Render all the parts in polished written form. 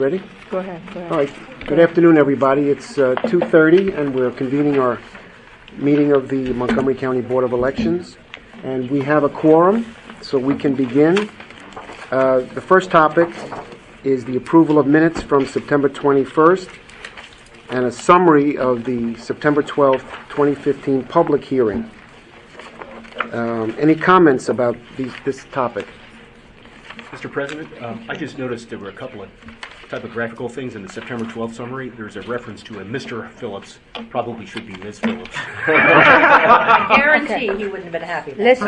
Ready? Go ahead. All right. Good afternoon, everybody. It's 2:30, and we're convening our meeting of the Montgomery County Board of Elections. And we have a quorum, so we can begin. The first topic is the approval of minutes from September 21st and a summary of the September 12th, 2015 public hearing. Any comments about this topic? Mr. President, I just noticed there were a couple of typographical things in the September 12th summary. There's a reference to a Mr. Phillips. Probably should be Ms. Phillips. I guarantee he wouldn't have been happy. Let's do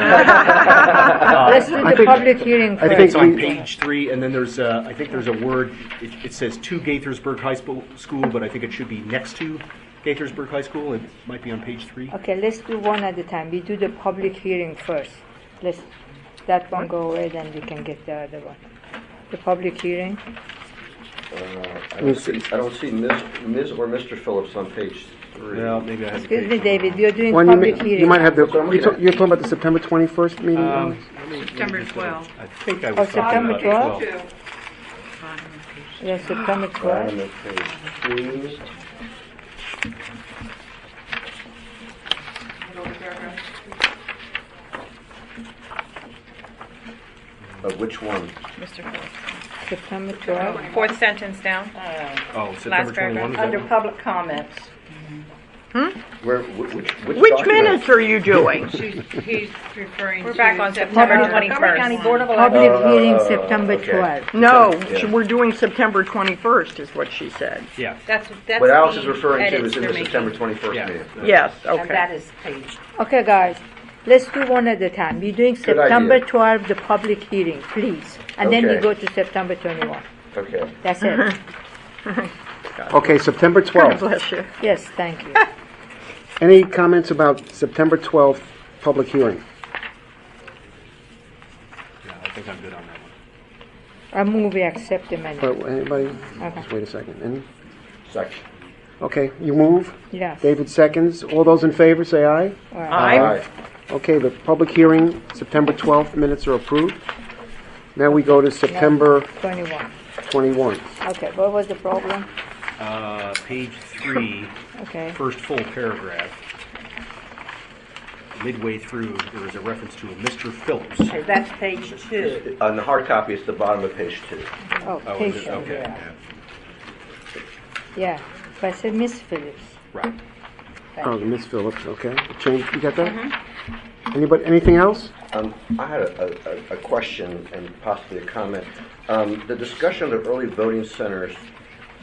the public hearing first. It's on page 3, and then there's I think there's a word. It says to Gaithersburg High School, but I think it should be next to Gaithersburg High School. It might be on page 3. Okay, let's do one at a time. We do the public hearing first. Let's that one go away, then we can get the other one. The public hearing. I don't see Ms. or Mr. Phillips on page 3. Well, maybe I have. Excuse me, David. We are doing Well, public hearing. you might have the. You're talking about the September 21st meeting. September 12th. I think I was September talking about 12th? Yeah, September Bottom 12th. of page 2. Which one? Mr. Phillips. September 12th. Fourth sentence down. Oh, September 21. Is that Under right? public comments. Which minutes are you doing? He's referring We're to back on September September 21st. County Board of Public Elections. hearing September okay. 12th. No, Yeah. we're doing September 21st is what she said. Yeah. That's What Alice is the referring to edits is in they're the making. September 21st Yeah. meeting. Yes, And that okay. is page. Okay, guys. Let's do one at a time. We're doing Good September idea. 12th, the public hearing, please. And then we Okay. go to September 21. Okay. That's it. Okay, September God 12th. bless you. Yes, thank you. Any comments about September 12th public hearing? Yeah, I think I'm good on that one. I move we accept the amendment. Anybody? Okay. Just wait a second. Any? Section. Okay, you move. Yes. David seconds. All those in favor say aye. All right. Aye. Okay, the public hearing, September 12th minutes are approved. Now we go to September 21. 21. Okay, what was the problem? Page 3, Okay. first full paragraph. Midway through, there is a reference to a Mr. Phillips. Okay, that's page 2. On the hard copy, it's the bottom of page 2. Oh, Oh, is page it? two, Okay. yeah. Yeah, but I said Miss Phillips. Right. Oh, Miss Phillips, okay. Change, you got that? Anybody, anything else? I had a question and possibly a comment. The discussion of the early voting centers,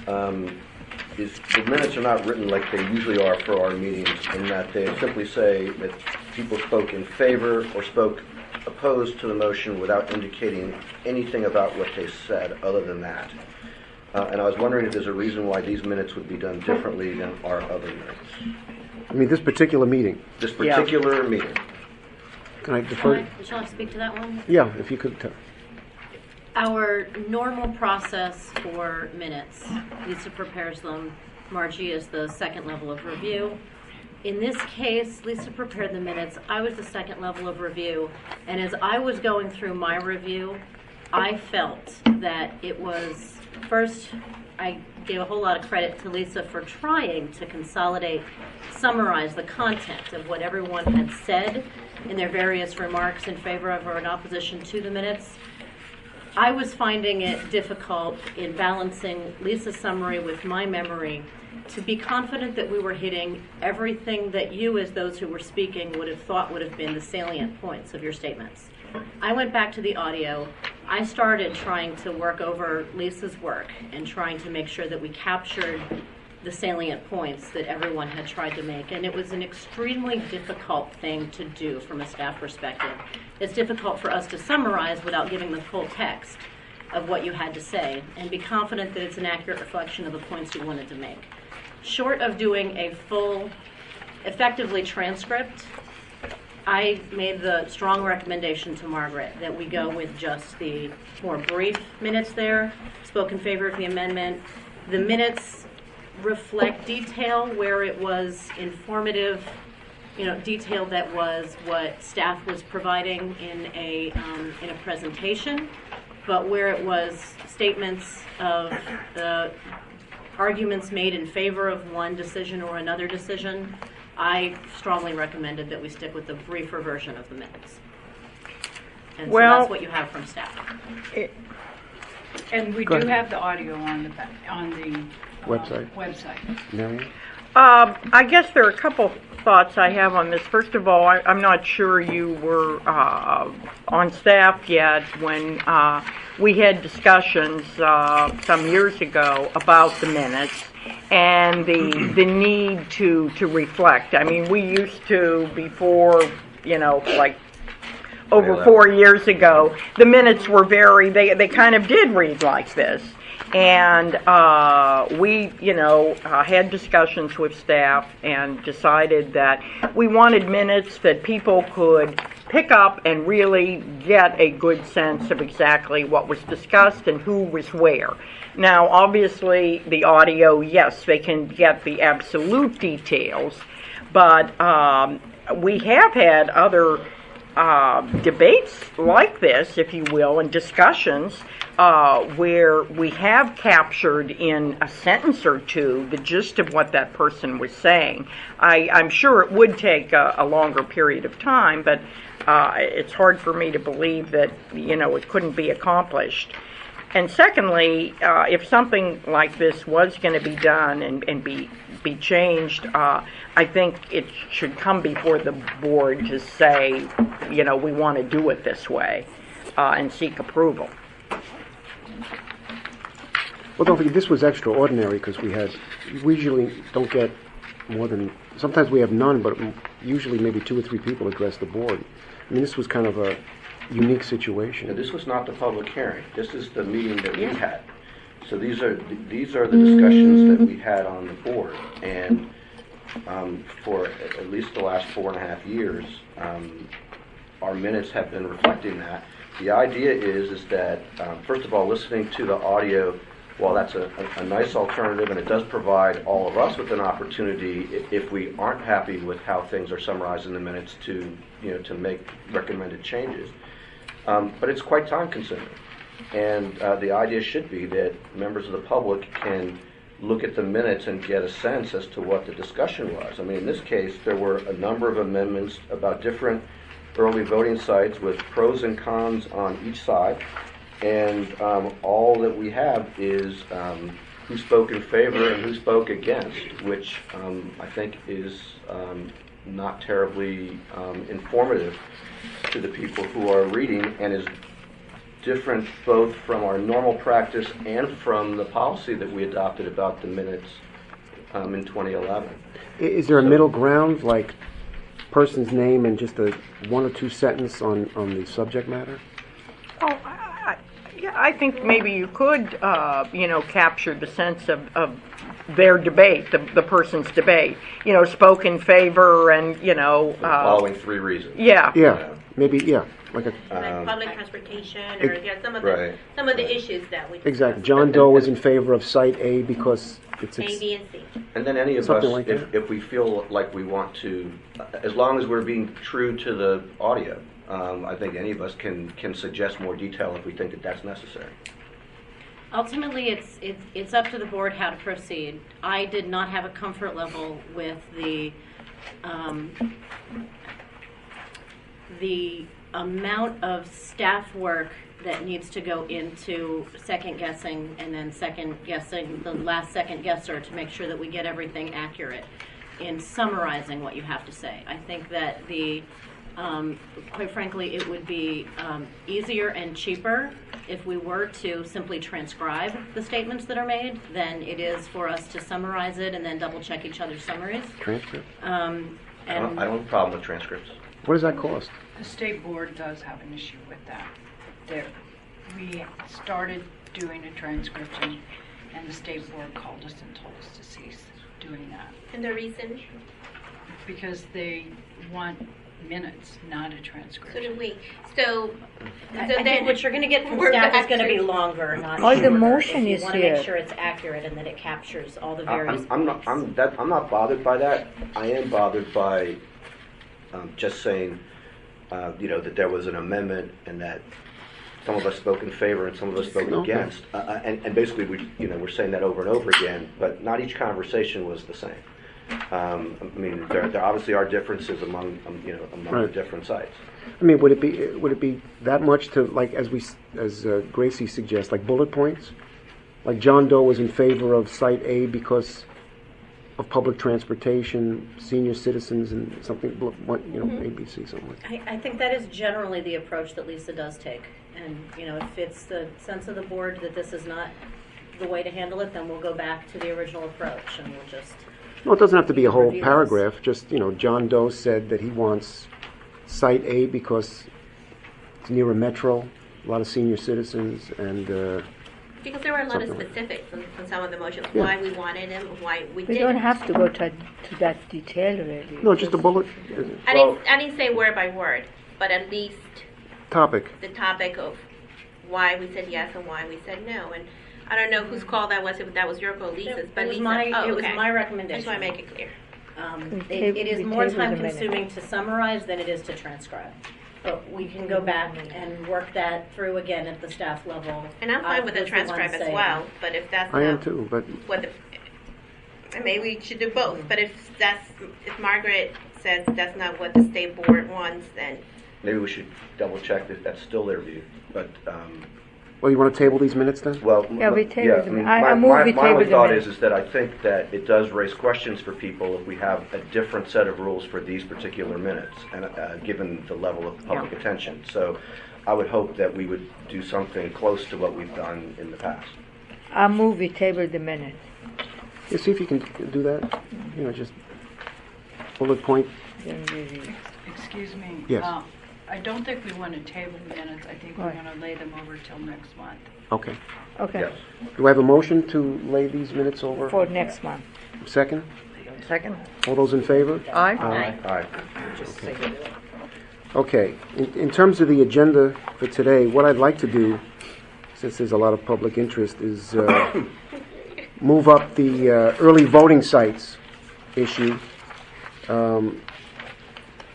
the minutes are not written like they usually are for our meetings, in that they simply say that people spoke in favor or spoke opposed to the motion without indicating anything about what they said other than that. And I was wondering if there's a reason why these minutes would be done differently than our other minutes. I mean, this particular meeting. This particular meeting. Can I defer? Shall I speak to that one? Yeah, if you could. Our normal process for minutes, Lisa prepares them. Margie is the second level of review. In this case, Lisa prepared the minutes. I was the second level of review. And as I was going through my review, I felt that it was, first, I gave a whole lot of credit to Lisa for trying to consolidate, summarize the content of what everyone had said in their various remarks in favor of or in opposition to the minutes. I was finding it difficult in balancing Lisa's summary with my memory to be confident that we were hitting everything that you, as those who were speaking, would have thought would have been the salient points of your statements. I went back to the audio. I started trying to work over Lisa's work and trying to make sure that we captured the salient points that everyone had tried to make. And it was an extremely difficult thing to do from a staff perspective. It's difficult for us to summarize without giving the full text of what you had to say and be confident that it's an accurate reflection of the points you wanted to make. Short of doing a full, effectively transcript, I made the strong recommendation to Margaret that we go with just the more brief minutes there, spoke in favor of the amendment. The minutes reflect detail where it was informative, detail that was what staff was providing in a presentation. but where it was statements of arguments made in favor of one decision or another decision, I strongly recommended that we stick with the briefer version of the minutes. And so Well, that's what you have from staff. And we Go do ahead. have the audio on the Website. website. Marion? I guess there are a couple thoughts I have on this. First of all, I'm not sure you were on staff yet when we had discussions some years ago about the minutes and the need to reflect. I mean, we used to, before, like over 4 years ago, the minutes were they kind of did read like this. And we, had discussions with staff and decided that we wanted minutes that people could pick up and really get a good sense of exactly what was discussed and who was where. Now, obviously, the audio, yes, they can get the absolute details, but we have had other debates like this, if you will, and discussions where we have captured in a sentence or two the gist of what that person was saying. I'm sure it would take a longer period of time, but it's hard for me to believe that, it couldn't be accomplished. And secondly, if something like this was going to be done and be changed, I think it should come before the board to say, we want to do it this way and seek approval. Well, don't forget, this was extraordinary because we usually don't get more than, sometimes we have none, but usually maybe 2 or 3 people address the board. I mean, this was kind of a unique situation. Now, this was not the public hearing. This is the meeting that we had. So these are the discussions that we had on the board, and for at least the last 4.5 years, our minutes have been reflecting that. The idea is that first of all, listening to the audio, while that's a nice alternative, and it does provide all of us with an opportunity, if we aren't happy with how things are summarized in the minutes, to make recommended changes. But it's quite time consuming. And the idea should be that members of the public can look at the minutes and get a sense as to what the discussion was. I mean, in this case, there were a number of amendments about different early voting sites with pros and cons on each side. And all that we have is who spoke in favor and who spoke against, which I think is not terribly informative to the people who are reading, and is different both from our normal practice and from the policy that we adopted about the minutes in 2011. Is there a middle ground, like person's name and just a 1 or 2 sentence on the subject matter? Oh, yeah, I think maybe you could, capture the sense of their debate, the person's debate. Spoke in favor and, Following 3 reasons. Yeah. Yeah, maybe, yeah. Like Like public transportation, or some of Right. some of the issues that we exactly. John Doe was in favor of site A because it's A, B, and C. And then any of us, Something like if we feel like we want to, as long as we're being true to the audio, I think any of us can suggest more detail if we think that that's necessary. Ultimately, it's up to the board how to proceed. I did not have a comfort level with the amount of staff work that needs to go into second guessing and then second guessing the last second guesser to make sure that we get everything accurate in summarizing what you have to say. I think that quite frankly, it would be easier and cheaper if we were to simply transcribe the statements that are made than it is for us to summarize it and then double check each other's summaries. transcript. I don't have a problem with transcripts. What does that cost? The state board does have an issue with that. We started doing a transcription, and the state board called us and told us to cease doing that And the reason, because they want minutes, not a so transcription. do we. So I then think what you're going to get from we're staff is back going to be to- longer, not All the shorter. motion If you is want to here. make sure it's accurate and that it captures all the various I'm not. points. I'm not bothered by that. I am bothered by just saying, that there was an amendment and that some of us spoke in favor and some of us spoke Okay. against. And basically, we're saying that over and over again, but not each conversation was the same. I mean, there obviously are differences among the Right. different sites. I mean, would it be that much to, like, as Gracie suggests, like bullet points? Like John Doe was in favor of Site A because of public transportation, senior citizens, and something, ABC, something like that. I think that is generally the approach that Lisa does take. And, if it's the sense of the board that this is not the way to handle it, then we'll go back to the original approach and we'll just... No, it doesn't have to be a whole Review this. paragraph. Just, John Doe said that he wants Site A because it's near a metro, a lot of senior citizens, and Because there were a lot of Something like specifics in some of the motions, Yeah. why we wanted them, why we We didn't. don't have to go to that detail, really. no, just a bullet I didn't say word by word, but at least topic. the topic of why we said yes and why we said no. And I don't know whose call that was, if that was your call, Lisa's, but It was Lisa, it was okay. my I recommendation. just want to make it clear. It is we more tabled the time minute. consuming to summarize than it is to transcribe. But we can go back and work that through again at the staff level. And I'm fine with the was one transcribe as saying- well, but if that's I am not too, but what the, and maybe we should do both, but if Margaret says that's not what the state board wants, then Maybe we should double check that that's still their view. But well, you want to table these minutes then? well, Yeah, we tabled them. I my, move we my only table the thought minutes. is that I think that it does raise questions for people if we have a different set of rules for these particular minutes, and given the level of public attention. So I would hope that we would do something close to what we've done in the past. I move we table the minute. Yeah, see if you can do that. Just bullet point. Then we- Excuse me. Yes. I don't think we want to table minutes. I think we're Right. going to lay them over till next month. Okay. Okay, Yes. Do I have a motion to lay these minutes over? for next month. Second? Second? All those in favor? Aye. All right. Okay. In terms of the agenda for today, what I'd like to do, since there's a lot of public interest, is move up the early voting sites issue.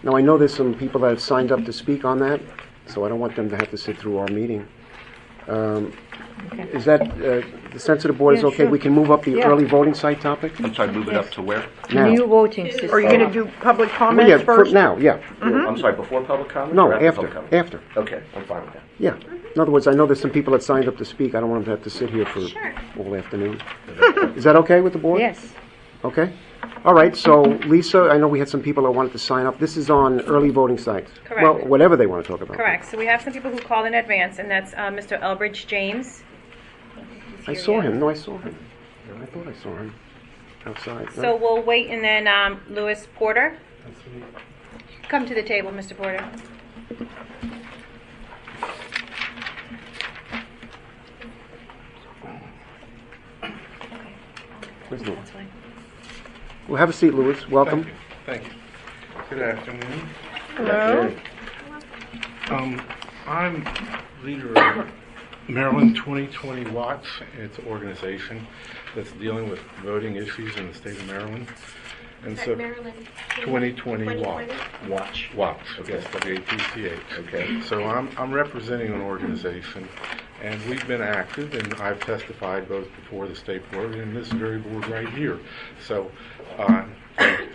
Now, I know there's some people that have signed up to speak on that, so I don't want them to have to sit through our meeting. Is that, the sense of the board is Yeah, okay? sure. We can move up the Yeah. early voting site topic? I'm sorry, move it up to where? Now. New voting system. Are you going to do public Well, comments yeah, first? now, yeah. I'm sorry, before public comment? No, or after, public comment? after. Okay, I'm fine with that. Yeah. In other words, I know there's some people that signed up to speak. I don't want them to have to sit here for all afternoon. Is that okay with the board? Yes. Okay. All right. So, Lisa, I know we had some people that wanted to sign up. This is on early voting sites. Correct. Well, whatever they want to talk about. Correct. So we have some people who called in advance, and that's Mr. Elbridge James. I saw him. No, I saw him. I thought I saw him outside. No? So we'll wait, and then Louis Porter. Come to the table, Mr. Porter. Where's Louis? Well, have a seat, Louis. Welcome. Thank you. Good afternoon. Hello? I'm leader of Maryland 2020 Watch. It's an organization that's dealing with voting issues in the state of Maryland. And so, Maryland 2020 Watch. 2020? Watch. Okay, W-A-T-C-H. Okay. So I'm representing an organization, and we've been active, and I've testified both before the state board and this very board right here. So,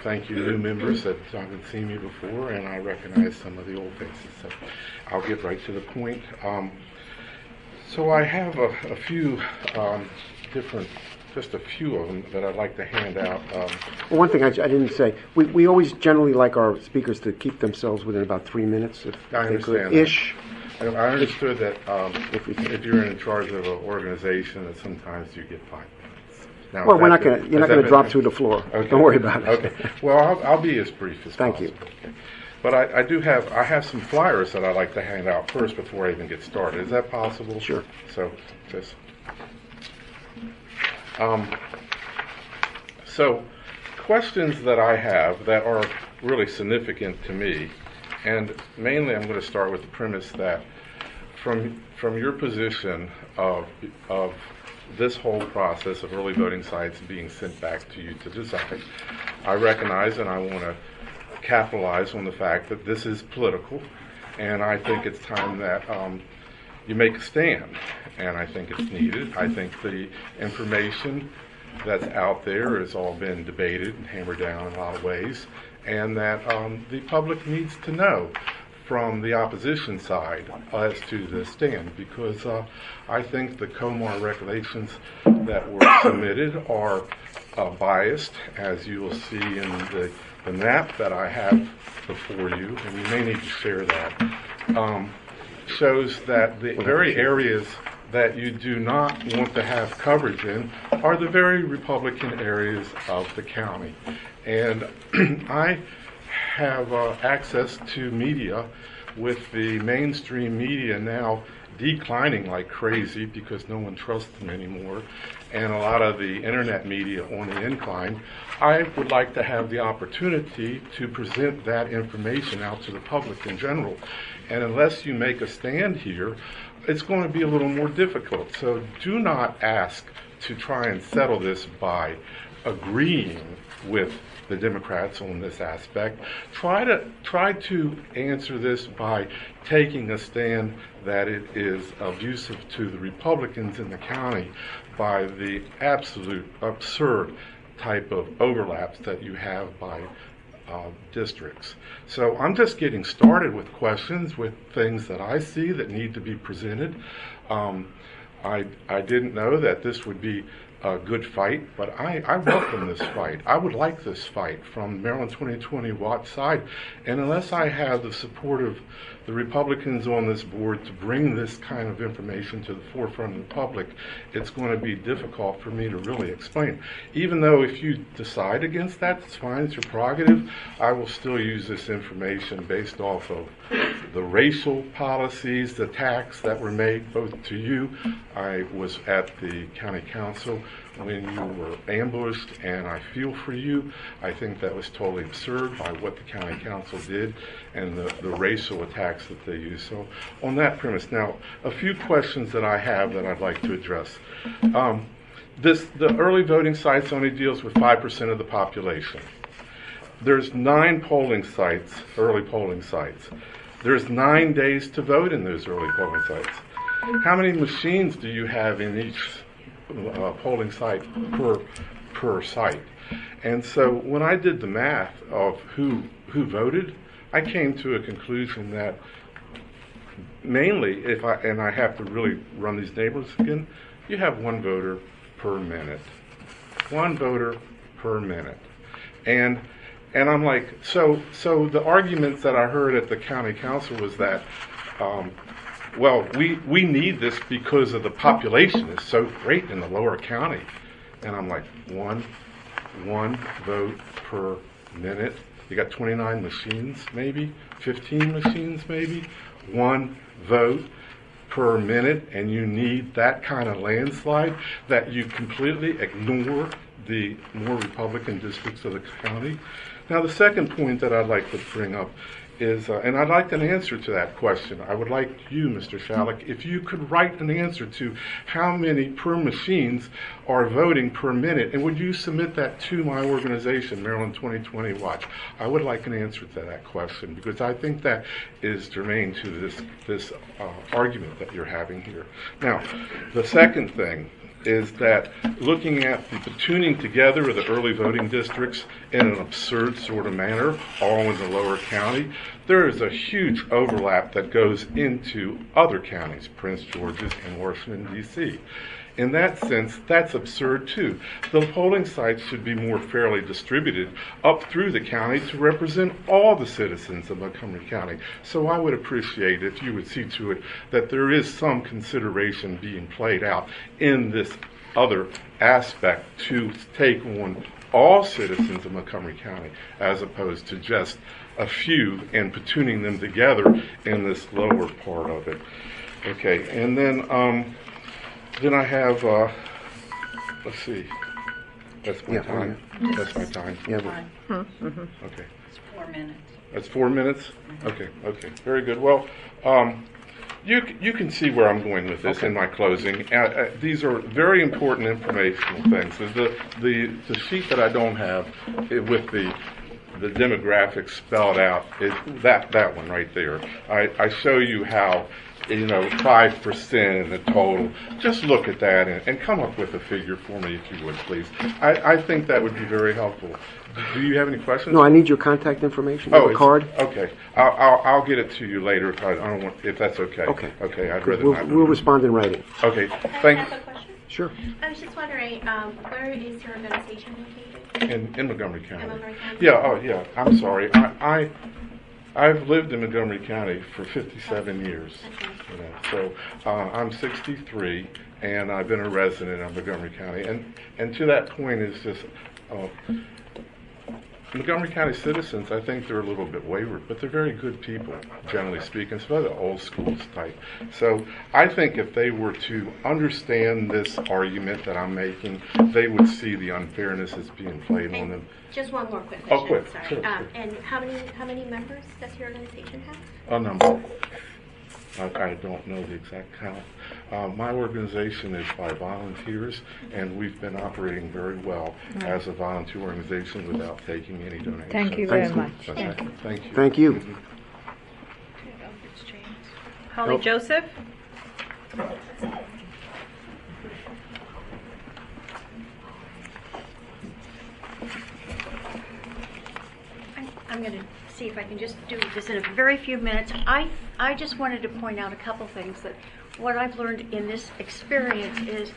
thank you, new members that haven't seen me before, and I recognize some of the old faces. So, I'll get right to the point. So I have a few different. Just a few of them that I'd like to hand out. Well, one thing I didn't say, we always generally like our speakers to keep themselves within about 3 minutes, if I they could. understand that. Ish. I understood that If if you're in charge of an organization, that sometimes you get 5 minutes. Now, Well, has we're that not been- going to. You're has not that going to been- drop through the floor. Okay. Don't worry about it. Okay. Well, I'll be as brief as Thank possible. you. Okay. But I have some flyers that I'd like to hand out first before I even get started. Is that possible? Sure. So, just. So, questions that I have that are really significant to me, and mainly I'm going to start with the premise that from your position of this whole process of early voting sites being sent back to you to decide, I recognize and I want to capitalize on the fact that this is political, and I think it's time that you make a stand, and I think it's needed. I think the information that's out there has all been debated and hammered down in a lot of ways, and that the public needs to know from the opposition side as to the stand, because I think the COMAR regulations that were submitted are biased, as you will see in the map that I have before you, and you may need to share that, shows that the very areas that you do not want to have coverage in are the very Republican areas of the county. And I have access to media, with the mainstream media now declining like crazy because no one trusts them anymore, and a lot of the internet media on the incline. I would like to have the opportunity to present that information out to the public in general. And unless you make a stand here, it's going to be a little more difficult. So do not ask to try and settle this by agreeing with the Democrats on this aspect. Try to answer this by taking a stand that it is abusive to the Republicans in the county by the absolute absurd type of overlaps that you have by districts. So I'm just getting started with questions, with things that I see that need to be presented. I didn't know that this would be a good fight, but I welcome this fight. I would like this fight from Maryland 2020 Watch side, and unless I have the support of the Republicans on this board to bring this kind of information to the forefront of the public, it's going to be difficult for me to really explain. Even though if you decide against that, it's fine, it's your prerogative, I will still use this information based off of the racial policies, the attacks that were made both to you. I was at the county council when you were ambushed, and I feel for you. I think that was totally absurd by what the county council did and the racial attacks that they used. So on that premise, now a few questions that I have that I'd like to address. The early voting sites only deals with 5% of the population. There's 9 polling sites, early polling sites. There's 9 days to vote in those early polling sites. How many machines do you have in each polling site per site? And so when I did the math of who voted, I came to a conclusion that mainly, and I have to really run these neighborhoods again, you have 1 voter per minute. 1 voter per minute. And I'm like, so the arguments that I heard at the county council was that, well, we need this because of the population is so great in the lower county. And I'm like, one vote per minute. You got 29 machines, maybe 15 machines, maybe 1 vote per minute, and you need that kind of landslide that you completely ignore the more Republican districts of the county. Now, the second point that I'd like to bring up is, and I'd like an answer to that question. I would like you, Mr. Shalek, if you could write an answer to how many per machines are voting per minute, and would you submit that to my organization, Maryland 2020 Watch? I would like an answer to that question, because I think that is germane to this argument that you're having here. Now, the second thing is that looking at the tuning together of the early voting districts in an absurd sort of manner, all in the lower county, there is a huge overlap that goes into other counties, Prince George's and Washington, D.C. In that sense, that's absurd too. The polling sites should be more fairly distributed up through the county to represent all the citizens of Montgomery County. So I would appreciate if you would see to it that there is some consideration being played out in this other aspect to take on all citizens of Montgomery County as opposed to just a few and platooning them together in this lower part of it. Okay, and then I have, let's see, that's my time. That's my time. Yeah. Okay. It's 4 minutes. That's 4 minutes? Okay, very good. Well, you can see where I'm going with this in my closing. These are very important informational things. The sheet that I don't have with the demographics spelled out is that one right there. I show you how 5% in the total. Just look at that and come up with a figure for me, if you would, please. I think that would be very helpful. Do you have any questions? No, I need your contact information. You have a card? Okay. I'll get it to you later if that's okay. Okay. Okay, I'd rather not. We'll respond in writing. Okay, Can I thank ask a question? Sure. I was just wondering, where is your organization located? in Montgomery County. In Montgomery County? Yeah, oh yeah, I'm sorry. I've lived in Montgomery County for 57 years. So I'm 63, and I've been a resident of Montgomery County. And to that point is just, Montgomery County citizens, I think they're a little bit wayward, but they're very good people, generally speaking, especially the old schools type. So I think if they were to understand this argument that I'm making, they would see the unfairness that's being played on them. Just one more quick question. Oh, quick. Sorry. Sure. And how many members does your organization have? A number. I don't know the exact count. My organization is by volunteers, and we've been operating very well as a volunteer organization without taking any donations. Thank you very much. Okay. Thank you. Thank you. Holly Joseph? I'm going to see if I can just do this in a very few minutes. I just wanted to point out a couple things that what I've learned in this experience is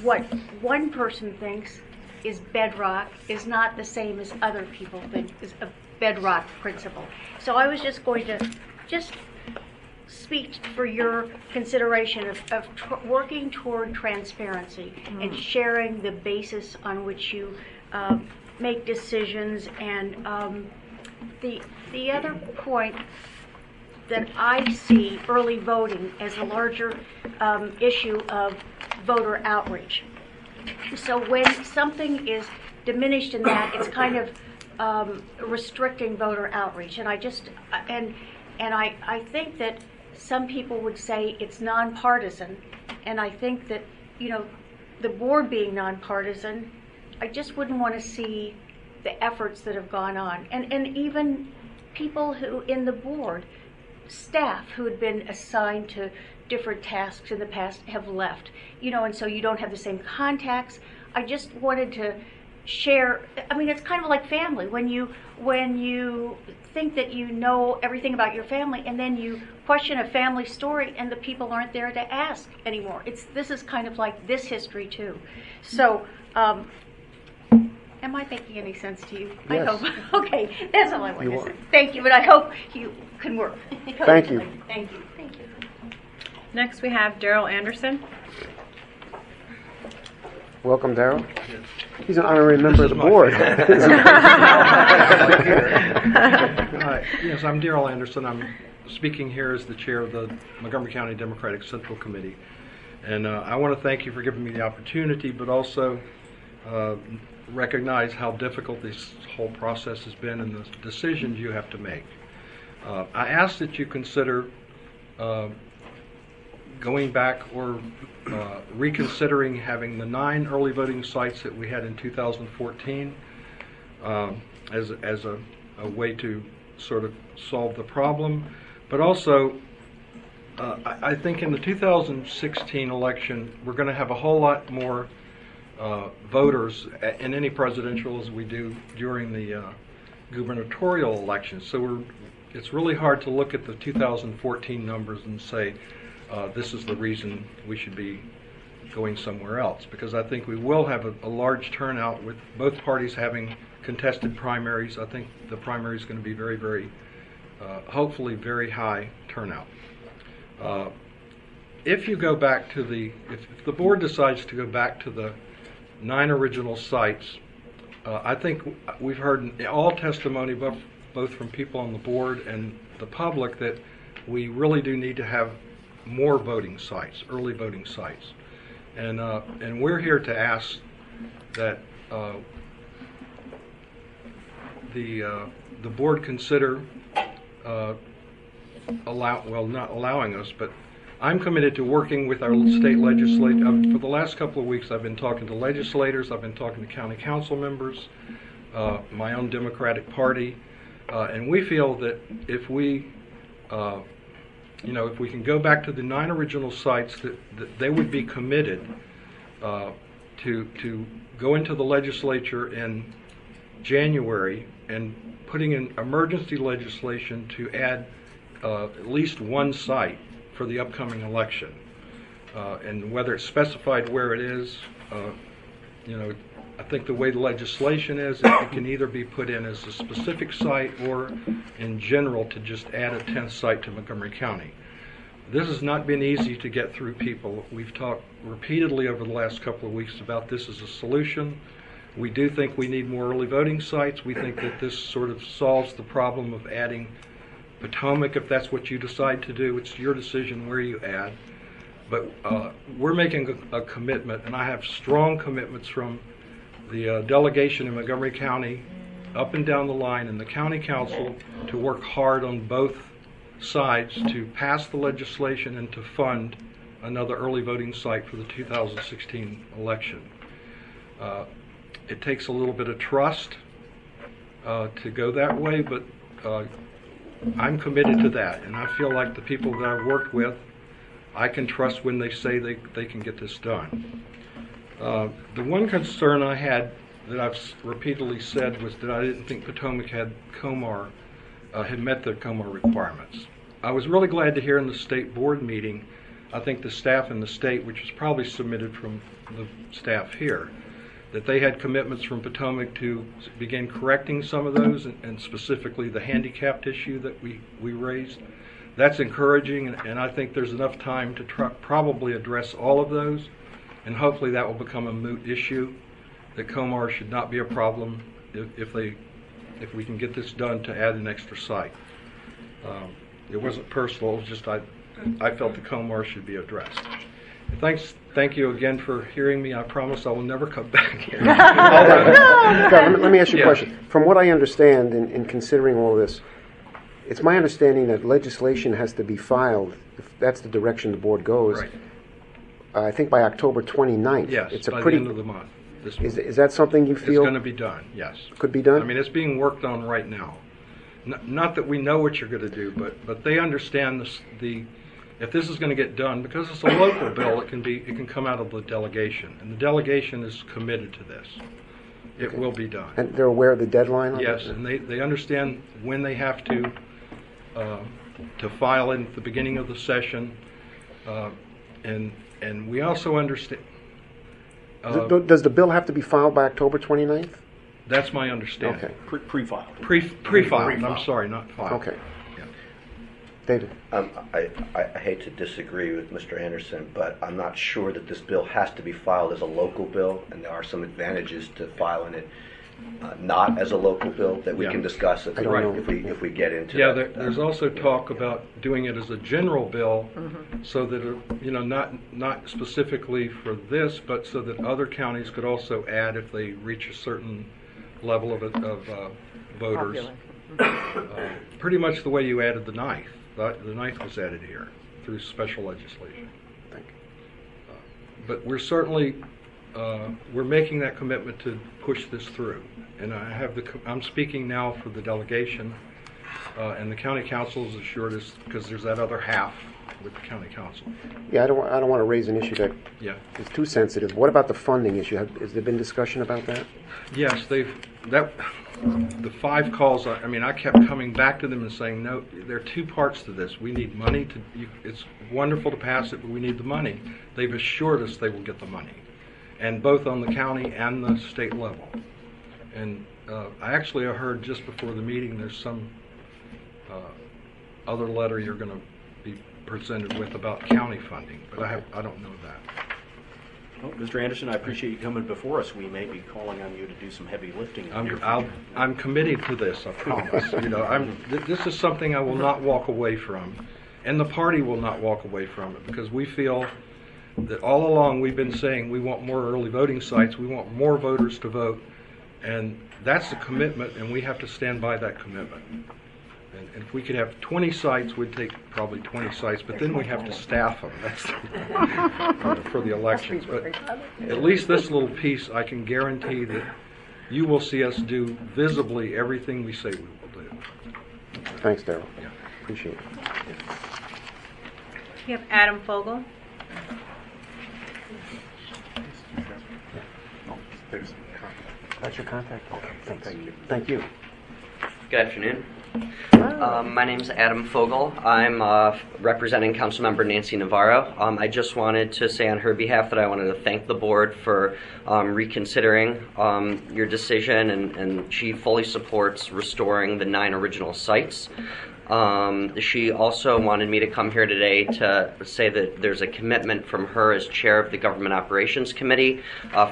what one person thinks is bedrock is not the same as other people think is a bedrock principle. So I was just going to speak for your consideration of working toward transparency and sharing the basis on which you make decisions. And the other point that I see early voting as a larger issue of voter outreach. So when something is diminished in that, it's kind of restricting voter outreach. And I think that some people would say it's nonpartisan, and I think that, the board being nonpartisan, I just wouldn't want to see the efforts that have gone on. And even people who in the board, staff who had been assigned to different tasks in the past have left, and so you don't have the same contacts. I just wanted to share, it's kind of like family. When you think that you know everything about your family and then you question a family story and the people aren't there to ask anymore. This is kind of like this history too. So, am I making any sense to you? Yes. I hope. Okay, that's all I wanted You to say. are. Thank you, but I hope you can work. Thank you. Thank you. Thank you. Next we have Daryl Anderson. Welcome, Darrell. He's an honorary member of the board. Yes, I'm Daryl Anderson. I'm speaking here as the chair of the Montgomery County Democratic Central Committee. And I want to thank you for giving me the opportunity, but also recognize how difficult this whole process has been and the decisions you have to make. I ask that you consider going back or reconsidering having the 9 early voting sites that we had in 2014 as a way to sort of solve the problem. But also, I think in the 2016 election, we're going to have a whole lot more voters in any presidential as we do during the gubernatorial elections. So it's really hard to look at the 2014 numbers and say, this is the reason we should be going somewhere else, because I think we will have a large turnout with both parties having contested primaries. I think the primary is going to be very, very, hopefully very high turnout. If you go back to if the board decides to go back to the 9 original sites, I think we've heard in all testimony, both from people on the board and the public, that we really do need to have more voting sites, early voting sites, and we're here to ask that the board consider not allowing us, but I'm committed to working with our state legislature. For the last couple of weeks, I've been talking to legislators, I've been talking to county council members, my own Democratic Party, and we feel that if we if we can go back to the 9 original sites, that they would be committed to go into the legislature in January and putting in emergency legislation to add at least one site for the upcoming election. And whether it's specified where it is, I think the way the legislation is, it can either be put in as a specific site or in general to just add a 10th site to Montgomery County. This has not been easy to get through people. We've talked repeatedly over the last couple of weeks about this as a solution. We do think we need more early voting sites. We think that this sort of solves the problem of adding Potomac if that's what you decide to do. It's your decision where you add. But we're making a commitment, and I have strong commitments from the delegation in Montgomery County up and down the line and the county council to work hard on both sides to pass the legislation and to fund another early voting site for the 2016 election. It takes a little bit of trust to go that way, but I'm committed to that, and I feel like the people that I've worked with, I can trust when they say they can get this done. The one concern I had that I've repeatedly said was that I didn't think Potomac had met the COMAR requirements. I was really glad to hear in the state board meeting, I think the staff in the state, which was probably submitted from the staff here, that they had commitments from Potomac to begin correcting some of those, and specifically the handicapped issue that we raised. That's encouraging, and I think there's enough time to probably address all of those, and hopefully that will become a moot issue, that COMAR should not be a problem if we can get this done to add an extra site. It wasn't personal, it was just I felt the COMAR should be addressed. Thank you again for hearing me. I promise I will never come back here. Let me ask you a question. From what I understand in considering all this, it's my understanding that legislation has to be filed, if that's the direction the board goes, Right. I think by October 29th. Yes, it's a by pretty, the end of the month. Is that something you It's feel going to be done, yes. could be done? I mean, it's being worked on right now. Not that we know what you're going to do, but they understand if this is going to get done, because it's a local bill, it can come out of the delegation, and the delegation is committed to this. It will be done. And they're aware of the deadline on Yes, it? and they understand when they have to file it at the beginning of the session, and we also understand. Does the bill have to be filed by October 29th? That's my understanding. Okay. Pre-filed. Pre-filed. I'm sorry, not filed. Okay. Yeah. David? I hate to disagree with Mr. Anderson, but I'm not sure that this bill has to be filed as a local bill, and there are some advantages to filing it not as a local bill that we can discuss if we get into that. There's also talk about doing it as a general bill, so that not specifically for this, but so that other counties could also add if they reach a certain level of voters. Pretty much the way you added the ninth. The ninth was added here through special legislation. Thank you. But we're certainly we're making that commitment to push this through, and I'm speaking now for the delegation, and the county council has assured us, because there's that other half with the county council. Yeah, I don't want to raise an issue that is too sensitive. What about the funding issue? Has there been discussion about that? Yes, the 5 calls. I kept coming back to them and saying, no, there are 2 parts to this. We need money it's wonderful to pass it, but we need the money. They've assured us they will get the money, and both on the county and the state level. And I heard just before the meeting there's some other letter you're going to be presented with about county funding, but I don't know that. Well, Mr. Anderson, I appreciate you coming before us. We may be calling on you to do some heavy lifting. I'm committed to this, I promise. This is something I will not walk away from, and the party will not walk away from it, because we feel that all along we've been saying we want more early voting sites, we want more voters to vote, and that's the commitment, and we have to stand by that commitment. And if we could have 20 sites, we'd take probably 20 sites, but then we have to staff them. That's for the elections. But at least this little piece, I can guarantee that you will see us do visibly everything we say we will do. Thanks, Darrell. Yeah. Appreciate it. We have Adam Fogel. That's your contact? Okay, thanks. Thank you. Good afternoon. My name is Adam Fogel. I'm representing Councilmember Nancy Navarro. I just wanted to say on her behalf that I wanted to thank the board for reconsidering your decision, and she fully supports restoring the 9 original sites. She also wanted me to come here today to say that there's a commitment from her as chair of the Government Operations Committee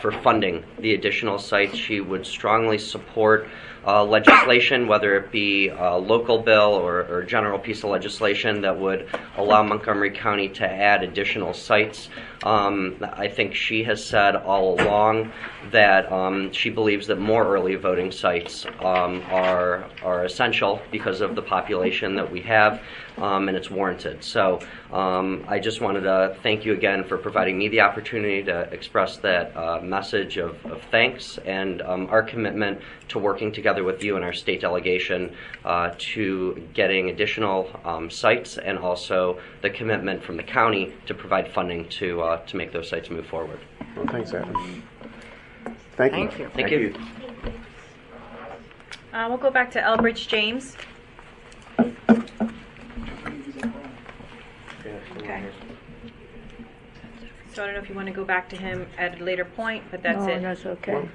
for funding the additional sites. She would strongly support legislation, whether it be a local bill or a general piece of legislation that would allow Montgomery County to add additional sites. I think she has said all along that she believes that more early voting sites are essential because of the population that we have, and it's warranted. So I just wanted to thank you again for providing me the opportunity to express that message of thanks and our commitment to working together with you and our state delegation to getting additional sites, and also the commitment from the county to provide funding to make those sites move forward. Well, thanks, Adam. Thank you. Thank you. We'll go back to Elbridge James. Okay. So I don't know if you want to go back to him at a later point, but that's it. No, that's okay.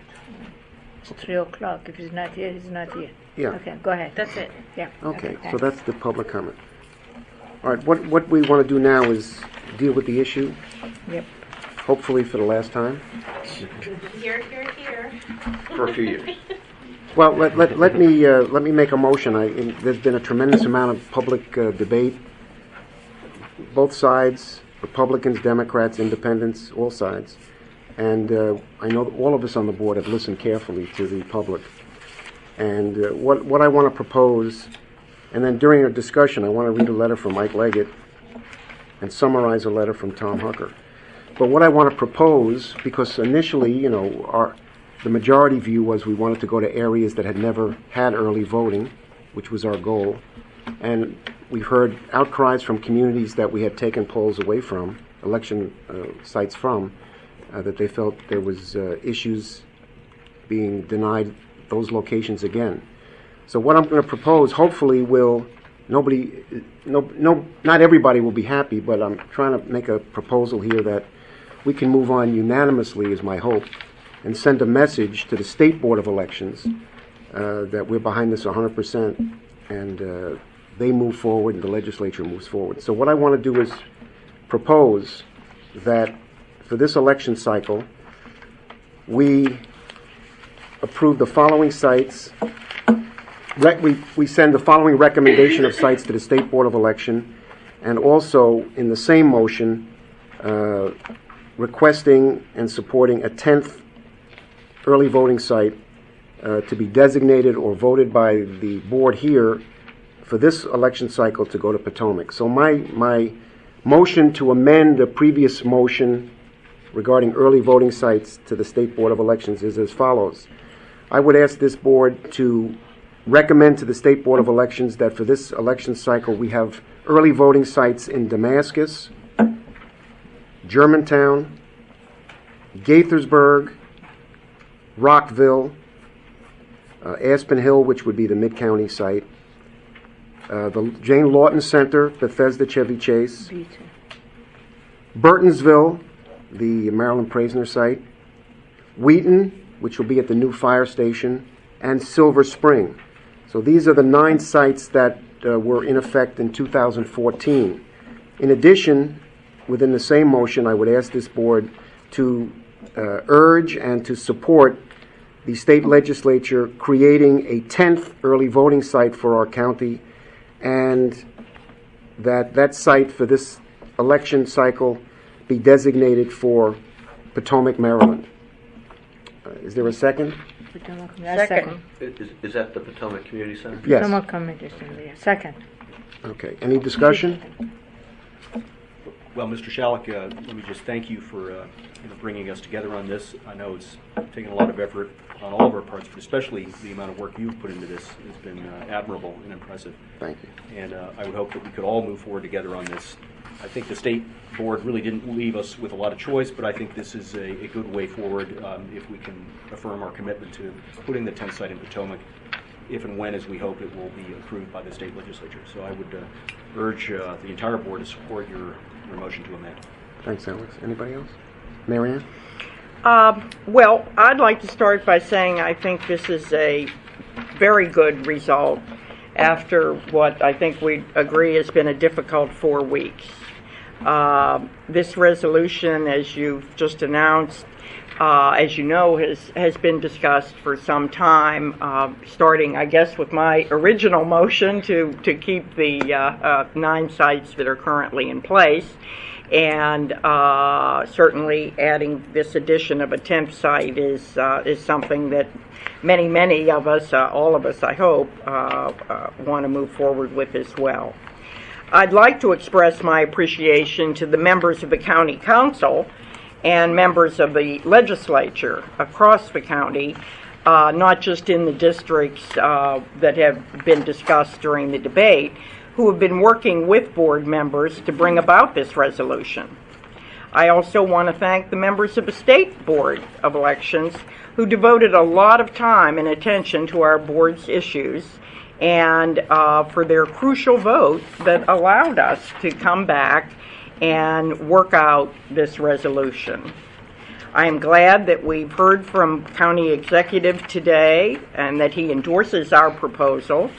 It's 3 o'clock. If he's not here, he's not here. Yeah. Okay, go ahead. That's it. Yeah. Okay, so thanks. that's the public comment. All right, what we want to do now is deal with the issue, Yep. hopefully for the last time. Here, here, here. For a few years. Well, let me make a motion. There's been a tremendous amount of public debate, both sides, Republicans, Democrats, Independents, all sides. And I know that all of us on the board have listened carefully to the public. And what I want to propose, and then during a discussion, I want to read a letter from Mike Leggett and summarize a letter from Tom Hucker. But what I want to propose, because initially, the majority view was we wanted to go to areas that had never had early voting, which was our goal. And we've heard outcries from communities that we had taken polls away from, election sites from, that they felt there was issues being denied those locations again. So what I'm going to propose, hopefully not everybody will be happy, but I'm trying to make a proposal here that we can move on unanimously, is my hope, and send a message to the State Board of Elections that we're behind this 100%, and they move forward and the legislature moves forward. So what I want to do is propose that for this election cycle, we approve the following sites. We send the following recommendation of sites to the State Board of Election, and also in the same motion requesting and supporting a 10th early voting site to be designated or voted by the board here for this election cycle to go to Potomac. So my motion to amend the previous motion regarding early voting sites to the State Board of Elections is as follows. I would ask this board to recommend to the State Board of Elections that for this election cycle we have early voting sites in Damascus, Germantown, Gaithersburg, Rockville, Aspen Hill, which would be the Mid-County site, the Jane Lawton Center, Bethesda Chevy Chase, Burtonsville, the Marilyn Praisner site, Wheaton, which will be at the new fire station, and Silver Spring. So these are the 9 sites that were in effect in 2014. In addition, within the same motion, I would ask this board to urge and to support the state legislature creating a 10th early voting site for our county, and that site for this election cycle be designated for Potomac, Maryland. Is there a second? Second. Is that the Potomac Community Center? Yes. Potomac Community Center, yeah. Second. Okay. Any discussion? Well, Mr. Shalek, let me just thank you for bringing us together on this. I know it's taken a lot of effort on all of our parts, but especially the amount of work you've put into this has been admirable and impressive. Thank you. And I would hope that we could all move forward together on this I think the state board really didn't leave us with a lot of choice, but I think this is a good way forward if we can affirm our commitment to putting the 10th site in Potomac, if and when, as we hope, it will be approved by the state legislature. So I would urge the entire board to support your motion to amend. Thanks, Alex. Anybody else? Marianne? Well, I'd like to start by saying I think this is a very good result after what I think we agree has been a difficult 4 weeks. This resolution, as you've just announced, as you know, has been discussed for some time, starting, I guess, with my original motion to keep the 9 sites that are currently in place, and certainly adding this addition of a 10th site is something that many of us, all of us, I hope, want to move forward with as well. I'd like to express my appreciation to the members of the County Council and members of the legislature across the county, not just in the districts that have been discussed during the debate, who have been working with board members to bring about this resolution. I also want to thank the members of the State Board of Elections who devoted a lot of time and attention to our board's issues and for their crucial vote that allowed us to come back and work out this resolution. I am glad that we've heard from County Executive today and that he endorses our proposal.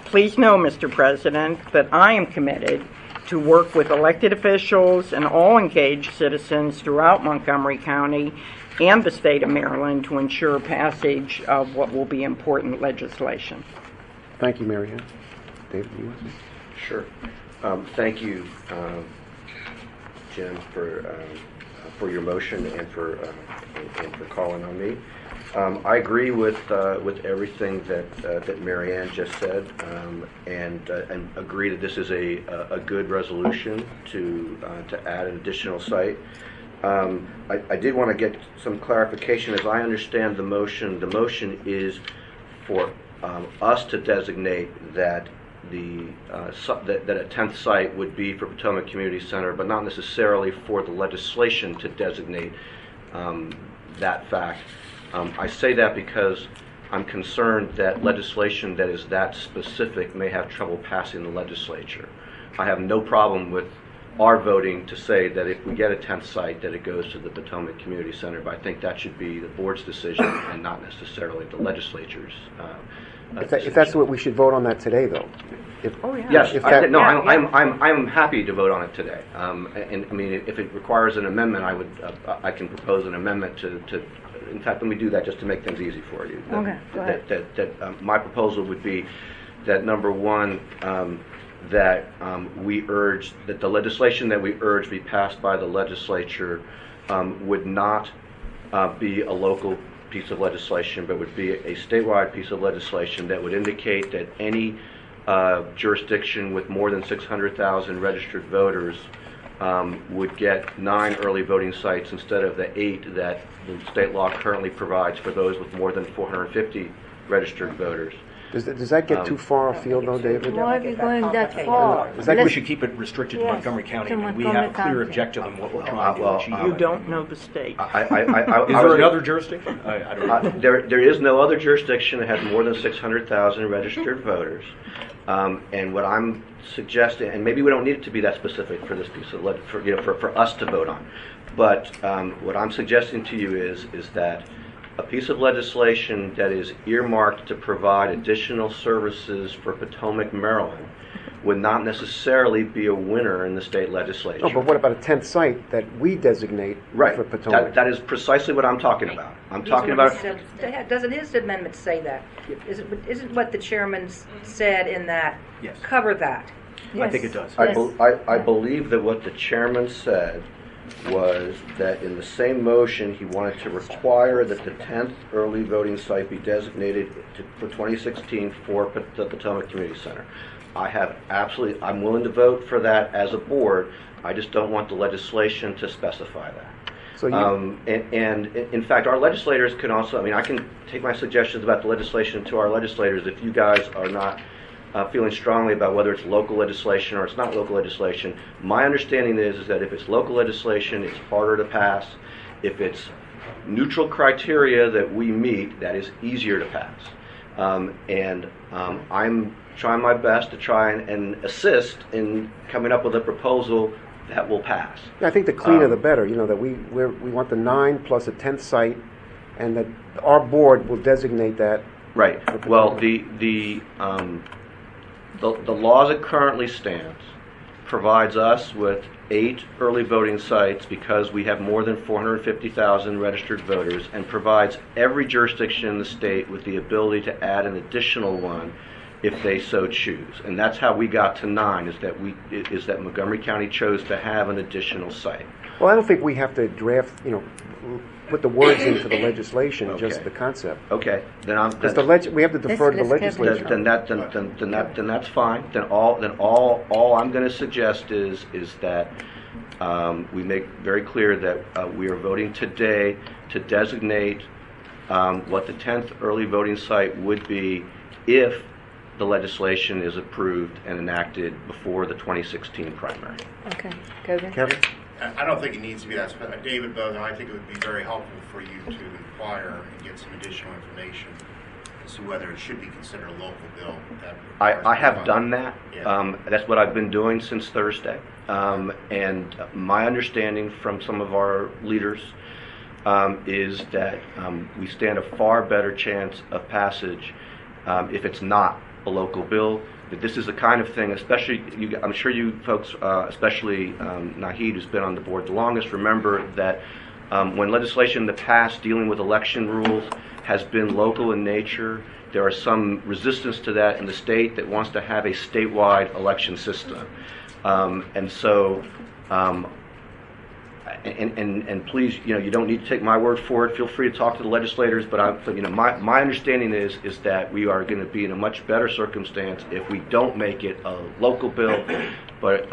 Please know, Mr. President, that I am committed to work with elected officials and all engaged citizens throughout Montgomery County and the state of Maryland to ensure passage of what will be important legislation. Thank you, Marianne. David, you want to say? Sure. Thank you, Jim, for your motion and for calling on me. I agree with everything that Marianne just said, and agree that this is a good resolution to add an additional site. I did want to get some clarification. As I understand the motion is for us to designate that that a 10th site would be for Potomac Community Center, but not necessarily for the legislation to designate that fact. I say that because I'm concerned that legislation that is that specific may have trouble passing the legislature. I have no problem with our voting to say that if we get a 10th site that it goes to the Potomac Community Center, but I think that should be the board's decision and not necessarily the legislature's If that's what we should vote on that today, though. Yes, I'm happy to vote on it today. And I mean, if it requires an amendment, I can propose an amendment to. In fact, let me do that just to make things easy for you. Okay, go ahead. My proposal would be that number one, that we urge that the legislation that we urge be passed by the legislature would not be a local piece of legislation, but would be a statewide piece of legislation that would indicate that any jurisdiction with more than 600,000 registered voters would get 9 early voting sites instead of the 8 that the state law currently provides for those with more than 450 registered voters. Does that get too far afield, though, David? Why are we going that far? I think we should keep it restricted to Montgomery County. to We have a Montgomery clear County. objective in what we're trying to achieve. You don't know the state. Is there another jurisdiction? I don't know. There is no other jurisdiction that has more than 600,000 registered voters. And what I'm suggesting, and maybe we don't need it to be that specific for this piece of for us to vote on, but what I'm suggesting to you is that a piece of legislation that is earmarked to provide additional services for Potomac, Maryland, would not necessarily be a winner in the state legislature. Oh, but what about a 10th site that we designate for Potomac? That is precisely what I'm talking about. I'm talking about. Doesn't his amendment say that? Isn't what the chairman said in that Yes. cover that? I think it does. I believe that what the chairman said was that in the same motion he wanted to require that the 10th early voting site be designated for 2016 for the Potomac Community Center. I'm willing to vote for that as a board. I just don't want the legislation to specify that. So and in fact, our legislators can also, I can take my suggestions about the legislation to our legislators if you guys are not feeling strongly about whether it's local legislation or it's not local legislation. My understanding is that if it's local legislation, it's harder to pass. If it's neutral criteria that we meet, that is easier to pass. I'm trying my best to try and assist in coming up with a proposal that will pass. I think the cleaner the better. That we want the 9 plus a 10th site, and that our board will designate that. Right. Well, the law as it currently stands provides us with 8 early voting sites because we have more than 450,000 registered voters, and provides every jurisdiction in the state with the ability to add an additional one if they so choose. And that's how we got to 9, is that Montgomery County chose to have an additional site. Well, I don't think we have to draft, put the words into the legislation, just the concept. Okay, then we have to defer to the legislature. Then that's fine. Then all I'm going to suggest is that we make very clear that we are voting today to designate what the 10th early voting site would be if the legislation is approved and enacted before the 2016 primary. Okay, Kevin? I don't think it needs to be that specific. David, though, I think it would be very helpful for you to inquire and get some additional information as to whether it should be considered a local bill. I have done that. Yeah. That's what I've been doing since Thursday. And my understanding from some of our leaders is that we stand a far better chance of passage if it's not a local bill. That this is the kind of thing, especially, I'm sure you folks, especially Nahid, who's been on the board the longest, remember that when legislation in the past dealing with election rules has been local in nature, there are some resistance to that in the state that wants to have a statewide election system. And so, and please, you don't need to take my word for it. Feel free to talk to the legislators. But my understanding is that we are going to be in a much better circumstance if we don't make it a local bill, but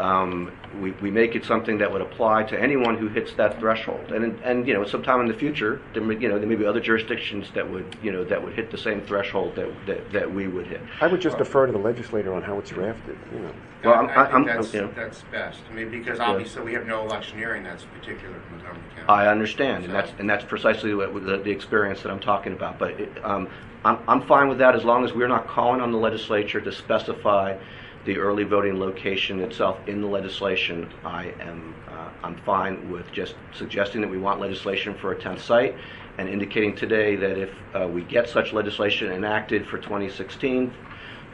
we make it something that would apply to anyone who hits that threshold. And sometime in the future, there may be other jurisdictions that would hit the same threshold that we would hit. I would just defer to the legislator on how it's drafted. Well, I think that's best. I mean, because obviously we have no electioneering that's particular to Montgomery County. I understand, and that's precisely the experience that I'm talking about. But I'm fine with that as long as we're not calling on the legislature to specify the early voting location itself in the legislation. I'm fine with just suggesting that we want legislation for a 10th site, and indicating today that if we get such legislation enacted for 2016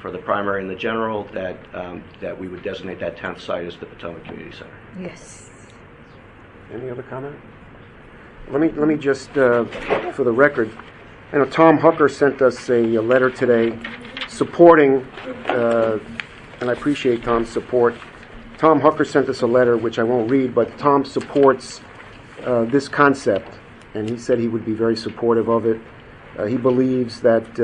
for the primary and the general, that we would designate that 10th site as the Potomac Community Center. Yes. Any other comment? Let me just, for the record, Tom Hucker sent us a letter today supporting, and I appreciate Tom's support. Tom Hucker sent us a letter, which I won't read, but Tom supports this concept, and he said he would be very supportive of it. He believes that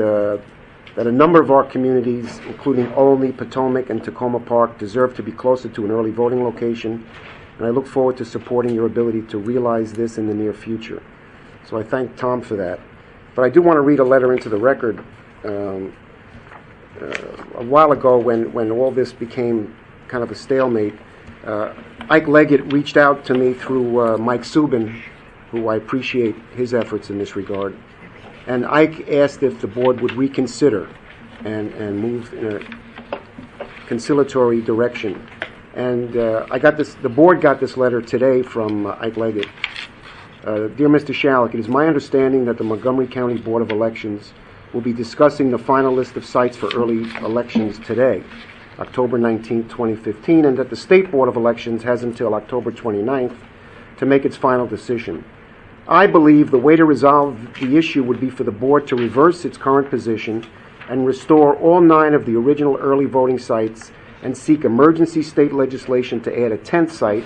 a number of our communities, including Olney, Potomac, and Tacoma Park, deserve to be closer to an early voting location, and I look forward to supporting your ability to realize this in the near future. So I thank Tom for that. But I do want to read a letter into the record. A while ago, when all this became kind of a stalemate, Ike Leggett reached out to me through Mike Subin, who I appreciate his efforts in this regard. And Ike asked if the board would reconsider and move in a conciliatory direction. And the board got this letter today from Ike Leggett. Dear Mr. Shalik, it is my understanding that the Montgomery County Board of Elections will be discussing the final list of sites for early elections today, October 19, 2015, and that the State Board of Elections has until October 29th to make its final decision. I believe the way to resolve the issue would be for the board to reverse its current position and restore all 9 of the original early voting sites and seek emergency state legislation to add a 10th site,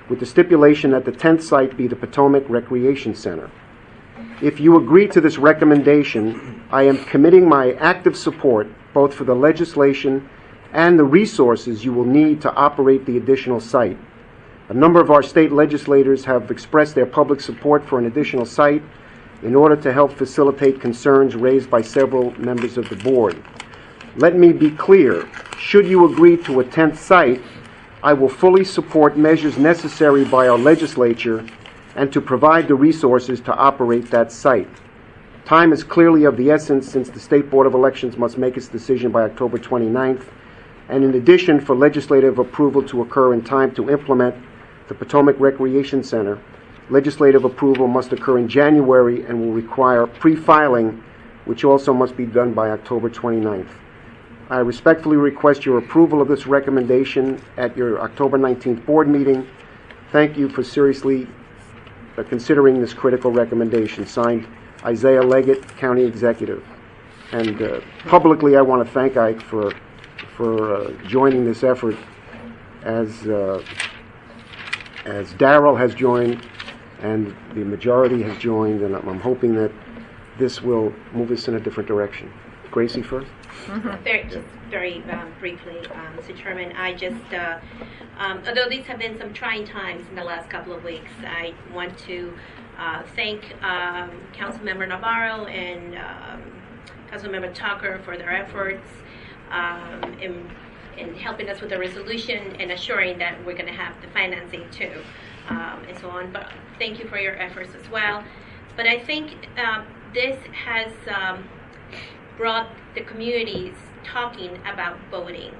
with the stipulation that the 10th site be the Potomac Recreation Center. If you agree to this recommendation, I am committing my active support both for the legislation and the resources you will need to operate the additional site. A number of our state legislators have expressed their public support for an additional site in order to help facilitate concerns raised by several members of the board. Let me be clear. Should you agree to a 10th site, I will fully support measures necessary by our legislature and to provide the resources to operate that site. Time is clearly of the essence since the State Board of Elections must make its decision by October 29th, and in addition, for legislative approval to occur in time to implement the Potomac Recreation Center, legislative approval must occur in January and will require pre-filing, which also must be done by October 29th. I respectfully request your approval of this recommendation at your October 19th board meeting. Thank you for seriously considering this critical recommendation. Signed, Isaiah Leggett, County Executive. And publicly, I want to thank Ike for joining this effort, as Darrell has joined and the majority has joined, and I'm hoping that this will move us in a different direction. Gracie first. Very briefly, Mr. Chairman, I just, although these have been some trying times in the last couple of weeks, I want to thank Councilmember Navarro and Councilmember Tucker for their efforts in helping us with the resolution and assuring that we're going to have the financing too, and so on. But thank you for your efforts as well. But I think this has brought the communities talking about voting,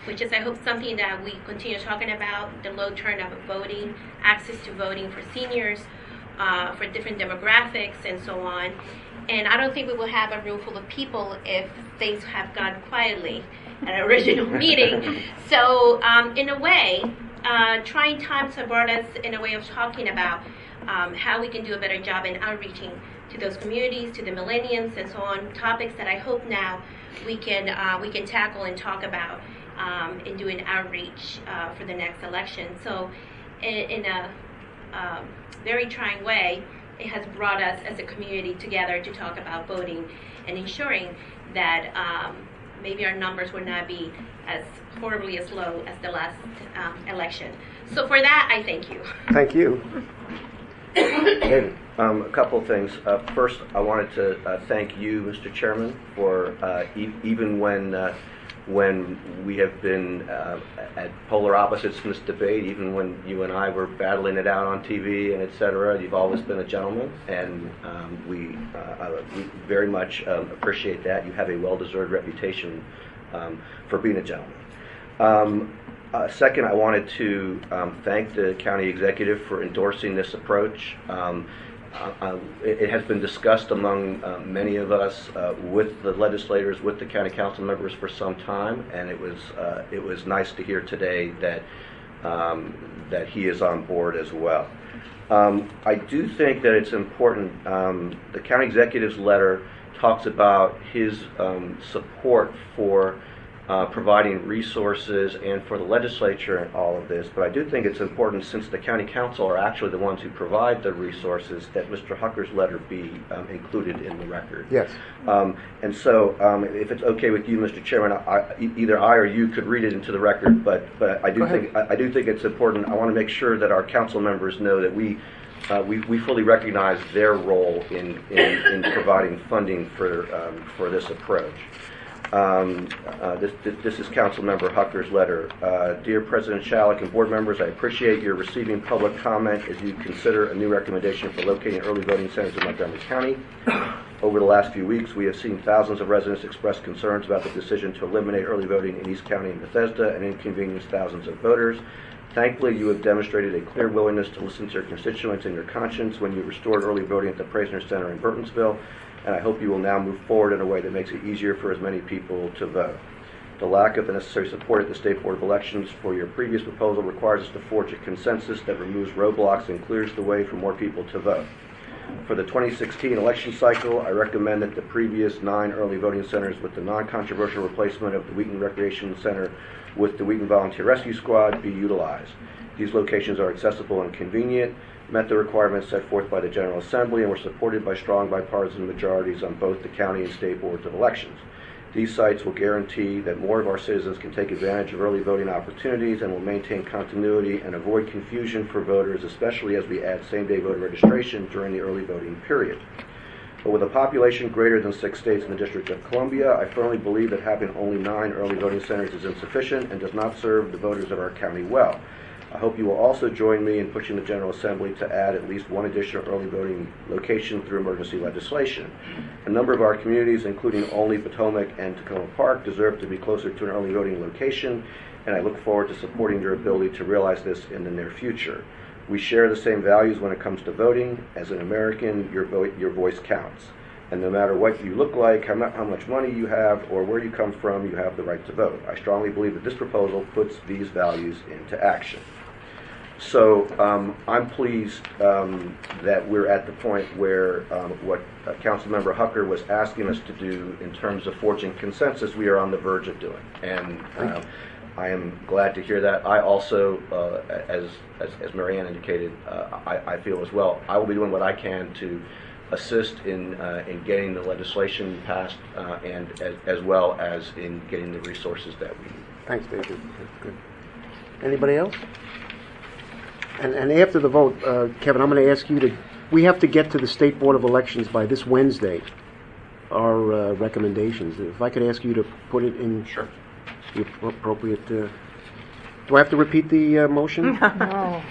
which is, I hope, something that we continue talking about, the low turnout of voting, access to voting for seniors, for different demographics, and so on. And I don't think we will have a room full of people if things have gone quietly at an original meeting. So in a way, trying times have brought us in a way of talking about how we can do a better job in outreaching to those communities, to the millennials, and so on, topics that I hope now we can tackle and talk about in doing outreach for the next election. So in a very trying way, it has brought us as a community together to talk about voting and ensuring that maybe our numbers will not be as horribly as low as the last election. So for that, I thank you. Thank you. David. A couple of things. First, I wanted to thank you, Mr. Chairman, for even when we have been at polar opposites in this debate, even when you and I were battling it out on TV and etc., you've always been a gentleman, and we very much appreciate that. You have a well-deserved reputation for being a gentleman. Second, I wanted to thank the county executive for endorsing this approach. It has been discussed among many of us with the legislators, with the county council members for some time, and it was nice to hear today that that he is on board as well. I do think that it's important. The county executive's letter talks about his support for providing resources and for the legislature and all of this, but I do think it's important, since the county council are actually the ones who provide the resources, that Mr. Hucker's letter be included in the record. Yes. And so, if it's okay with you, Mr. Chairman, either I or you could read it into the record, but I do think it's important. I want to make sure that our council members know that we fully recognize their role in providing funding for this approach. This is Councilmember Hucker's letter. Dear President Shalek and board members, I appreciate your receiving public comment as you consider a new recommendation for locating early voting centers in Montgomery County. Over the last few weeks, we have seen thousands of residents express concerns about the decision to eliminate early voting in East County and Bethesda and inconvenience thousands of voters. Thankfully, you have demonstrated a clear willingness to listen to your constituents and your conscience when you restored early voting at the Praisner Center in Burtonsville, and I hope you will now move forward in a way that makes it easier for as many people to vote. The lack of the necessary support at the State Board of Elections for your previous proposal requires us to forge a consensus that removes roadblocks and clears the way for more people to vote. For the 2016 election cycle, I recommend that the previous 9 early voting centers with the non-controversial replacement of the Wheaton Recreation Center with the Wheaton Volunteer Rescue Squad be utilized. These locations are accessible and convenient, met the requirements set forth by the General Assembly, and were supported by strong bipartisan majorities on both the county and state boards of elections. These sites will guarantee that more of our citizens can take advantage of early voting opportunities and will maintain continuity and avoid confusion for voters, especially as we add same-day voter registration during the early voting period. But with a population greater than 6 states in the District of Columbia, I firmly believe that having only 9 early voting centers is insufficient and does not serve the voters of our county well. I hope you will also join me in pushing the General Assembly to add at least one additional early voting location through emergency legislation. A number of our communities, including Olney, Potomac, and Tacoma Park, deserve to be closer to an early voting location, and I look forward to supporting your ability to realize this in the near future. We share the same values when it comes to voting. As an American, your voice counts. And no matter what you look like, how much money you have, or where you come from, you have the right to vote. I strongly believe that this proposal puts these values into action. So I'm pleased that we're at the point where what Councilmember Hucker was asking us to do in terms of forging consensus, we are on the verge of doing. And I am glad to hear that. I also, as Marianne indicated, I feel as well, I will be doing what I can to assist in getting the legislation passed and as well as in getting the resources that we need. Thanks, David. Good. Anybody else? And after the vote, Kevin, I'm going to ask you to, we have to get to the State Board of Elections by this Wednesday, our recommendations. If I could ask you to put it in the appropriate, do I have to repeat the motion? No.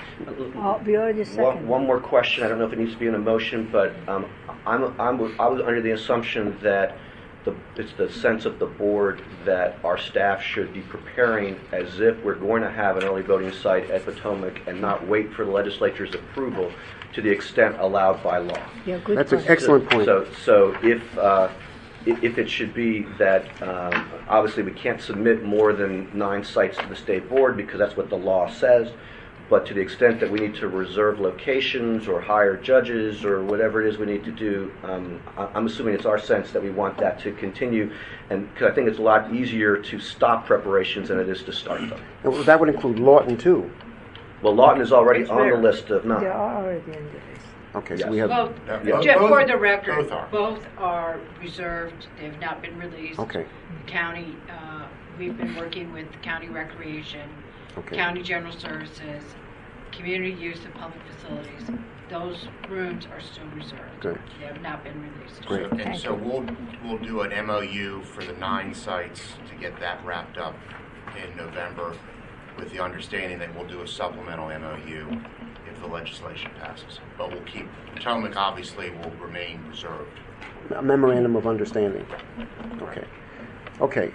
We already seconded. One more question. I don't know if it needs to be in a motion, but I was under the assumption that it's the sense of the board that our staff should be preparing as if we're going to have an early voting site at Potomac and not wait for the legislature's approval to the extent allowed by law. Yeah, good That's point. an excellent point. So if it should be that obviously we can't submit more than 9 sites to the state board because that's what the law says, but to the extent that we need to reserve locations or hire judges or whatever it is we need to do, I'm assuming it's our sense that we want that to continue, and because I think it's a lot easier to stop preparations than it is to start them. Well, that would include Lawton, too. Well, Lawton is already on the list of 9. They are already in the list. Okay, Yes. so we have... Well, Yeah. just Both- for the record, both are. both are reserved. They've not been released. Okay. The county, we've been working with county recreation, Okay. county general services, community use of public facilities. Those rooms are still reserved. Good. They have not been released. Great. And so we'll do an MOU for the 9 sites to get that wrapped up in November, with the understanding that we'll do a supplemental MOU if the legislation passes. But we'll keep, Potomac obviously will remain reserved. A memorandum of understanding. Okay. Okay.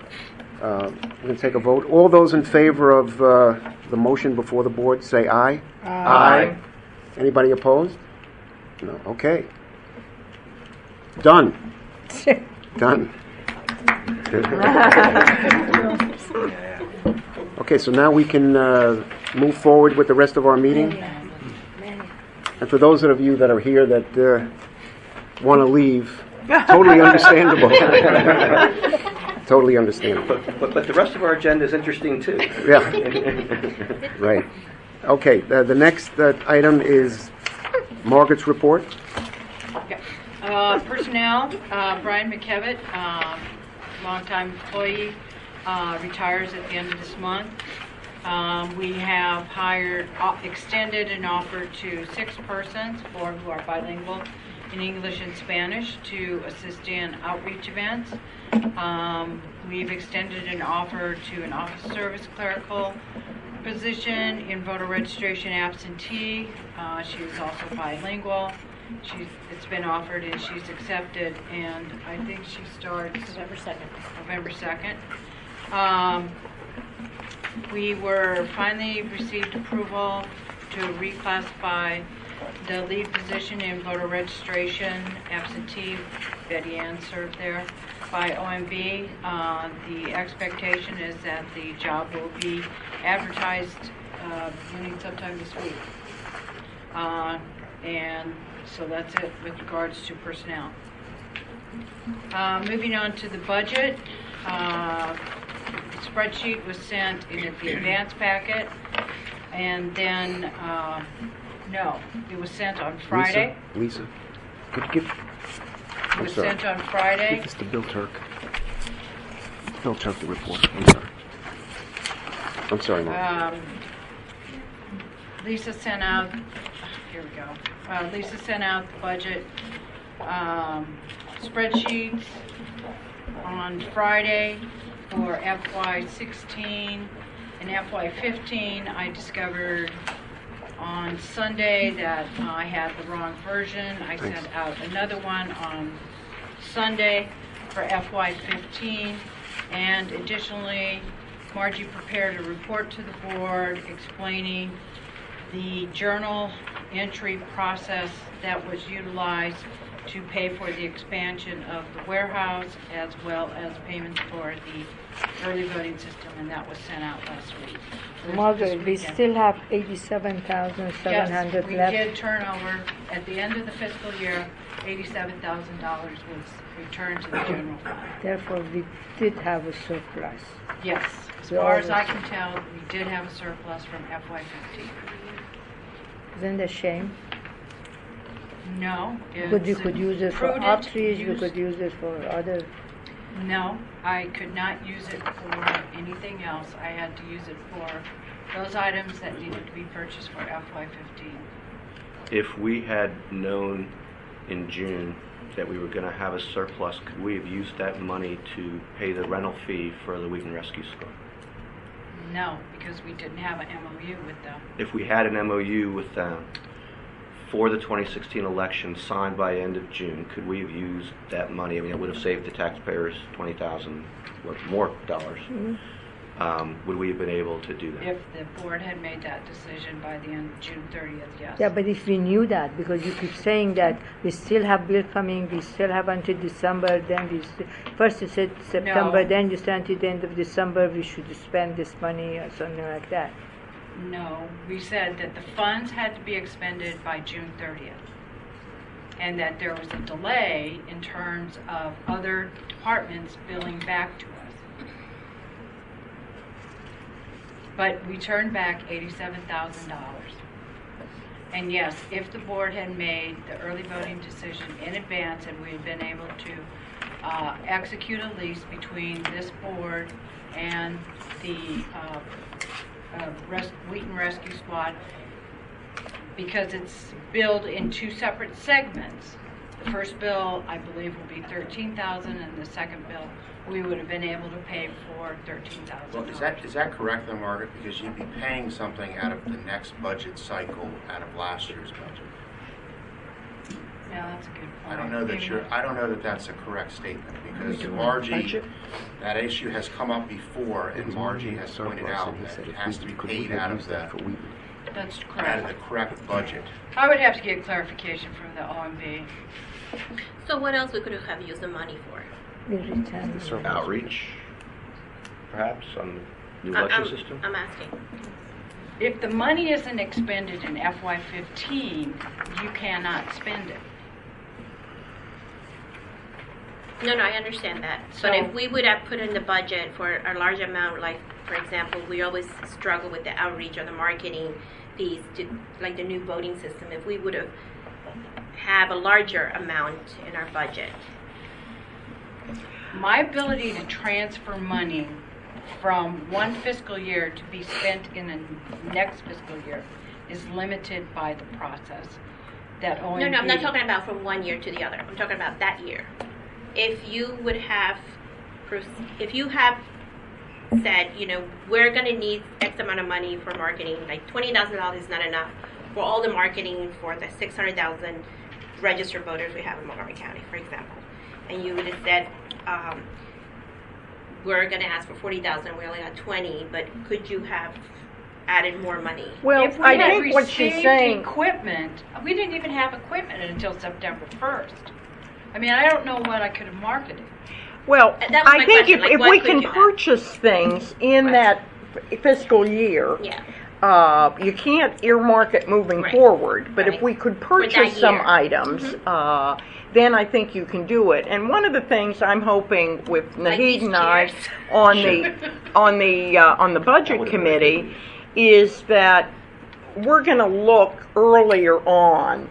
We're going to take a vote. All those in favor of the motion before the board, say aye. Aye. Anybody opposed? No. Okay. Done. Done. Okay, so now we can move forward with the rest of our meeting. And for those of you that are here that want to leave, totally understandable. Totally understandable. But the rest of our agenda is interesting too. Yeah. Right. Okay, the next item is Margaret's report. Personnel, Brian McKevitt, longtime employee, retires at the end of this month. We have extended an offer to 6 persons, 4 who are bilingual in English and Spanish, to assist in outreach events. We've extended an offer to an office service clerical position in voter registration absentee. She is also bilingual. It's been offered and she's accepted, and I think she starts November 2nd. We finally received approval to reclassify the lead position in voter registration absentee. Betty Ann served there by OMB. The expectation is that the job will be advertised beginning sometime this week. And so that's it with regards to personnel. Moving on to the budget. The spreadsheet was sent in the advance packet, and then, no, it was sent on Friday. Lisa, could you give... It was sent on Friday. Give this to Bill Turk. Bill Turk, the report. I'm sorry. I'm sorry, Mom. Lisa sent out, here we go. Lisa sent out the budget spreadsheets on Friday for FY16 and FY15. I discovered on Sunday that I had the wrong version. I sent out another one on Sunday for FY15, and additionally, Margie prepared a report to the board explaining the journal entry process that was utilized to pay for the expansion of the warehouse, as well as payments for the early voting system, and that was sent out last week. Margaret, we still have 87,700 Yes, we left. did turn over, at the end of the fiscal year, $87,000 was returned to the general fund. Therefore, we did have a surplus. Yes, as We far as I always- can tell, we did have a surplus from FY15. Isn't it a shame? No. But you it's could use it for prudent outreach, you use. could use it for other. No, I could not use it for anything else. I had to use it for those items that needed to be purchased for FY15. If we had known in June that we were going to have a surplus, could we have used that money to pay the rental fee for the Weed Rescue Squad? No, because we didn't have an MOU with them. If we had an MOU with them for the 2016 election signed by end of June, could we have used that money? I mean, it would have saved the taxpayers $20,000 or more dollars. Would we have been able to do that? If the board had made that decision by the end of June 30th, yes. Yeah, but if we knew that, because you keep saying that we still have bill coming, we still have until December, then first you said September, No. then you said until the end of December we should spend this money or something like that. No, we said that the funds had to be expended by June 30th, and that there was a delay in terms of other departments billing back to us. But we turned back $87,000. And yes, if the board had made the early voting decision in advance and we had been able to execute a lease between this board and the Wheaton Rescue Squad, because it's billed in two separate segments. The first bill, I believe, will be $13,000, and the second bill, we would have been able to pay for $13,000. Well, is that correct though, Margaret? Because you'd be paying something out of the next budget cycle out of last year's budget. Yeah, that's a good point. I don't know that that's a correct statement, because Margie, that issue has come up before, and Margie has pointed out that it has to be paid out of the That's out of correct. the correct budget. I would have to get clarification from the OMB. So what else we could have used the money for? We return. Outreach, perhaps, on the new I'm- election system? I'm asking. If the money isn't expended in FY15, you cannot spend it. No, I understand that. So- But if we would have put in the budget for a large amount, like, for example, we always struggle with the outreach or the marketing fees to, like the new voting system, if we would have a larger amount in our budget. My ability to transfer money from one fiscal year to be spent in the next fiscal year is limited by the process that OMB... No, I'm not talking about from one year to the other. I'm talking about that year. If you have said, we're going to need X amount of money for marketing, like $20,000 is not enough for all the marketing for the 600,000 registered voters we have in Montgomery County, for example. And you would have said, we're going to ask for 40,000, we only got 20, but could you have added more money? Well, If we I had think what she's received saying, equipment, we didn't even have equipment until September 1st. I mean, I don't know what I could have marketed. well, That was I my think question, like, if what we could can you have? purchase things in Right. that fiscal year, Yeah. you can't earmark it moving Right. forward, but if Right. we could that purchase some year. items, then I think you can do it. And one of the things I'm hoping with Like Naheed these and I chairs. on the budget committee is that we're going to look earlier on,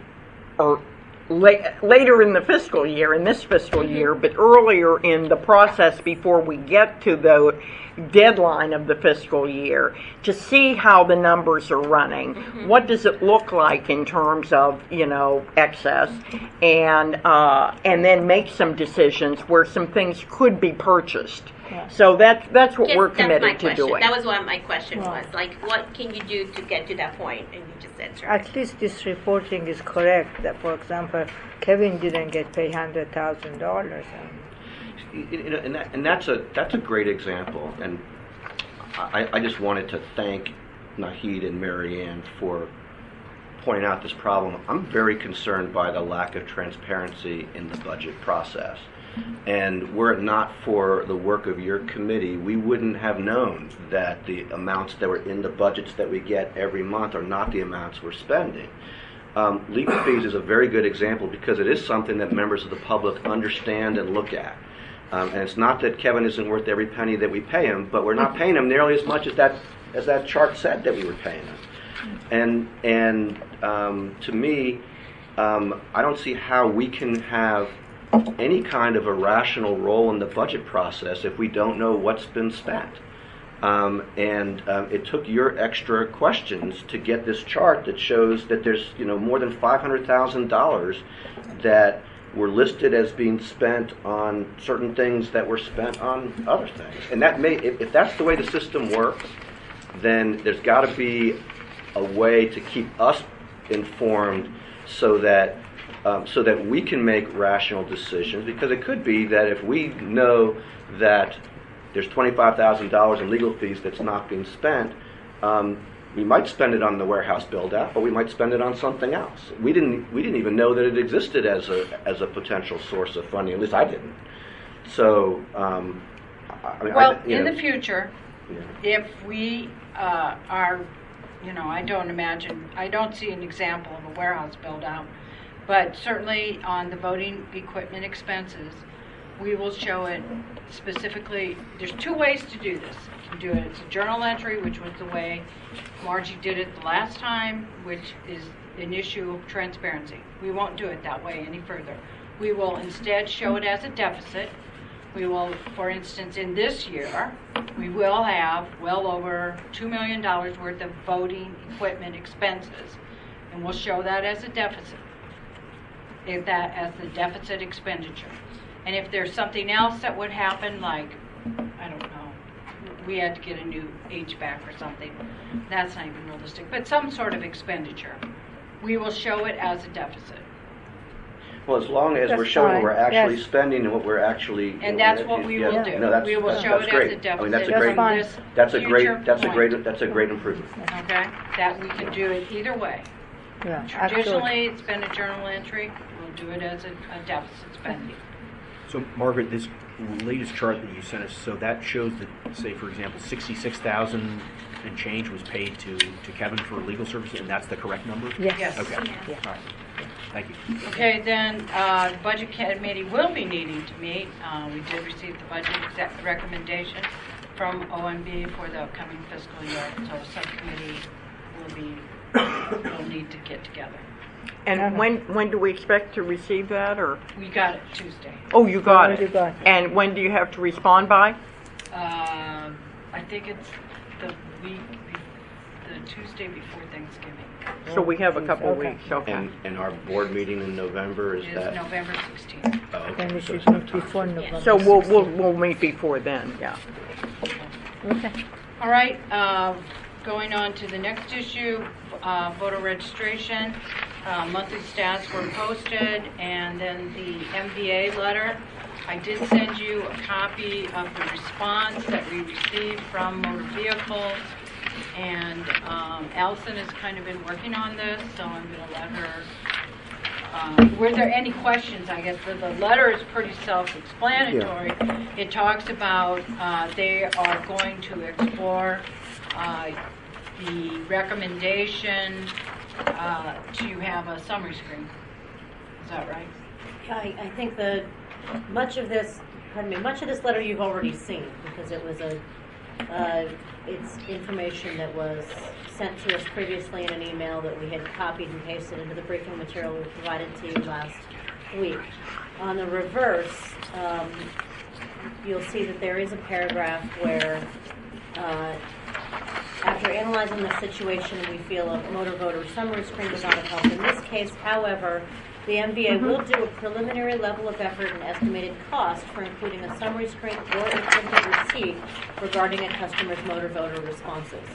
or later in the fiscal year, in this fiscal year, but earlier in the process before we get to the deadline of the fiscal year, to see how the numbers are running. What does it look like in terms of, excess, and then make some decisions where some things could be purchased. So that's what Yes, we're that's my committed to question. doing. That was what my question was. Like, what can you do to get to that point? And you just answered. At least this reporting is correct. That, for example, Kevin didn't get paid $100,000. And that's a great example. And I just wanted to thank Nahid and Marianne for pointing out this problem. I'm very concerned by the lack of transparency in the budget process. And were it not for the work of your committee, we wouldn't have known that the amounts that were in the budgets that we get every month are not the amounts we're spending. Legal fees is a very good example because it is something that members of the public understand and look at. And it's not that Kevin isn't worth every penny that we pay him, but we're not paying him nearly as much as that chart said that we were paying him. And to me, I don't see how we can have any kind of a rational role in the budget process if we don't know what's been spent. It took your extra questions to get this chart that shows that there's more than $500,000 that were listed as being spent on certain things that were spent on other things. And that if that's the way the system works, then there's got to be a way to keep us informed so that we can make rational decisions. Because it could be that if we know that there's $25,000 in legal fees that's not being spent, we might spend it on the warehouse build-out, but we might spend it on something else. We didn't even know that it existed as a potential source of funding. At least I didn't. So, in the future, if we are, I don't see an example of a warehouse build-out, but certainly on the voting equipment expenses, we will show it specifically. There's two ways to do this. You can do it as a journal entry, which was the way Margie did it the last time, which is an issue of transparency. We won't do it that way any further. We will instead show it as a deficit. We will, for instance, in this year, we will have well over $2 million worth of voting equipment expenses, and we'll show that as a deficit. As the deficit expenditure. And if there's something else that would happen, like, I don't know, we had to get a new HVAC or something, that's not even realistic, but some sort of expenditure, we will show it as a deficit. Well, as long as we're showing what we're actually spending and what we're actually... And that's what we will do. No, we will show it as a deficit. That's a great improvement. Okay? That we can do it either way. Yeah, traditionally, it's been a journal entry. We'll do it as a deficit spending. So, Margaret, this latest chart that you sent us, so that shows that, say, for example, $66,000 and change was paid to Kevin for legal services, and that's the correct number? Yes. Okay. Yeah. All right. Thank you. Okay, then the Budget Committee will be needing to meet. We did receive the budget recommendation from OMB for the upcoming fiscal year, so subcommittee will need to get together. And when do we expect to receive that, or? We got it Tuesday. Oh, you got it. And when do you have to respond by? I think it's the Tuesday before Thanksgiving. So we have a couple weeks. Okay. And our board meeting in November is that? November 16th. Oh, okay. Then we should meet before November. So we'll meet before then. Yeah. Okay. All right. Going on to the next issue, voter registration. Monthly stats were posted, and then the MVA letter. I did send you a copy of the response that we received from motor vehicles, and Allison has kind of been working on this, so I'm going to let her. Were there any questions? I guess the letter is pretty self-explanatory. Yeah. It talks about they are going to explore the recommendation to have a summary screen. Is that right? I think that much of this letter you've already seen, because it was a It's information that was sent to us previously in an email that we had copied and pasted into the briefing material we provided to you last week. On the reverse, you'll see that there is a paragraph where after analyzing the situation, we feel a motor voter summary screen would not have helped. In this case, however, the MVA will do a preliminary level of effort and estimated cost for including a summary screen or a printed receipt regarding a customer's motor voter responses.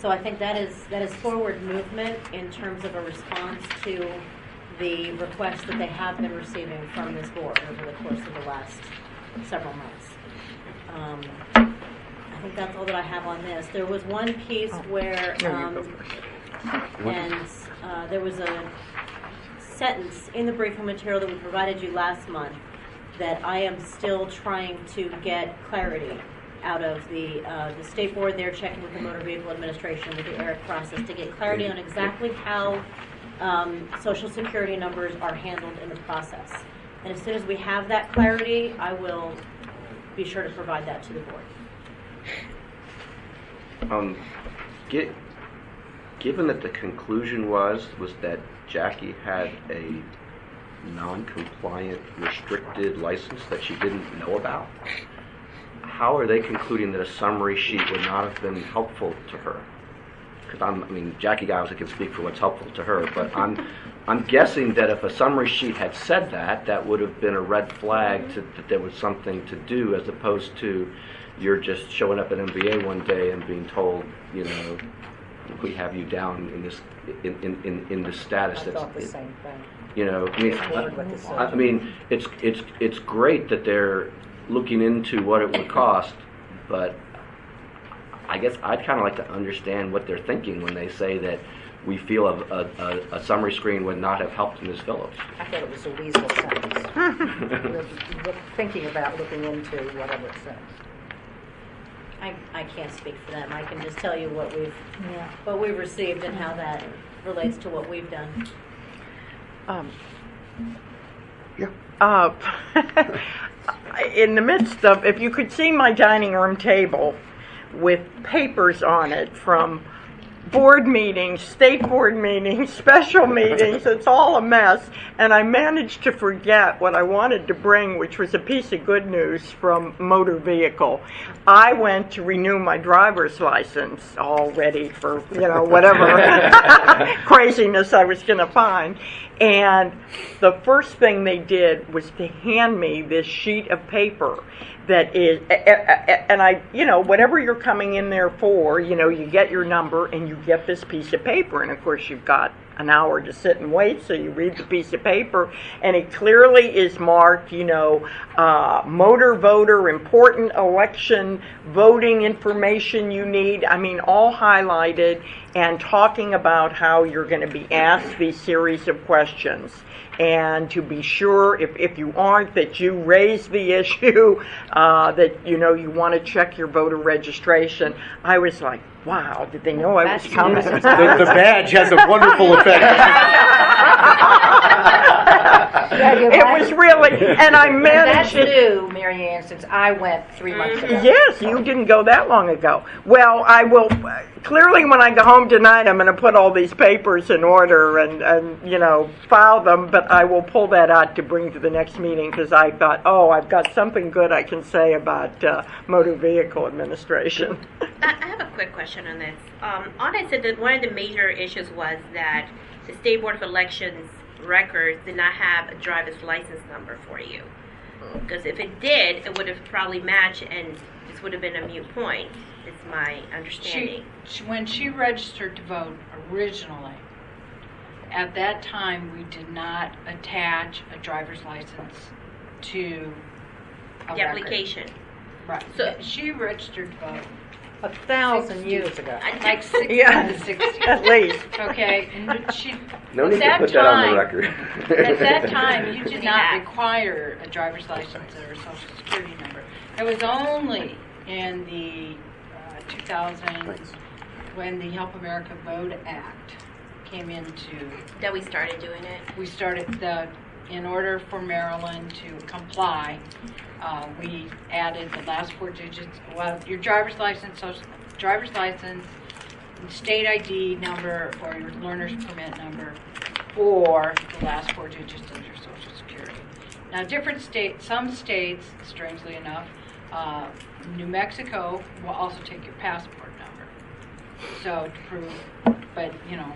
So I think that is forward movement in terms of a response to the requests that they have been receiving from this board over the course of the last several months. I think that's all that I have on this. There was one piece where, there was a sentence in the briefing material that we provided you last month that I am still trying to get clarity out of the state board. They're checking with the Motor Vehicle Administration with the ERIC process to get clarity on exactly how Social Security numbers are handled in the process. And as soon as we have that clarity, I will be sure to provide that to the board. Given that the conclusion was that Jackie had a non-compliant restricted license that she didn't know about, how are they concluding that a summary sheet would not have been helpful to her? Because Jackie obviously can speak for what's helpful to her, but I'm guessing that if a summary sheet had said that would have been a red flag that there was something to do, as opposed to you're just showing up at MBA one day and being told, we have you down in this in the status. I thought the same thing. It's great that they're looking into what it would cost, but I guess I'd kind of like to understand what they're thinking when they say that we feel a summary screen would not have helped Ms. Phillips. I thought it was a weasel sentence. We're thinking about looking into whatever it says. I can't speak for them. I can just tell you what we've received and how that relates to what we've done. In the midst of, if you could see my dining room table with papers on it from board meetings, state board meetings, special meetings, it's all a mess, and I managed to forget what I wanted to bring, which was a piece of good news from motor vehicle. I went to renew my driver's license, all ready for, whatever craziness I was going to find, and the first thing they did was to hand me this sheet of paper that is, and I, whatever you're coming in there for, you get your number and you get this piece of paper, and of course you've got an hour to sit and wait, so you read the piece of paper, and it clearly is marked, motor voter, important election, voting information you need, all highlighted, and talking about how you're going to be asked these series of questions. And to be sure, if you aren't, that you raise the issue, that, you want to check your voter registration. I was like, wow, did they know I was coming? The badge has a wonderful effect. It was really, and I managed That's new, Mary Ann, since I went 3 months ago. Yes, you didn't go that long ago. Well, I will, clearly when I go home tonight, I'm going to put all these papers in order and file them, but I will pull that out to bring to the next meeting, because I thought, I've got something good I can say about motor vehicle administration. I have a quick question on this. Audit said that one of the major issues was that the State Board of Elections records did not have a driver's license number for you. Because if it did, it would have probably matched, and this would have been a moot point, is my understanding. When she registered to vote originally, at that time we did not attach a driver's license to the application. Right. So she registered to vote 1,000 years ago. Like 60 Yeah, 60. at least. Okay, and she. No need to put that on the record. At that time, you did not require a driver's license or a social security number. It was only in the 2000 when the Help America Vote Act came into. That we started doing it. We started in order for Maryland to comply We added the last 4 digits, well, your driver's license, state ID number, or your learner's permit number, or the last 4 digits of your Social Security. Now, different states, some states, strangely enough, New Mexico will also take your passport number. So to prove, but you know,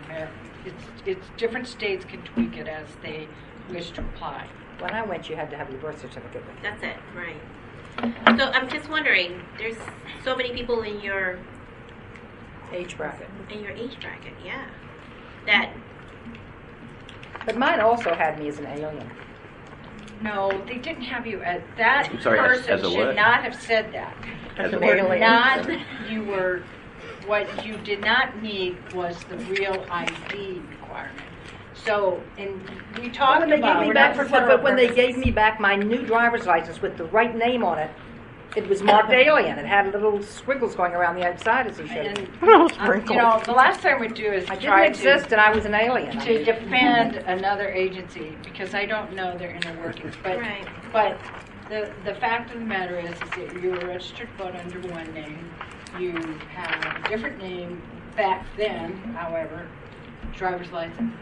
it's different states can tweak it as they wish to apply. When I went, you had to have your birth certificate with you. That's it, right. So I'm just wondering, there's so many people in your Age bracket. Yeah. That But mine also had me as an alien. No, they didn't have you as that I'm sorry, person as a should what? not have said that. As a You were what? not, you were, what you did not need was the real ID requirement. So, and we talked When they about, gave me we're back, not for but when they purposes. gave me back my new driver's license with the right name on it, it was marked alien. It had little squiggles going around the outside as he showed And, it. you know, the last thing we do is I didn't try exist and I was an alien. to defend another agency because I don't know their inner workings. But Right. but the fact of the matter is that you're a registered voter under one name. You have a different name back then, however, driver's license.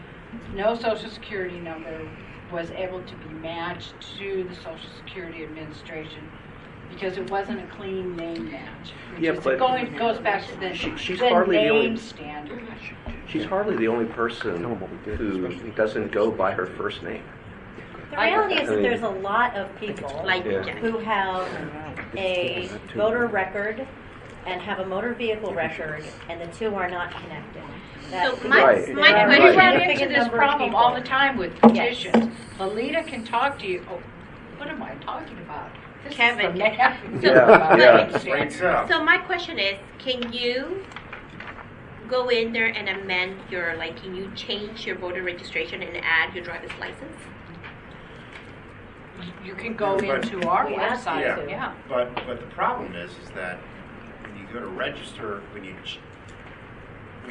No Social Security number was able to be matched to the Social Security Administration because it wasn't a clean name match. Yeah, Which is but goes back to the, she's the hardly the name only- standard. She's hardly the only person who doesn't go by her first name. The reality is I that mean- there's a lot of people like Yeah. who have a voter record and have a motor vehicle record, and the two are not connected. So That- my- Right. my there are We question- run significant into this number of problem people. all the time with Yes. petitions. Alita can talk to you. Oh, what am I talking about? This Kevin is the can. map. Yeah. So my question is, can you go in there and amend your, like, can you change your voter registration and add your driver's license? You can go But- into our We asked you website, to. yeah. But the problem is that when you go to register, when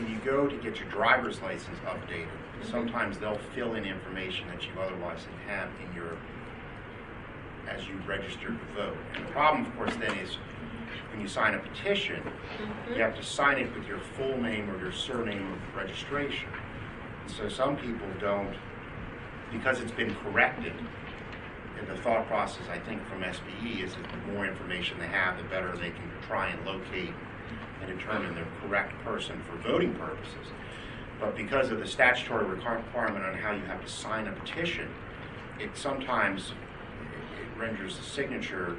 you go to get your driver's license updated, sometimes they'll fill in information that you otherwise didn't have in your, as you registered to vote. And the problem, of course, then is when you sign a petition, you have to sign it with your full name or your surname of registration. So some people don't, because it's been corrected. And the thought process, I think, from SBE is that the more information they have, the better they can try and locate and determine the correct person for voting purposes. But because of the statutory requirement on how you have to sign a petition, it sometimes it renders the signature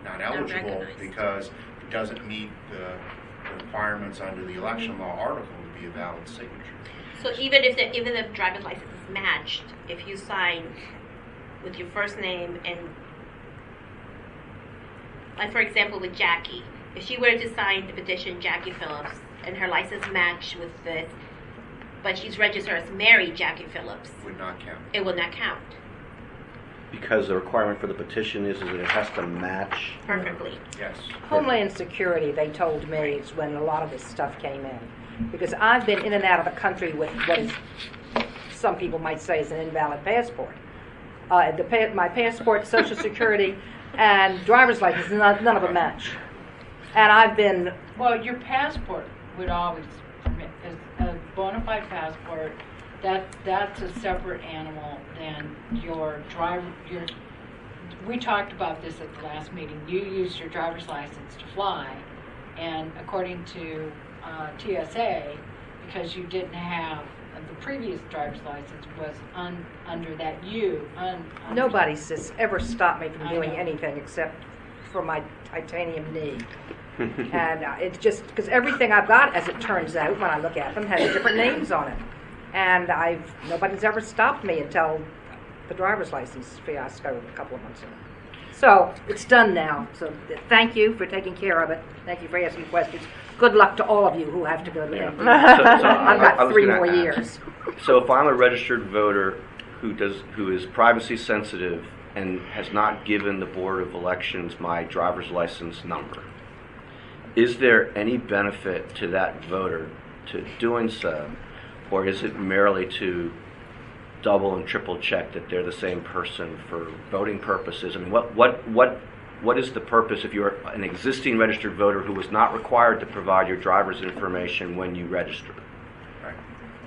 not eligible recognized. because it doesn't meet the requirements under the election law article to be a valid signature. So even if the driver's license is matched, if you sign with your first name and, like for example with Jackie, if she were to sign the petition Jackie Phillips and her license matched with this, but she's registered as Mary Jackie Phillips, Would not count. it will not count Because the requirement for the petition is that it has to match. perfectly. Yes. Homeland Security, they told me, is when a lot of this stuff came in. Because I've been in and out of the country with what is, some people might say is an invalid passport. My passport, Social Security, and driver's license, none of them match. And I've been, Well, your passport would always permit, as a bona fide passport, that's a separate animal than your we talked about this at the last meeting. You used your driver's license to fly, and according to TSA, because you didn't have the previous driver's license was under that nobody's ever stopped me from I doing know. anything except for my titanium knee. And it's just because everything I've got, as it turns out, when I look at them, has different names on it. And nobody's ever stopped me until the driver's license fiasco a couple of months ago. So it's done now. So thank you for taking care of it. Thank you for asking questions. Good luck to all of you who have to go to the MD. I've I got was 3 gonna more ask. years. So if I'm a registered voter who is privacy sensitive and has not given the Board of Elections my driver's license number, is there any benefit to that voter to doing so, or is it merely to double and triple check that they're the same person for voting purposes? I mean, what is the purpose if you're an existing registered voter who was not required to provide your driver's information when you registered? Right.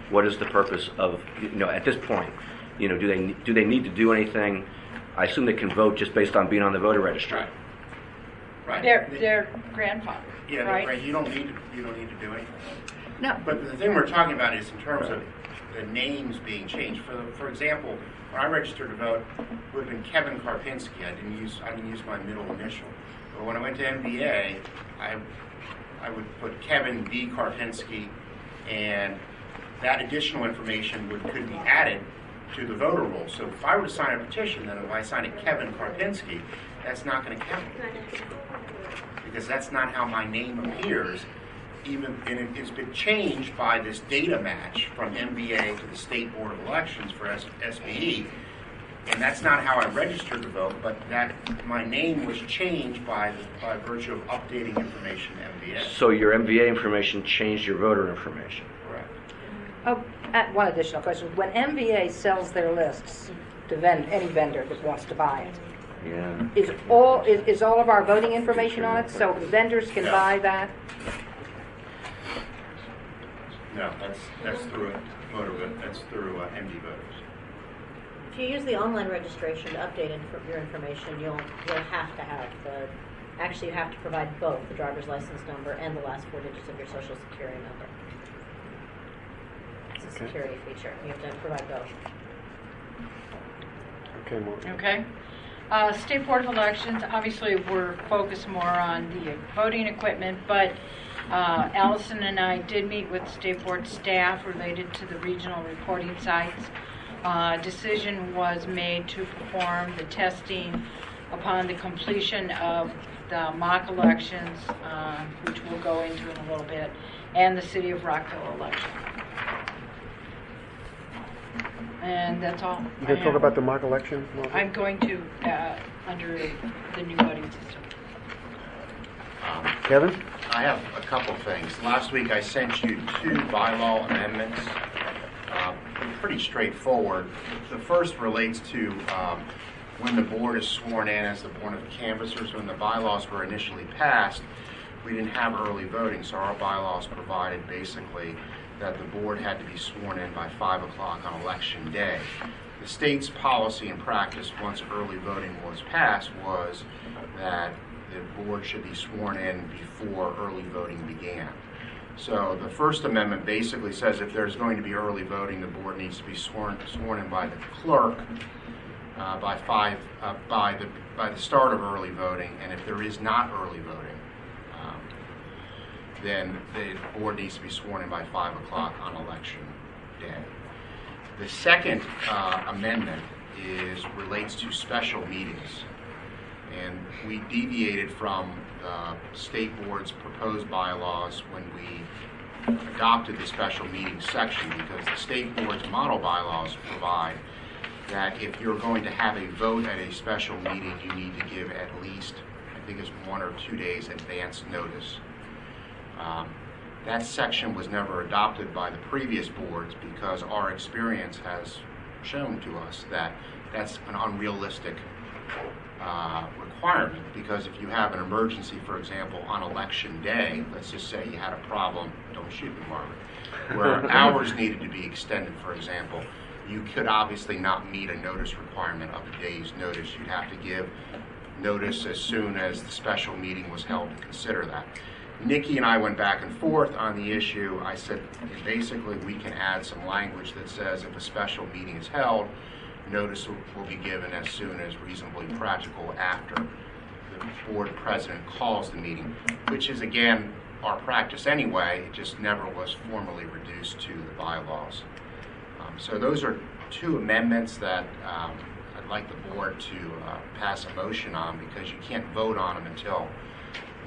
What is the purpose of, at this point, do they need to do anything? I assume they can vote just based on being on the voter registry. Right. Their grandfather, Yeah, right? right. You don't need to do anything. No. But the thing we're talking about is in terms of the names being changed. For example, when I registered to vote, it would have been Kevin Karpinski. I didn't use my middle initial. But when I went to MBA, I would put Kevin D. Karpinski, and that additional information could be added to the voter roll. So if I were to sign a petition, then if I sign it Kevin Karpinski, that's not going to count, because that's not how my name appears. And it's been changed by this data match from MBA to the State Board of Elections for SBE, and that's not how I registered to vote. But that my name was changed by virtue of updating information to MBA. So your MBA information changed your voter information. Correct. Oh, one additional question. When MVA sells their lists to any vendor that wants to buy it, Yeah. is all of our voting information on it, so vendors can buy that? No, that's through that's through MD voters. If you use the online registration to update your information, you'll have to have actually you have to provide both the driver's license number and the last 4 digits of your social security number. It's a security feature. You have to provide both. Okay, Mark. Okay. State Board of Elections, obviously we're focused more on the voting equipment, but Allison and I did meet with State Board staff related to the regional reporting sites. Decision was made to perform the testing upon the completion of the mock elections, which we'll go into in a little bit, and the City of Rockville election. And that's all. You going to talk about the mock election, Mark? I'm going to, under the new voting system. Kevin? I have a couple things. Last week I sent you 2 bylaw amendments. Pretty straightforward. The first relates to when the board is sworn in as the board of canvassers. When the bylaws were initially passed, we didn't have early voting, so our bylaws provided basically that the board had to be sworn in by 5 o'clock on election day. The state's policy and practice once early voting was passed was that the board should be sworn in before early voting began. So the First Amendment basically says if there's going to be early voting, the board needs to be sworn in by the clerk by the start of early voting, and if there is not early voting, then the board needs to be sworn in by 5 o'clock on election day. The second amendment relates to special meetings. And we deviated from the state board's proposed bylaws when we adopted the special meeting section, because the state board's model bylaws provide that if you're going to have a vote at a special meeting, you need to give at least, I think it's 1 or 2 days advance notice. That section was never adopted by the previous boards because our experience has shown to us that that's an unrealistic requirement, because if you have an emergency, for example, on election day, let's just say you had a problem, don't shoot me, Margaret, where hours needed to be extended, for example, you could obviously not meet a notice requirement of a day's notice. You'd have to give notice as soon as the special meeting was held to consider that. Nikki and I went back and forth on the issue. I said, basically, we can add some language that says if a special meeting is held, notice will be given as soon as reasonably practical after the board president calls the meeting, which is, again, our practice anyway. It just never was formally reduced to the bylaws. So those are 2 amendments that I'd like the board to pass a motion on, because you can't vote on them until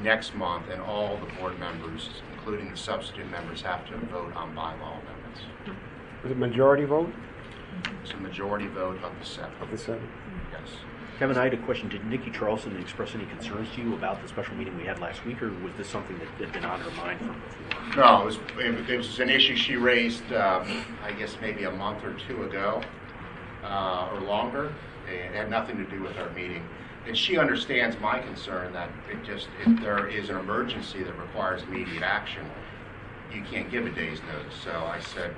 next month, and all the board members, including the substitute members, have to vote on bylaw amendments. Was it majority vote? It's a majority vote of the 7. Of the 7. Yes. Kevin, I had a question. Did Nikki Charleston express any concerns to you about the special meeting we had last week, or was this something that had been on her mind from before? No, it was an issue she raised, I guess maybe a month or 2 ago, or longer. It had nothing to do with our meeting. And she understands my concern that if there is an emergency that requires immediate action, you can't give a day's notice. So I said,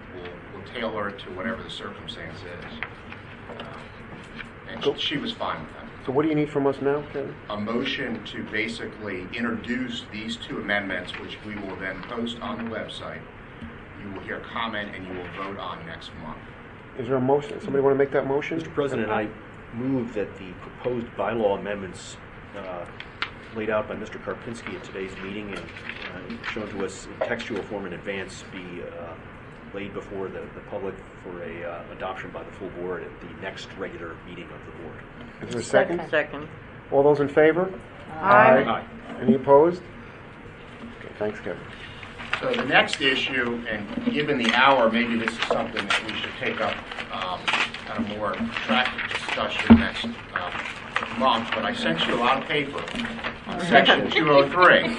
we'll tailor it to whatever the circumstance is. And she was fine with that. So what do you need from us now, Kevin? A motion to basically introduce these two amendments, which we will then post on the website. You will hear comment and you will vote on next month. Is there a motion? Somebody want to make that motion? Mr. President, I move that the proposed bylaw amendments laid out by Mr. Karpinski at today's meeting and shown to us in textual form in advance be laid before the public for a adoption by the full board at the next regular meeting of the board. Is there a second? Second. All those in favor? Aye. Any opposed? Okay, thanks, Kevin. So the next issue, and given the hour, maybe this is something that we should take up at a more attractive discussion next month, but I sent you a lot of paper on Section 203.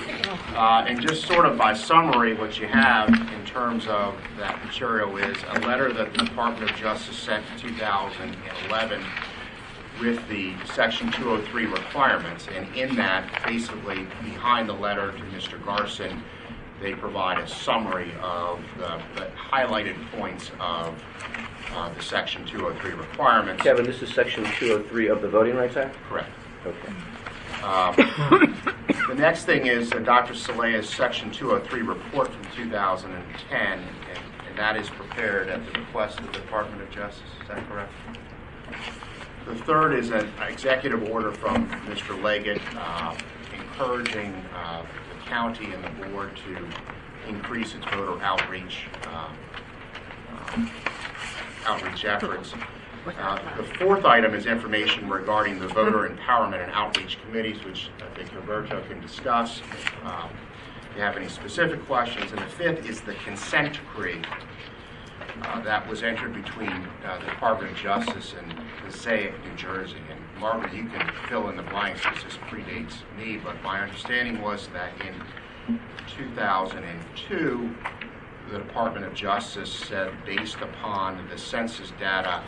And just sort of by summary, what you have in terms of that material is a letter that the Department of Justice sent in 2011 with the Section 203 requirements. And in that, basically, behind the letter to Mr. Garson, they provide a summary of the highlighted points of the Section 203 requirements. Kevin, this is Section 203 of the Voting Rights Act? Correct. Okay. The next thing is Dr. Saleha's Section 203 report from 2010, and that is prepared at the request of the Department of Justice. Is that correct? The third is an executive order from Mr. Leggett encouraging the county and the board to increase its voter outreach efforts. The fourth item is information regarding the voter empowerment and outreach committees, which I think Roberto can discuss if you have any specific questions. And the fifth is the consent decree that was entered between the Department of Justice and Passaic, New Jersey. And Margaret, you can fill in the blanks because this predates me, but my understanding was that in 2002, the Department of Justice said, based upon the census data,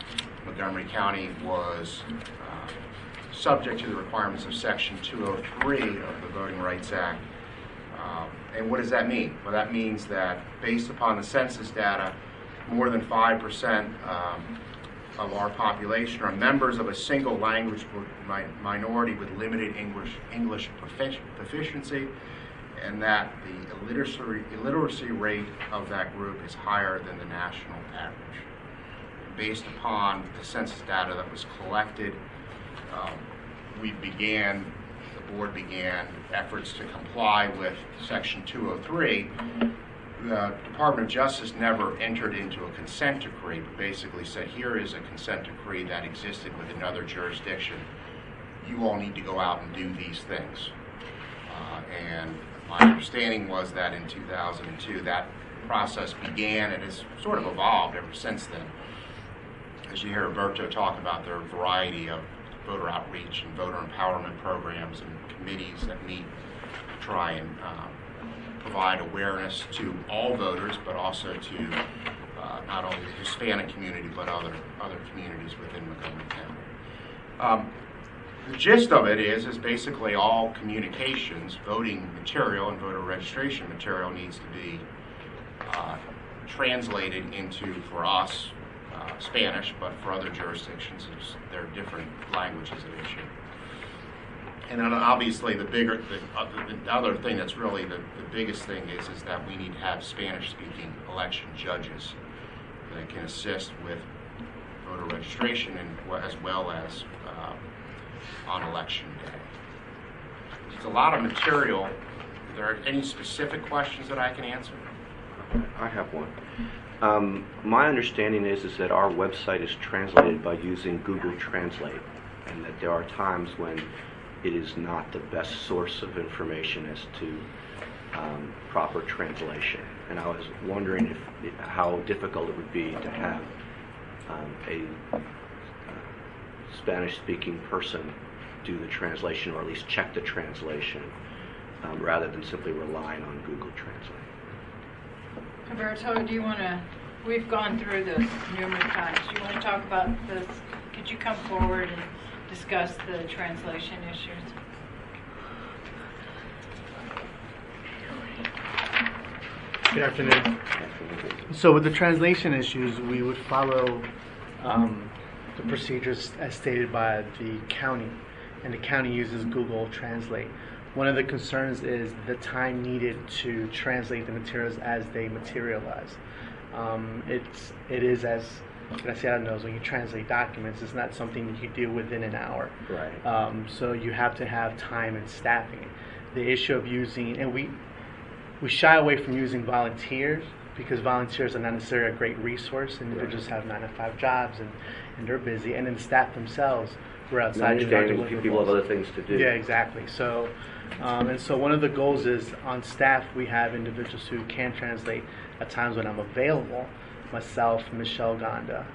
Montgomery County was subject to the requirements of Section 203 of the Voting Rights Act. And what does that mean? Well, that means that based upon the census data, more than 5% of our population are members of a single language minority with limited English proficiency, and that the illiteracy rate of that group is higher than the national average. Based upon the census data that was collected, the board began efforts to comply with Section 203. The Department of Justice never entered into a consent decree, but basically said, here is a consent decree that existed with another jurisdiction. You all need to go out and do these things. And my understanding was that in 2002, that process began and has sort of evolved ever since then. As you hear Roberto talk about, there are a variety of voter outreach and voter empowerment programs and committees that meet to try and provide awareness to all voters, but also to not only the Hispanic community, but other communities within Montgomery County. The gist of it is basically all communications, voting material and voter registration material needs to be translated into, for us, Spanish, but for other jurisdictions, there are different languages at issue. And then obviously the other thing that's really the biggest thing is that we need to have Spanish-speaking election judges that can assist with voter registration and as well as on election day. It's a lot of material. Are there any specific questions that I can answer? I have one. My understanding is that our website is translated by using Google Translate, and that there are times when it is not the best source of information as to proper translation. And I was wondering how difficult it would be to have a Spanish-speaking person do the translation, or at least check the translation, rather than simply relying on Google Translate. Roberto, do you want to, we've gone through this numerous times, do you want to talk about this could you come forward and discuss the translation issues? Good afternoon. So with the translation issues, we would follow the procedures as stated by the county, and the county uses Google Translate. One of the concerns is the time needed to translate the materials as they materialize. It is as Graciela knows, when you translate documents, it's not something you do within an hour. Right. So you have to have time and staffing. The issue of using, and we shy away from using volunteers because volunteers are not necessarily a great resource. Individuals have 9-to-5 jobs and they're busy, and then the staff themselves were outside doing their deliverables. People have other things to do. Yeah, exactly. So, and so one of the goals is on staff we have individuals who can translate at times when I'm available. Myself, Michelle Gonda,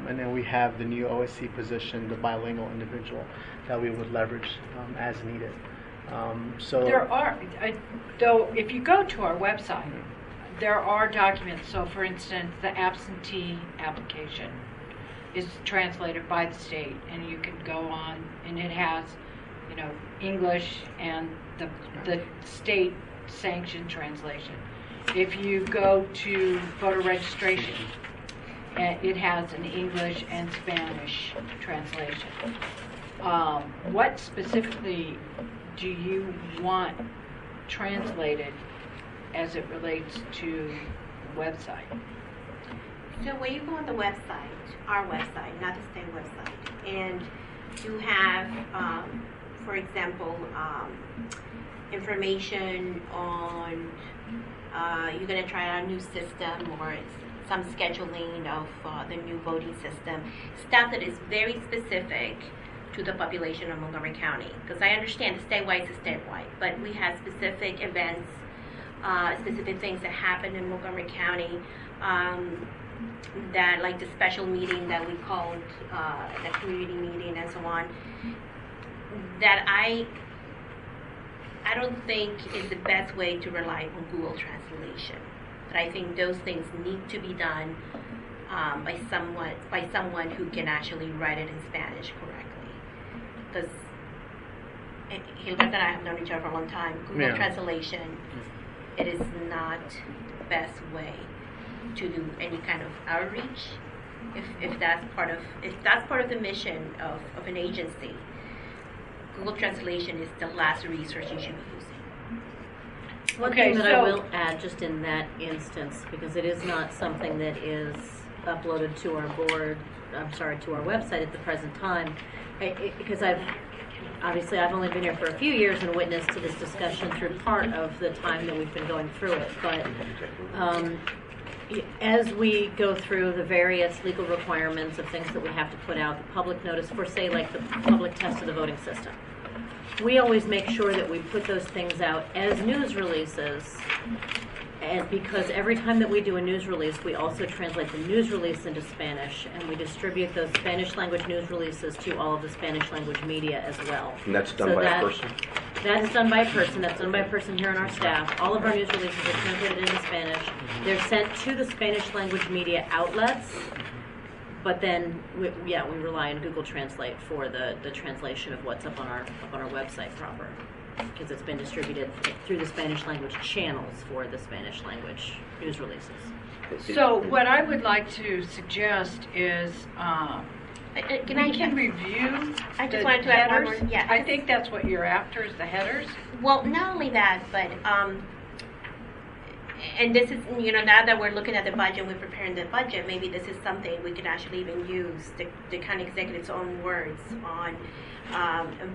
and then we have the new OSC position, the bilingual individual, that we would leverage as needed. So there are, though, if you go to our website, there are documents. So, for instance, the absentee application is translated by the state, and you can go on, and it has, English and the state sanctioned translation. If you go to voter registration, it has an English and Spanish translation. What specifically do you want translated as it relates to the website? So when you go on the website, our website, not the state website, and you have, for example, information on you're going to try out a new system or some scheduling of the new voting system, stuff that is very specific to the population of Montgomery County. Because I understand statewide is statewide, but we have specific events, specific things that happen in Montgomery County, that like the special meeting that we called the community meeting and so on, that I don't think is the best way to rely on Google Translation. But I think those things need to be done by someone who can actually write it in Spanish correctly. Because Gilberto and I have known each other for a long time. Google Translation, it is not the best way to do any kind of outreach. If that's part of the mission of an agency, Google Translation is the last resource you should be using. One thing that I will add just in that instance, because it is not something that is uploaded to our to our website at the present time, because I've only been here for a few years and witnessed to this discussion through part of the time that we've been going through it, but as we go through the various legal requirements of things that we have to put out, the public notice for, say, like the public test of the voting system, we always make sure that we put those things out as news releases, and because every time that we do a news release, we also translate the news release into Spanish, and we distribute those Spanish language news releases to all of the Spanish language media as well. And that's done by a person? That is done by a person. That's done by a person here on our staff. All of our news releases are translated into Spanish. They're sent to the Spanish language media outlets, but then we rely on Google Translate for the translation of what's up on our website proper, because it's been distributed through the Spanish language channels for the Spanish language news releases. So what I would like to suggest is we can review I just the wanted to add one headers. more. Yeah, I think that's what you're after, is the headers. Well, not only that, but and this is, now that we're looking at the budget, we're preparing the budget, maybe this is something we could actually even use the county executive's own words on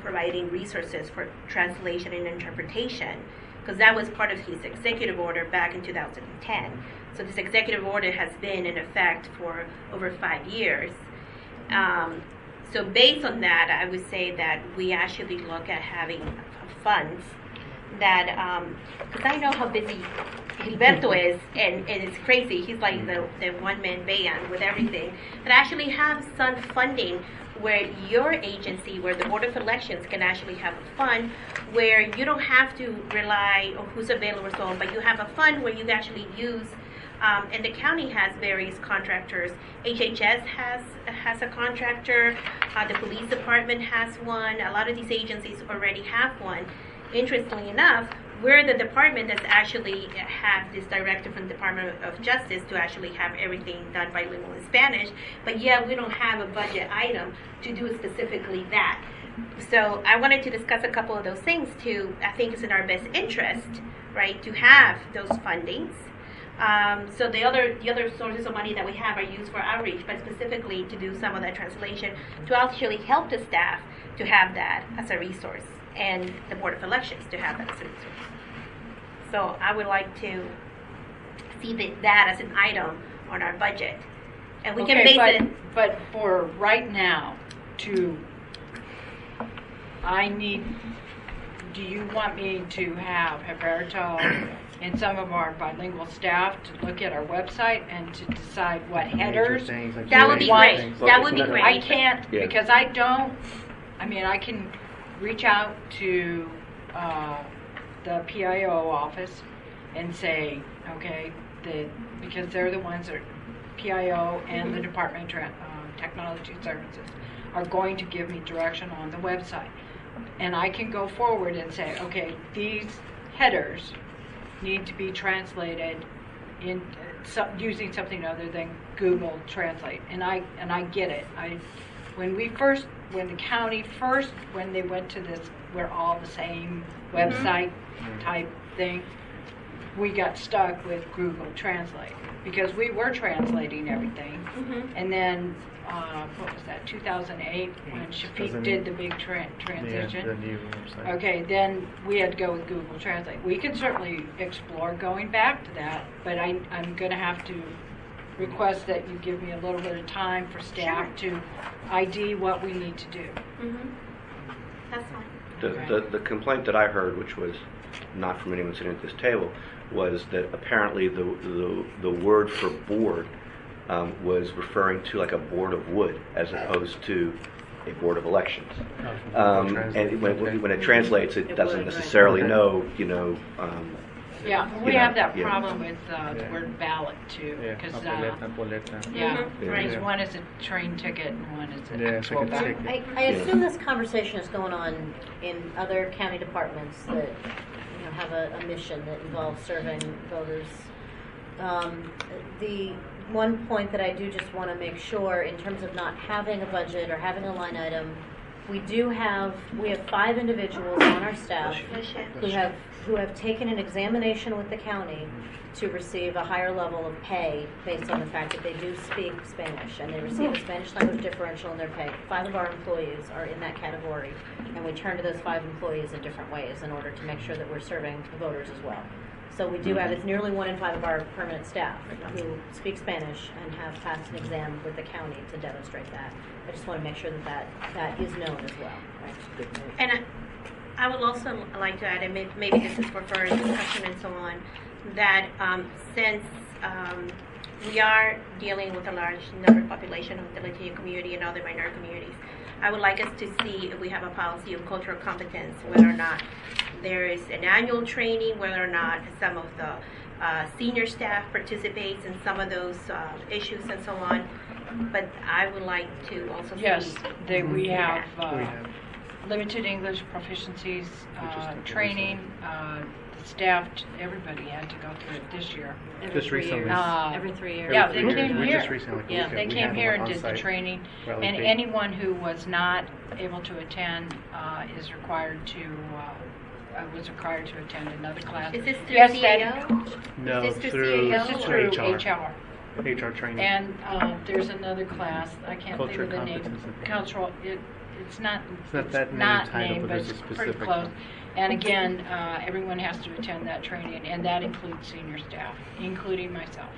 providing resources for translation and interpretation, because that was part of his executive order back in 2010. So this executive order has been in effect for over 5 years. So based on that, I would say that we actually look at having funds that, because I know how busy Gilberto is, and it's crazy. He's like the one-man band with everything. But actually have some funding where your agency, where the Board of Elections can actually have a fund where you don't have to rely on who's available or so on, but you have a fund where you actually use And the county has various contractors. HHS has a contractor. The police department has one. A lot of these agencies already have one. Interestingly enough, we're the department that's actually have this directive from the Department of Justice to actually have everything done bilingual in Spanish, but we don't have a budget item to do specifically that. So I wanted to discuss a couple of those things too. I think it's in our best interest, right, to have those fundings. So the other sources of money that we have are used for outreach, but specifically to do some of that translation to actually help the staff to have that as a resource, and the Board of Elections to have that as a resource. So I would like to see that as an item on our budget, and we can base it. But for right now, do you want me to have Roberto and some of our bilingual staff to look at our website and to decide what headers? That would be great. That would be great. I can't, because I can reach out to the PIO office and say, okay, because they're the ones that PIO and the Department of Technology Services are going to give me direction on the website. And I can go forward and say, okay, these headers need to be translated in using something other than Google Translate. And I get it. When the county first, when they went to this, we're all the same website type thing, we got stuck with Google Translate because we were translating everything. And then, what was that, 2008, when Shafiq did the big transition? Yeah, the new website. Okay, then we had to go with Google Translate. We can certainly explore going back to that, but I'm going to have to request that you give me a little bit of time for staff to ID what we need to do. That's fine. The complaint that I heard, which was not from anyone sitting at this table, was that apparently the word for board was referring to like a board of wood as opposed to a board of elections. And when it translates, it doesn't necessarily know, we have that problem with the word ballot too, because right. One is a train ticket and one is a actual ballot. I assume this conversation is going on in other county departments that have a mission that involves serving voters. The one point that I do just want to make sure, in terms of not having a budget or having a line item, we have 5 individuals on our staff who have taken an examination with the county to receive a higher level of pay based on the fact that they do speak Spanish and they receive a Spanish language differential in their pay. 5 of our employees are in that category, and we turn to those 5 employees in different ways in order to make sure that we're serving the voters as well. So we do have, it's nearly 1 in 5 of our permanent staff who speak Spanish and have passed an exam with the county to demonstrate that. I just want to make sure that is known as well. Right? And I would also like to add, and maybe this is for further discussion and so on, that since we are dealing with a large number of population of the Latino community and other minority communities, I would like us to see if we have a policy of cultural competence, whether or not there is an annual training, whether or not some of the senior staff participates in some of those issues and so on. But I would like to also see... we have limited English proficiencies training. The staff, everybody had to go through it this year. Every 3 years. Every 3 years. Yeah, they came here. Just recently. They came here and did the training. And anyone who was not able to attend was required to attend another class. Is this through CAO? No, is this through HR. HR training. And there's another class. I can't think of the name. Cultural. It's not that name, but it's pretty close. And again, everyone has to attend that training, and that includes senior staff, including myself.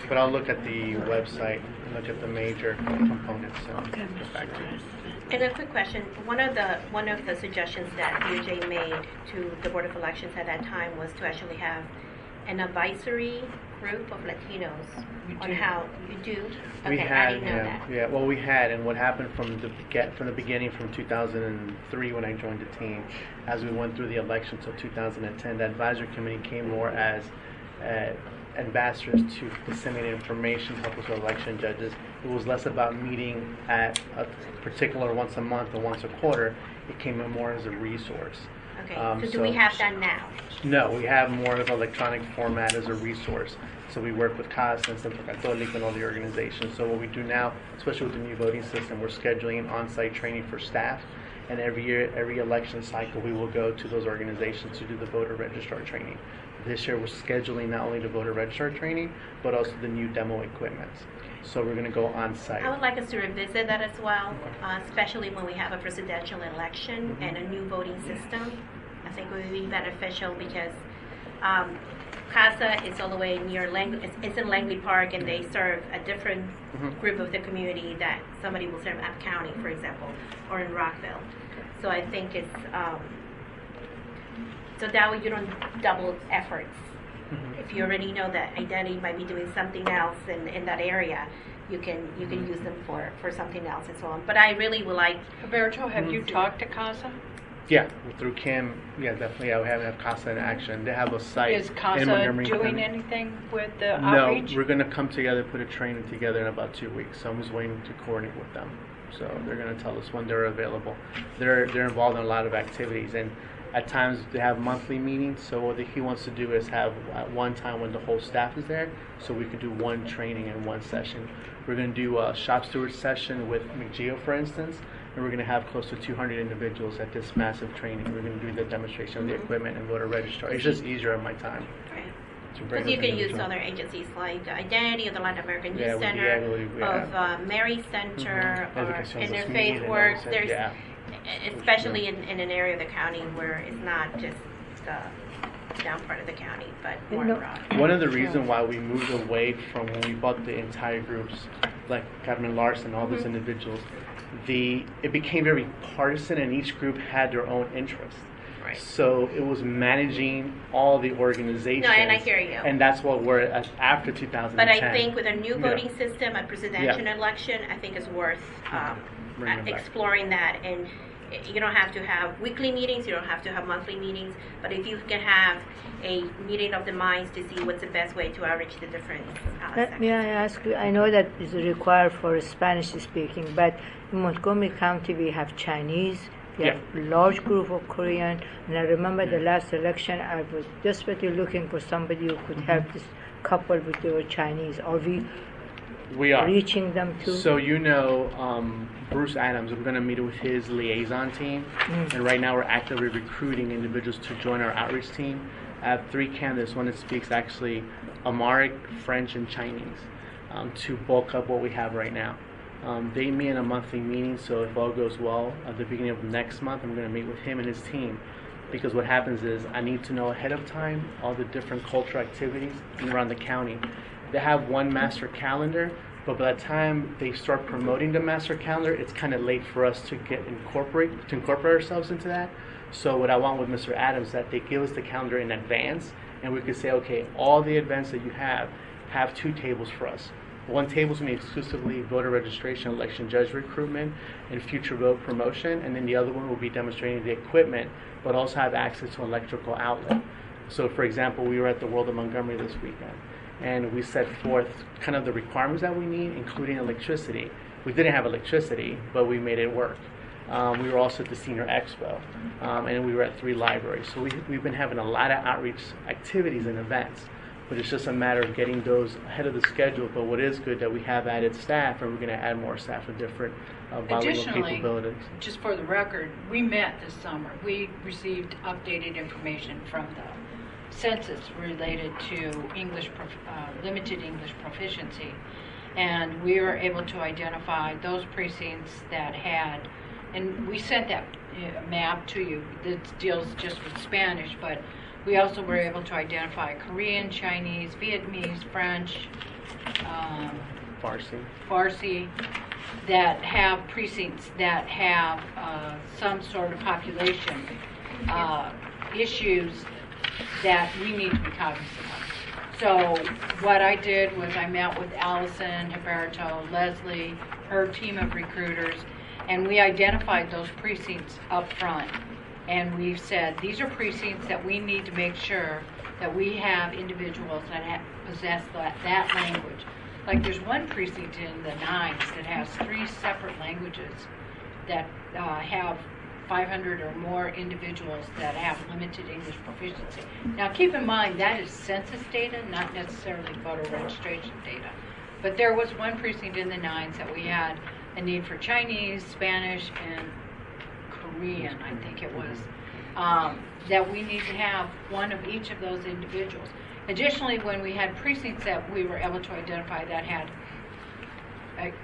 But I'll look at the website and look at the major components. Get back to you. And a quick question. One of the suggestions that DOJ made to the Board of Elections at that time was to actually have an advisory group of Latinos You on do. how you do? Okay, We I had, didn't know that. yeah. Well, we had, and what happened from the beginning, from 2003 when I joined the team, as we went through the election till 2010, the advisory committee came more as ambassadors to disseminate information, help us with election judges. It was less about meeting at a particular once a month or once a quarter. It came in more as a resource. Okay, so do we have that now? No, we have more of an electronic format as a resource. So we work with CASA and Centro Católico and all the organizations. So what we do now, especially with the new voting system, we're scheduling on-site training for staff. And every year, every election cycle, we will go to those organizations to do the voter registrar training. This year, we're scheduling not only the voter registrar training, but also the new demo equipment. So we're going to go on-site. I would like us to revisit that as well, especially when we have a presidential election and a new voting system. I think it would be beneficial because CASA is all the way near Langley. It's in Langley Park, and they serve a different group of the community that somebody will serve in App County, for example, or in Rockville. So I think it's so that way you don't double efforts. If you already know that identity might be doing something else in that area, you can use them for something else and so on. But I really would like. Roberto, have you talked to CASA? Yeah, through Kim. Yeah, definitely. Yeah, we have CASA in action. They have a site Is CASA in Montgomery. doing anything with the No, outreach? we're going to come together, put a training together in about 2 weeks. So I'm just waiting to coordinate with them. So they're going to tell us when they're available. They're involved in a lot of activities, and at times they have monthly meetings. So what he wants to do is have at one time when the whole staff is there, so we can do one training in one session. We're going to do a shop steward session with McGeo, for instance, and we're going to have close to 200 individuals at this massive training. We're going to do the demonstration of the equipment and voter registrar. It's just easier on my time. Because you can use other agencies like Identity or the Latin American Youth with the Center, Egley, of Mary Center, or Educación Interfaith 2000 Works. and There's, yeah. especially in an area of the county where it's not just the down part of the county, but more broad. One of the reasons why we moved away from when we bought the entire groups, like Carmen Larson, all those individuals, it became very partisan, and each group had their own interests. Right. So it was managing all the organizations. No, and I hear you. And that's what we're at after 2010. But I think with a new voting system, a presidential Yeah. election, I think it's worth Bring it back. exploring that. And you don't have to have weekly meetings, you don't have to have monthly meetings, but if you can have a meeting of the minds to see what's the best way to outreach the different May I ask you, I know that is required for Spanish speaking, but in Montgomery County we have Chinese, we have a large group of Korean, and I remember the last election I was desperately looking for somebody who could help this couple with their Chinese. Are we are reaching them too? So Bruce Adams, we're going to meet with his liaison team, and right now we're actively recruiting individuals to join our outreach team. I have 3 candidates, one that speaks actually Amharic, French, and Chinese, to bulk up what we have right now. They meet in a monthly meeting, so if all goes well, at the beginning of next month, I'm going to meet with him and his team. Because what happens is I need to know ahead of time all the different cultural activities around the county. They have one master calendar, but by the time they start promoting the master calendar, it's kind of late for us to incorporate ourselves into that. So what I want with Mr. Adams is that they give us the calendar in advance, and we could say, okay, all the events that you have 2 tables for us. One table is going to be exclusively voter registration, election judge recruitment, and future vote promotion, and then the other one will be demonstrating the equipment, but also have access to an electrical outlet. So, for example, we were at the World of Montgomery this weekend, and we set forth kind of the requirements that we need, including electricity. We didn't have electricity, but we made it work. We were also at the Senior Expo, and we were at 3 libraries. So we've been having a lot of outreach activities and events. But it's just a matter of getting those ahead of the schedule. But what is good that we have added staff, and we're going to add more staff with different bilingual capabilities. Just for the record, we met this summer. We received updated information from the census related to limited English proficiency, and we were able to identify those precincts that had, and we sent that map to you that deals just with Spanish, but we also were able to identify Korean, Chinese, Vietnamese, French, Farsi, that have precincts that have some sort of population issues that we need to be cognizant of. So what I did was I met with Allison, Humberto, Leslie, her team of recruiters, and we identified those precincts up front. And we've said, these are precincts that we need to make sure that we have individuals that possess that language. Like there's one precinct in the 9s that has 3 separate languages that have 500 or more individuals that have limited English proficiency. Now keep in mind that is census data, not necessarily voter registration data. But there was one precinct in the 9s that we had a need for Chinese, Spanish, and Korean, I think it was, that we need to have one of each of those individuals. Additionally, when we had precincts that we were able to identify that had,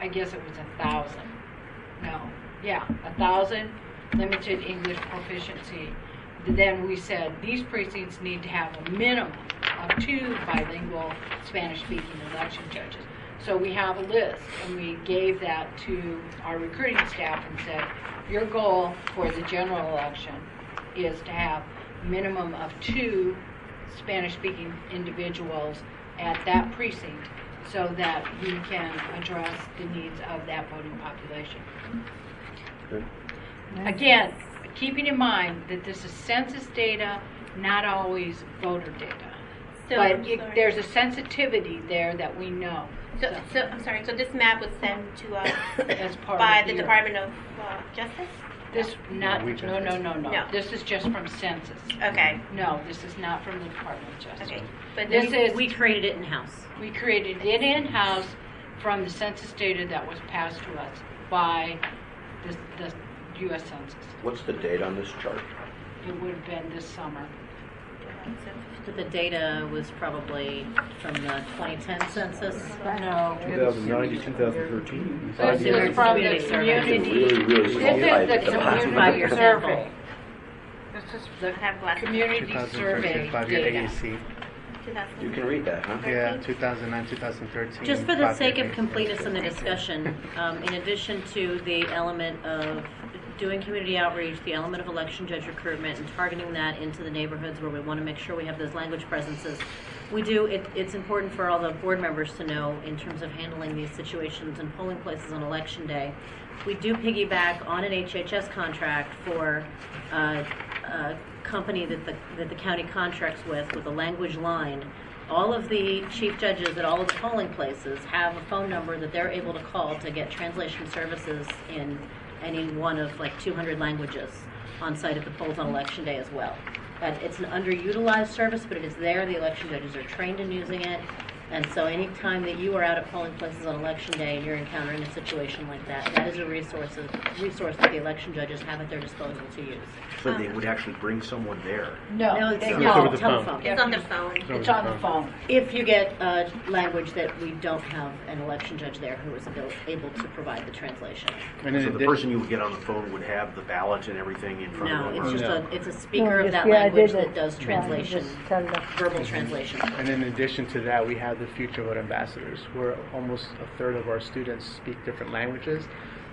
I guess it was 1,000. No, yeah, 1,000 limited English proficiency. Then we said these precincts need to have a minimum of 2 bilingual Spanish-speaking election judges. So we have a list, and we gave that to our recruiting staff and said, your goal for the general election is to have a minimum of 2 Spanish-speaking individuals at that precinct so that we can address the needs of that voting population. Good. Again, keeping in mind that this is census data, not always voter data. So, But there's a sensitivity there that we know. So I'm sorry. So this map was sent to us As part by of the your- Department of Justice. This not No. no. This is just from census. Okay. No, this is not from the Department of Justice. Okay. But This is We created it in-house. we created it in-house from the census data that was passed to us by the U.S. Census. What's the date on this chart? It would have been this summer. But the data was probably from the 2010 census. No. 2009 to 2013. This is from the Community survey. community. Really This small is type the at the bottom. community 5-year survey. This is the have glasses. community 2013 survey 5-year data. AAC. You can read that, huh? Yeah, 2009, 2013. Just for the 5-year sake of AAC. completeness in the discussion, in addition to the element of doing community outreach, the element of election judge recruitment, and targeting that into the neighborhoods where we want to make sure we have those language presences, it's important for all the board members to know in terms of handling these situations and polling places on election day. We do piggyback on an HHS contract for a company that the county contracts with a language line. All of the chief judges at all of the polling places have a phone number that they're able to call to get translation services in any one of like 200 languages on site at the polls on election day as well. It's an underutilized service, but it is there. The election judges are trained in using it. And so any time that you are out at polling places on election day and you're encountering a situation like that, that is a resource that the election judges have at their disposal to use. So they would actually bring someone there. No, it's they on call the telephone. It's on the phone. It's on the phone. If you get a language that we don't have an election judge there who is able to provide the translation. And So then the person you would get on the phone would have the ballot and everything in front No, of them? it's or- just it's a speaker No, of that yeah, I language did that it. does Yeah, translation, just tell them. verbal translation. And in addition to that, we have the future vote ambassadors, where almost a third of our students speak different languages.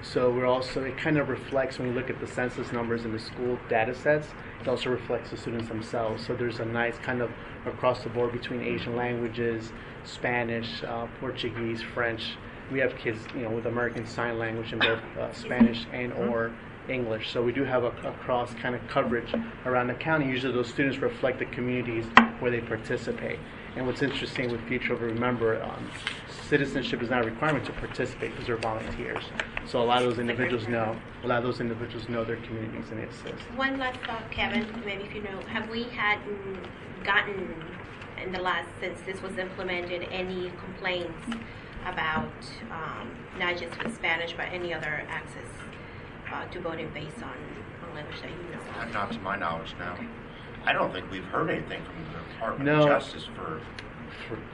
So it kind of reflects, when you look at the census numbers in the school data sets, it also reflects the students themselves. So there's a nice kind of across the board between Asian languages, Spanish, Portuguese, French. We have kids, with American Sign Language in both Spanish and or English. So we do have a cross kind of coverage around the county. Usually those students reflect the communities where they participate. And what's interesting with Future, remember, citizenship is not a requirement to participate because they're volunteers. So a lot of those individuals know their communities and they assist. One last thought, Kevin, maybe if you know, have we gotten in the last, since this was implemented, any complaints about not just with Spanish but any other access to voting based on language that you know? Not to my knowledge, no. I don't think we've heard anything from the Department No. of Justice for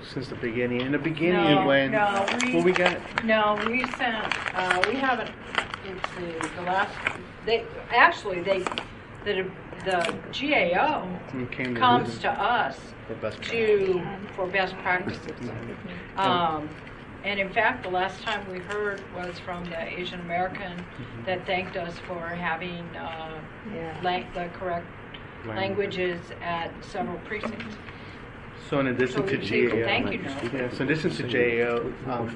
Since the beginning. In the beginning, we got. No, we sent. We haven't. Let's see. The last. The GAO comes to us for best practices. And in fact, the last time we heard was from the Asian American that thanked us for having the correct languages at several precincts. So in addition to GAO, Thank you, Noel. yeah, so in addition to GAO,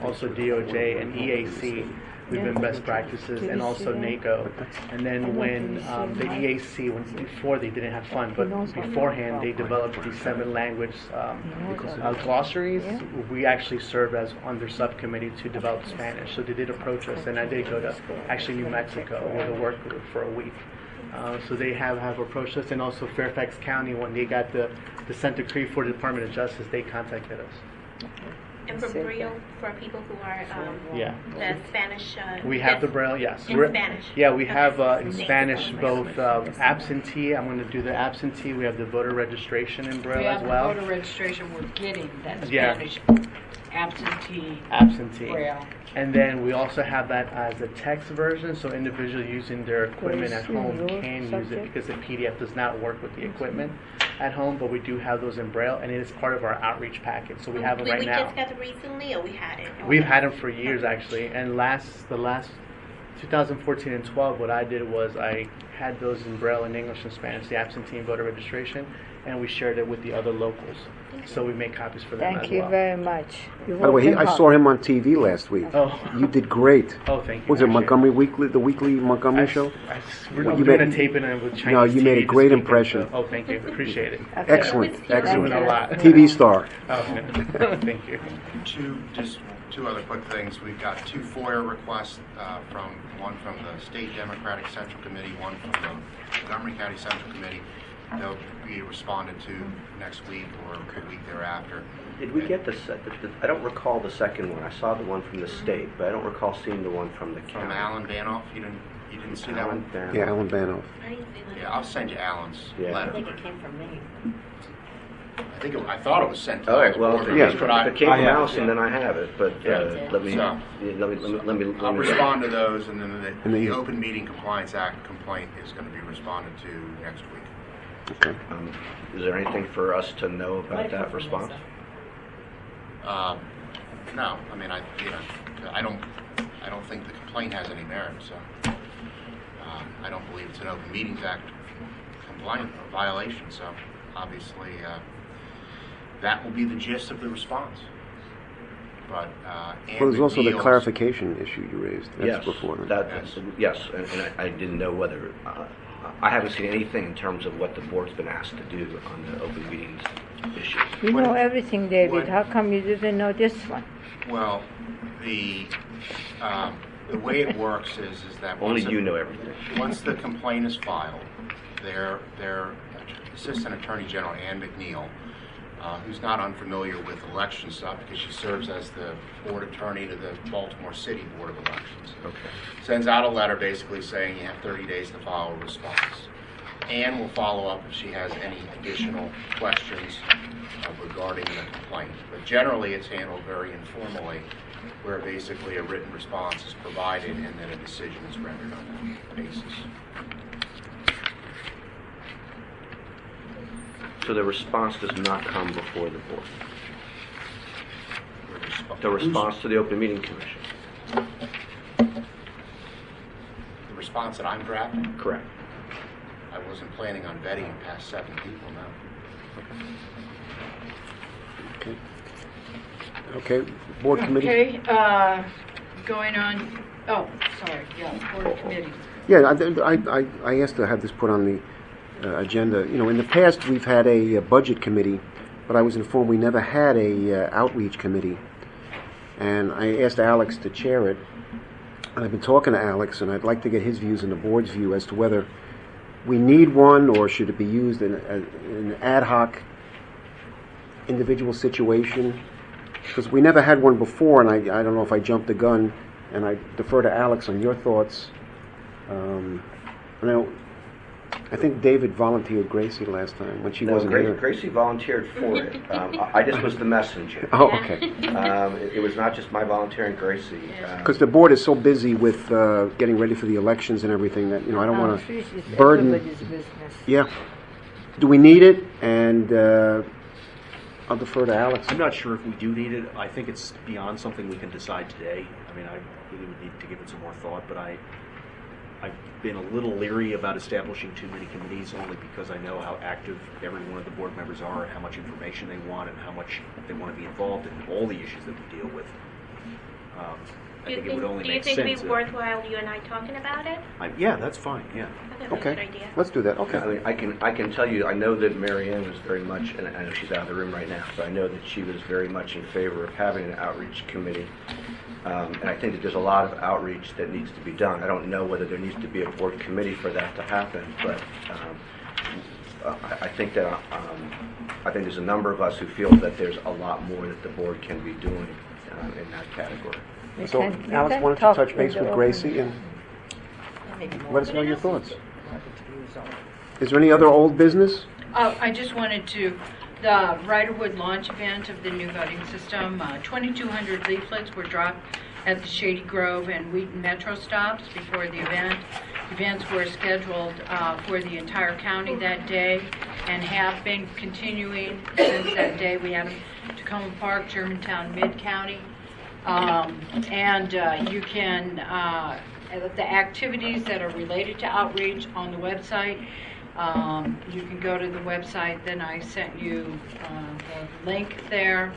also DOJ and EAC, we've been best practices, and also NACO. And then when the EAC, before they didn't have fun, but beforehand they developed these 7 language glossaries. We actually served as on their subcommittee to develop Spanish. So they did approach us, and I did go to actually New Mexico with a work group for a week. So they have approached us, and also Fairfax County, when they got the consent decree for the Department of Justice, they contacted us. And for Braille, for people who are Yeah. the Spanish. We have the Braille, yes. In Spanish. Yeah, we have in Thank Spanish you. both absentee. I'm going to do the absentee. We have the voter registration in Braille We as have well. voter registration, we're getting that Yeah. Spanish absentee. Absentee. Braille. And then we also have that as a text version, so individuals using their equipment at home can use it because the PDF does not work with the equipment at home, but we do have those in Braille, and it is part of our outreach package, so we have them right we now. just got it recently, or we had it? We've had them for years, actually, and the last 2014 and 12, what I did was I had those in Braille in English and Spanish, the absentee and voter registration, and we shared it with the other locals. So we make copies for them as Thank you well. very much. By the way, I saw him on TV last week. Oh. You did great. Oh, thank you. Was it Appreciate Montgomery Weekly, the weekly Montgomery show? We're Well, you doing made- a taping with Chinese No, you made a TV great this weekend, impression. so- oh, thank you. Appreciate it. Excellent, Doing excellent. a lot. TV star. Oh, thank you. Two other quick things. We've got 2 FOIA requests, one from the State Democratic Central Committee, one from the Montgomery County Central Committee. They'll be responded to next week or the week thereafter. Did we get I don't recall the second one. I saw the one from the state, but I don't recall seeing the one from the county. From Alan Banoff, you didn't see that one? Yeah, Alan Banoff. Yeah, I'll send you Alan's Yeah. letter. I think it came from me. I thought it was sent to All right. the Well, board, if Yeah. it, but if it came from yeah. Allison, then I have it. But let me So- let me. I'll respond to those, and then And then the you- Open Meeting Compliance Act complaint is going to be responded to next week. Okay. Is there anything for us to know about that response? No, I mean, I don't think the complaint has any merit, so I don't believe it's an Open Meetings Act complaint or violation, so obviously that will be the gist of the response. But Well, there's Ann also the McNeil's- clarification issue you raised. That's Yes, before. yes, and I didn't know whether I haven't seen anything in terms of what the board's been asked to do on the open meetings issue. You know everything, David. What- How come you didn't know this one? Well, the way it works is that Only once you know everything. Once the complaint is filed, their Assistant Attorney General Ann McNeil, who's not unfamiliar with election stuff because she serves as the board attorney to the Baltimore City Board of Elections, sends out a letter basically saying you have 30 days to file a response. Ann will follow up if she has any additional questions regarding the complaint. But generally, it's handled very informally, where basically a written response is provided and then a decision is rendered on that basis. So the response does not come before the board. The response to the Open Meeting Commission. The response that I'm drafting, Correct. I wasn't planning on vetting past 7 people, no. Okay, board committee. Okay, going on, oh, sorry, yeah, board committee. Yeah, I asked to have this put on the agenda. You know, in the past we've had a budget committee, but I was informed we never had a outreach committee. And I asked Alex to chair it. And I've been talking to Alex, and I'd like to get his views and the board's view as to whether we need one or should it be used in an ad hoc individual situation. Because we never had one before, and I don't know if I jumped the gun, and I defer to Alex on your thoughts. I think David volunteered Gracie last time when she wasn't here. Gracie volunteered for it. I just was the messenger. Oh, okay. It was not just my volunteering, Gracie. Because the board is so busy with getting ready for the elections and everything that, you know, I don't want It's to burden. everybody's business. Yeah. Do we need it? And I'll defer to Alex. I'm not sure if we do need it. I think it's beyond something we can decide today. I mean, I really would need to give it some more thought, but I've been a little leery about establishing too many committees, only because I know how active every one of the board members are and how much information they want and how much they want to be involved in all the issues that we deal with. I think it would only do you make think sense. it'd be worthwhile you and I talking about it? Yeah, that's fine. Yeah. That's a good idea. Let's do that. Okay. I mean, I can tell you, I know that Mary Ann was very much, and I know she's out of the room right now, so I know that she was very much in favor of having an outreach committee. And I think that there's a lot of outreach that needs to be done. I don't know whether there needs to be a board committee for that to happen, but I think that I think there's a number of us who feel that there's a lot more that the board can be doing in that category. So, Alex, why don't you touch base with Gracie and let us know your thoughts. Is there any other old business? I just wanted to, the Riderwood launch event of the new voting system, 2,200 leaflets were dropped at the Shady Grove and Wheaton Metro stops before the event. Events were scheduled for the entire county that day and have been continuing since that day. We had them Tacoma Park, Germantown, Mid-County. You can, the activities that are related to outreach on the website, you can go to the website, then I sent you the link there.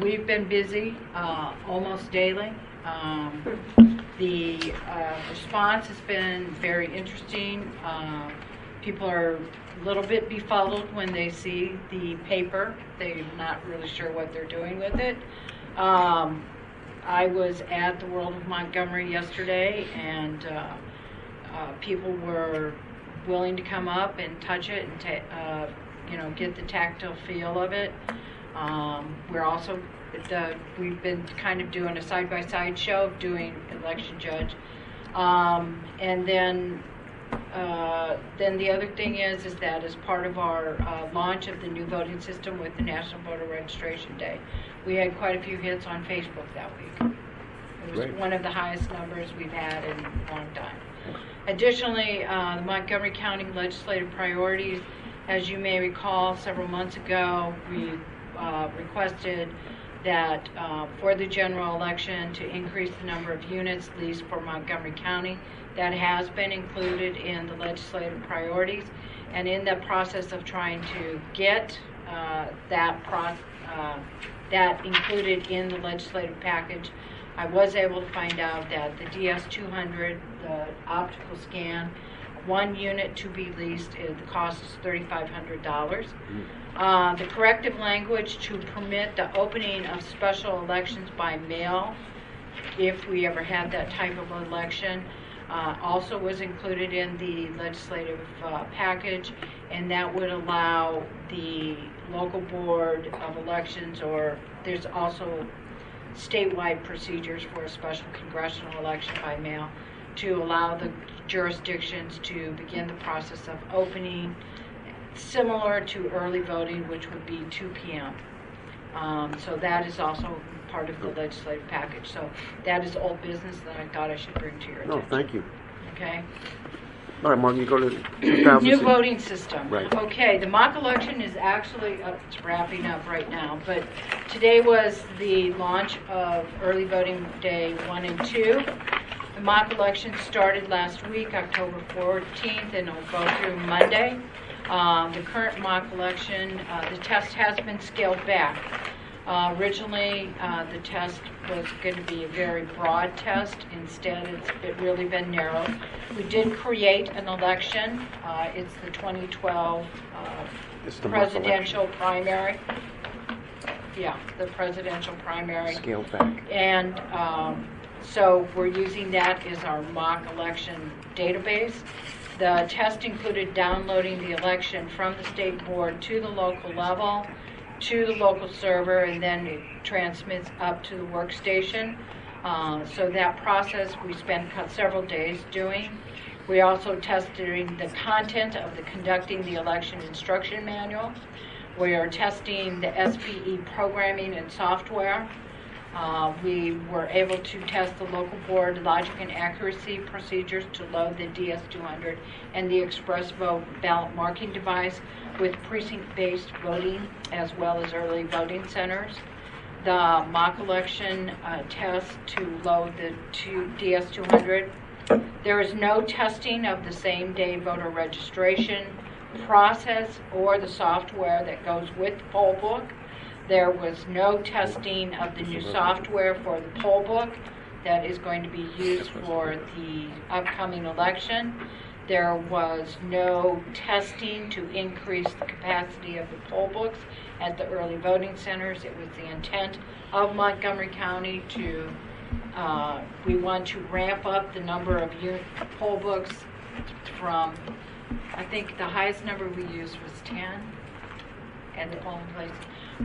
We've been busy almost daily. The response has been very interesting. People are a little bit befuddled when they see the paper. They're not really sure what they're doing with it. I was at the World of Montgomery yesterday, and people were willing to come up and touch it and get the tactile feel of it. We're also we've been kind of doing a side-by-side show of doing election judge, and then the other thing is that as part of our launch of the new voting system with the National Voter Registration Day, we had quite a few hits on Facebook that week. It was one of the highest numbers we've had in a long time. Additionally, the Montgomery County legislative priorities, as you may recall, several months ago, we requested that for the general election to increase the number of units leased for Montgomery County. That has been included in the legislative priorities, and in the process of trying to get that included in the legislative package, I was able to find out that the DS200, the optical scan, 1 unit to be leased, the cost is $3,500. The corrective language to permit the opening of special elections by mail, if we ever had that type of election, also was included in the legislative package, and that would allow the local board of elections, or there's also statewide procedures for a special congressional election by mail, to allow the jurisdictions to begin the process of opening, similar to early voting, which would be 2 p.m. So that is also part of the legislative package. So that is old business that I thought I should bring to your attention. No, thank you. Okay. All right, Mark, you go to 2000. New voting system. Right. Okay, the mock election is actually it's wrapping up right now, but today was the launch of early voting day 1 and 2. The mock election started last week, October 14th, and it will go through Monday. The current mock election, the test has been scaled back. Originally, the test was going to be a very broad test. Instead, it's really been narrowed. We did create an election. It's the 2012 presidential primary. Yeah, the presidential primary. Scaled back. And so we're using that as our mock election database. The test included downloading the election from the state board to the local level, to the local server, and then it transmits up to the workstation. So that process we spent several days doing. We also tested the content of the conducting the election instruction manual. We are testing the SPE programming and software. We were able to test the local board logic and accuracy procedures to load the DS200 and the Express Vote ballot marking device with precinct-based voting as well as early voting centers. The mock election test to load the DS200 There is no testing of the same-day voter registration process or the software that goes with the poll book. There was no testing of the new software for the poll book that is going to be used for the upcoming election. There was no testing to increase the capacity of the poll books at the early voting centers. It was the intent of Montgomery County to, we want to ramp up the number of poll books from, I think the highest number we used was 10 at the polling place.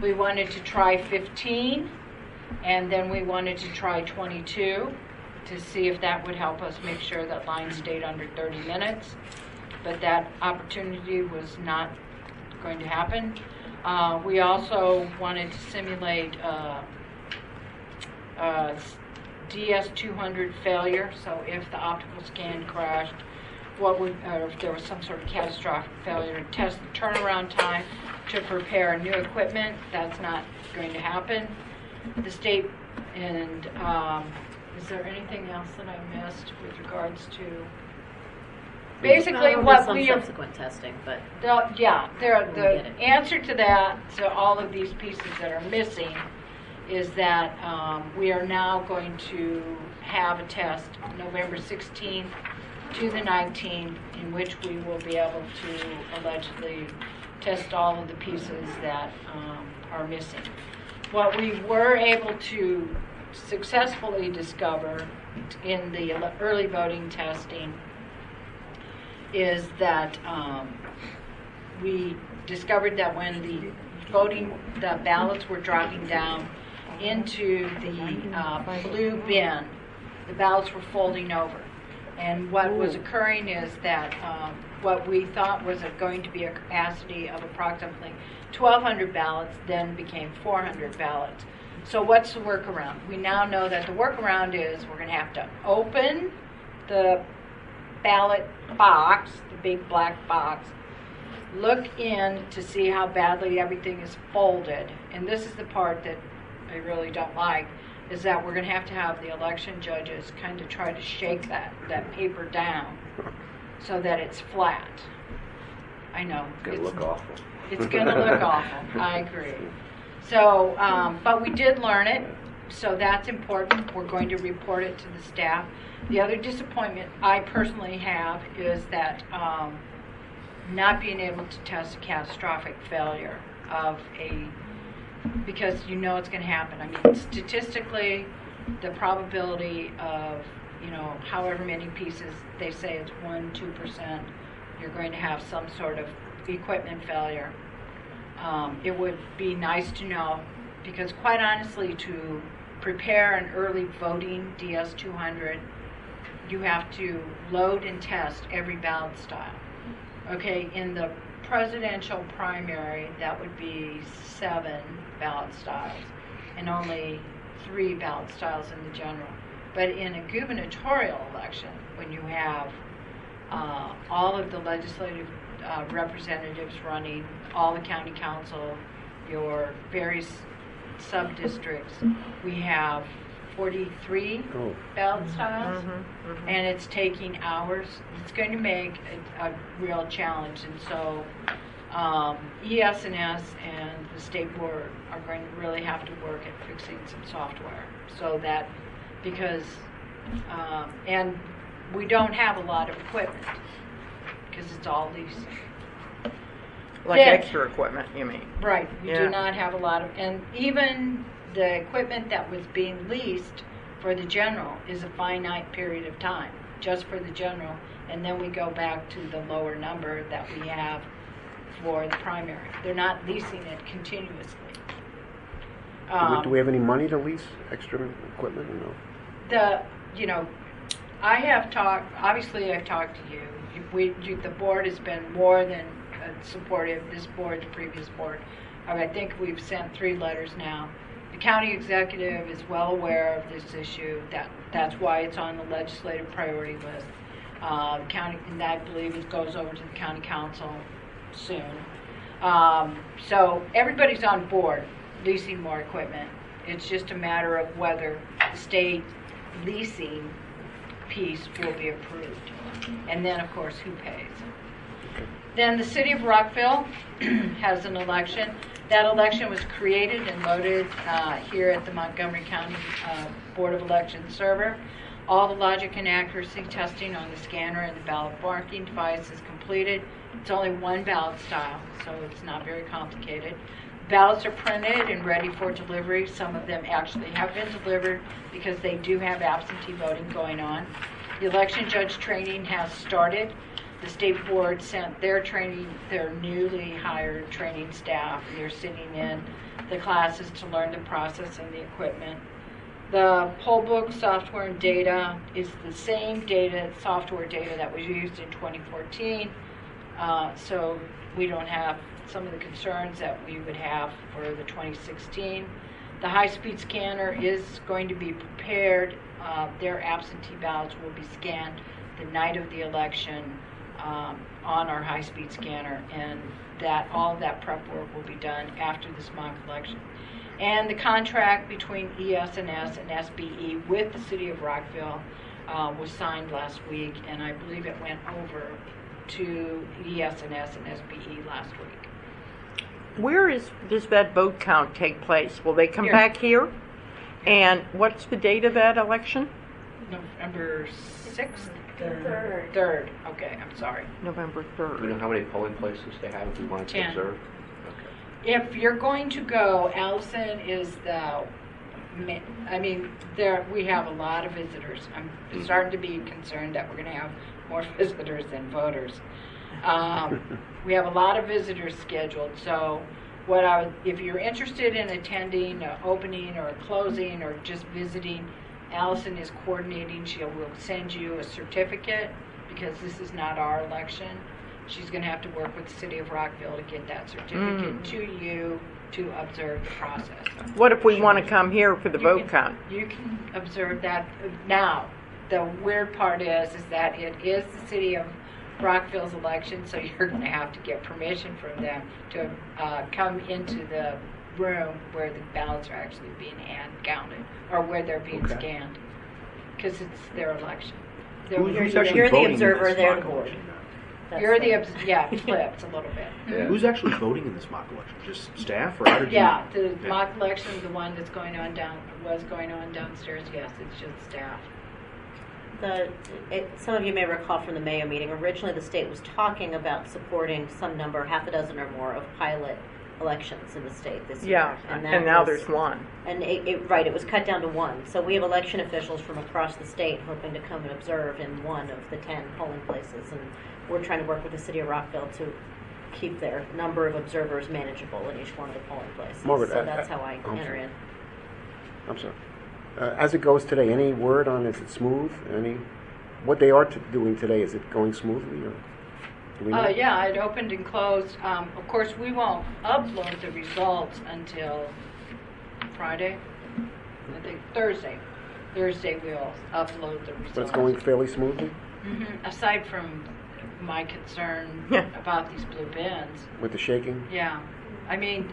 We wanted to try 15, and then we wanted to try 22 to see if that would help us make sure that lines stayed under 30 minutes. But that opportunity was not going to happen. We also wanted to simulate DS200 failure, so if the optical scan crashed, what would, or if there was some sort of catastrophic failure, to test the turnaround time to prepare new equipment. That's not going to happen. The state, and is there anything else that I missed with regards to basically what some we subsequent testing, but the answer to that, to all of these pieces that are missing, is that we are now going to have a test November 16th to the 19th, in which we will be able to allegedly test all of the pieces that are missing. What we were able to successfully discover in the early voting testing is that we discovered that when the ballots were dropping down into the blue bin, the ballots were folding over. And what was occurring is that what we thought was going to be a capacity of approximately 1,200 ballots then became 400 ballots. So what's the workaround? We now know that the workaround is we're going to have to open the ballot box, the big black box, look in to see how badly everything is folded. And this is the part that I really don't like, is that we're going to have the election judges kind of try to shake that paper down so that it's flat. I know. It's going to look awful. It's going to look awful. I agree. So, but we did learn it, so that's important. We're going to report it to the staff. The other disappointment I personally have is that not being able to test a catastrophic failure of because you know it's going to happen. I mean, statistically, the probability of, however many pieces, they say it's 1-2%, you're going to have some sort of equipment failure. It would be nice to know, because quite honestly, to prepare an early voting DS200, you have to load and test every ballot style. Okay, in the presidential primary, that would be 7 ballot styles and only 3 ballot styles in the general. But in a gubernatorial election, when you have all of the legislative representatives running, all the county council, your various sub-districts, we have 43 ballot styles, and it's taking hours. It's going to make a real challenge, and so ES&S and the state board are going to really have to work at fixing some software, so that, because and we don't have a lot of equipment because it's all leasing. Like extra equipment, you mean? Right. We do not have a lot of, and even the equipment that was being leased for the general is a finite period of time, just for the general, and then we go back to the lower number that we have for the primary. They're not leasing it continuously. Do we have any money to lease extra equipment or no? I have talked, obviously I've talked to you. The board has been more than supportive, this board, the previous board. I think we've sent 3 letters now. The county executive is well aware of this issue. That's why it's on the legislative priority list. County, and I believe it goes over to the county council soon. So everybody's on board leasing more equipment. It's just a matter of whether the state leasing piece will be approved. And then, of course, who pays. Then the city of Rockville has an election. That election was created and loaded here at the Montgomery County Board of Elections server. All the logic and accuracy testing on the scanner and the ballot marking device is completed. It's only one ballot style, so it's not very complicated. Ballots are printed and ready for delivery. Some of them actually have been delivered because they do have absentee voting going on. The election judge training has started. The state board sent their training, their newly hired training staff. They're sitting in the classes to learn the process and the equipment. The poll book software and data is the same data, software data that was used in 2014. So we don't have some of the concerns that we would have for the 2016. The high-speed scanner is going to be prepared. Their absentee ballots will be scanned the night of the election on our high-speed scanner, and that all of that prep work will be done after this mock election. And the contract between ES&S and SBE with the city of Rockville was signed last week, and I believe it went over to ES&S and SBE last week. Where does that vote count take place? Will they come Here. back here? And what's the date of that election? November 6th? 3rd. Okay, I'm sorry. November Do we 3rd. know how many polling places they have if we wanted to 10. observe? If you're going to go, Allison is we have a lot of visitors. I'm starting to be concerned that we're going to have more visitors than voters. We have a lot of visitors scheduled, so if you're interested in attending an opening or a closing or just visiting, Allison is coordinating. She will send you a certificate because this is not our election. She's going to have to work with the city of Rockville to get that certificate to you to observe the process. What if we want to come here for the vote count? You can observe that. Now, the weird part is that it is the city of Rockville's election, so you're going to have to get permission from them to come into the room where the ballots are actually being hand counted or where they're being scanned, because it's their election. Who's you're the observer, they're the board. You're the flipped a little bit. Yeah. Who's actually voting in this mock election? Just staff, or how did you? Yeah, the mock election, the one that's going on downstairs. Yes, it's just staff. Some of you may recall from the Mayo meeting, originally the state was talking about supporting some number, half a dozen or more, of pilot elections in the state this year. Yeah, and now there's one. And it was cut down to one. So we have election officials from across the state hoping to come and observe in one of the 10 polling places. And we're trying to work with the city of Rockville to keep their number of observers manageable in each one of the polling places. Margaret, so that's how I enter in. I'm sorry. As it goes today, any word on is it smooth? What they are doing today, is it going smoothly? Or do we know? Yeah, it opened and closed. Of course, we won't upload the results until Friday. I think Thursday. Thursday we'll upload the results. But it's going fairly smoothly? Mm-hmm. Aside from my concern about these blue bins. With the shaking? Yeah. I mean,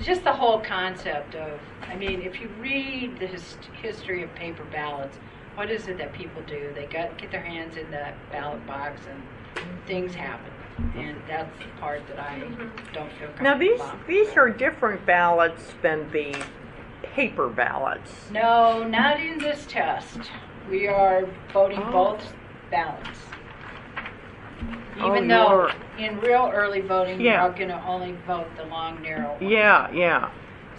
just the whole concept of, if you read the history of paper ballots, what is it that people do? They get their hands in that ballot box and things happen. And that's the part that I don't feel comfortable Now these are different ballots than the paper ballots. No, not in this test. We are voting both ballots. Even though in real early voting, you are going to only vote the long, narrow one. Yeah.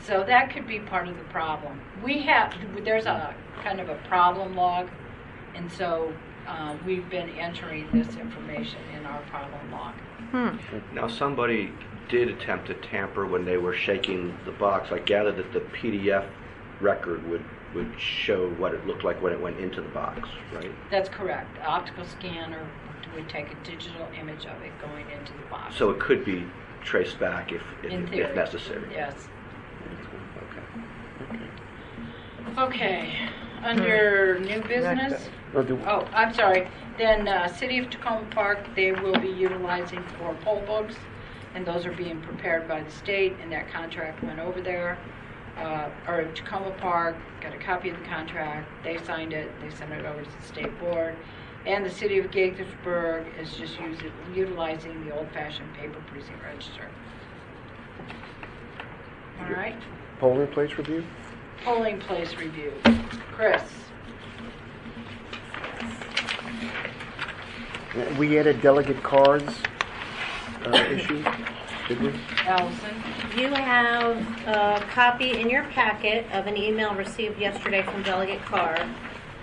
So that could be part of the problem. There's a kind of a problem log, and so we've been entering this information in our problem log. Now, somebody did attempt to tamper when they were shaking the box. I gather that the PDF record would show what it looked like when it went into the box, right? That's correct. The optical scanner would take a digital image of it going into the box. So it could be traced back if necessary. Yes. Okay. Under new business. I'm sorry. Then City of Tacoma Park, they will be utilizing 4 poll books, and those are being prepared by the state, and that contract went over there. or Tacoma Park got a copy of the contract. They signed it. They sent it over to the state board. And the city of Gaithersburg is just utilizing the old-fashioned paper precinct register. All right. Polling place review? Polling place review. Chris. We added delegate cards issue, did we? Allison. You have a copy in your packet of an email received yesterday from Delegate Carr.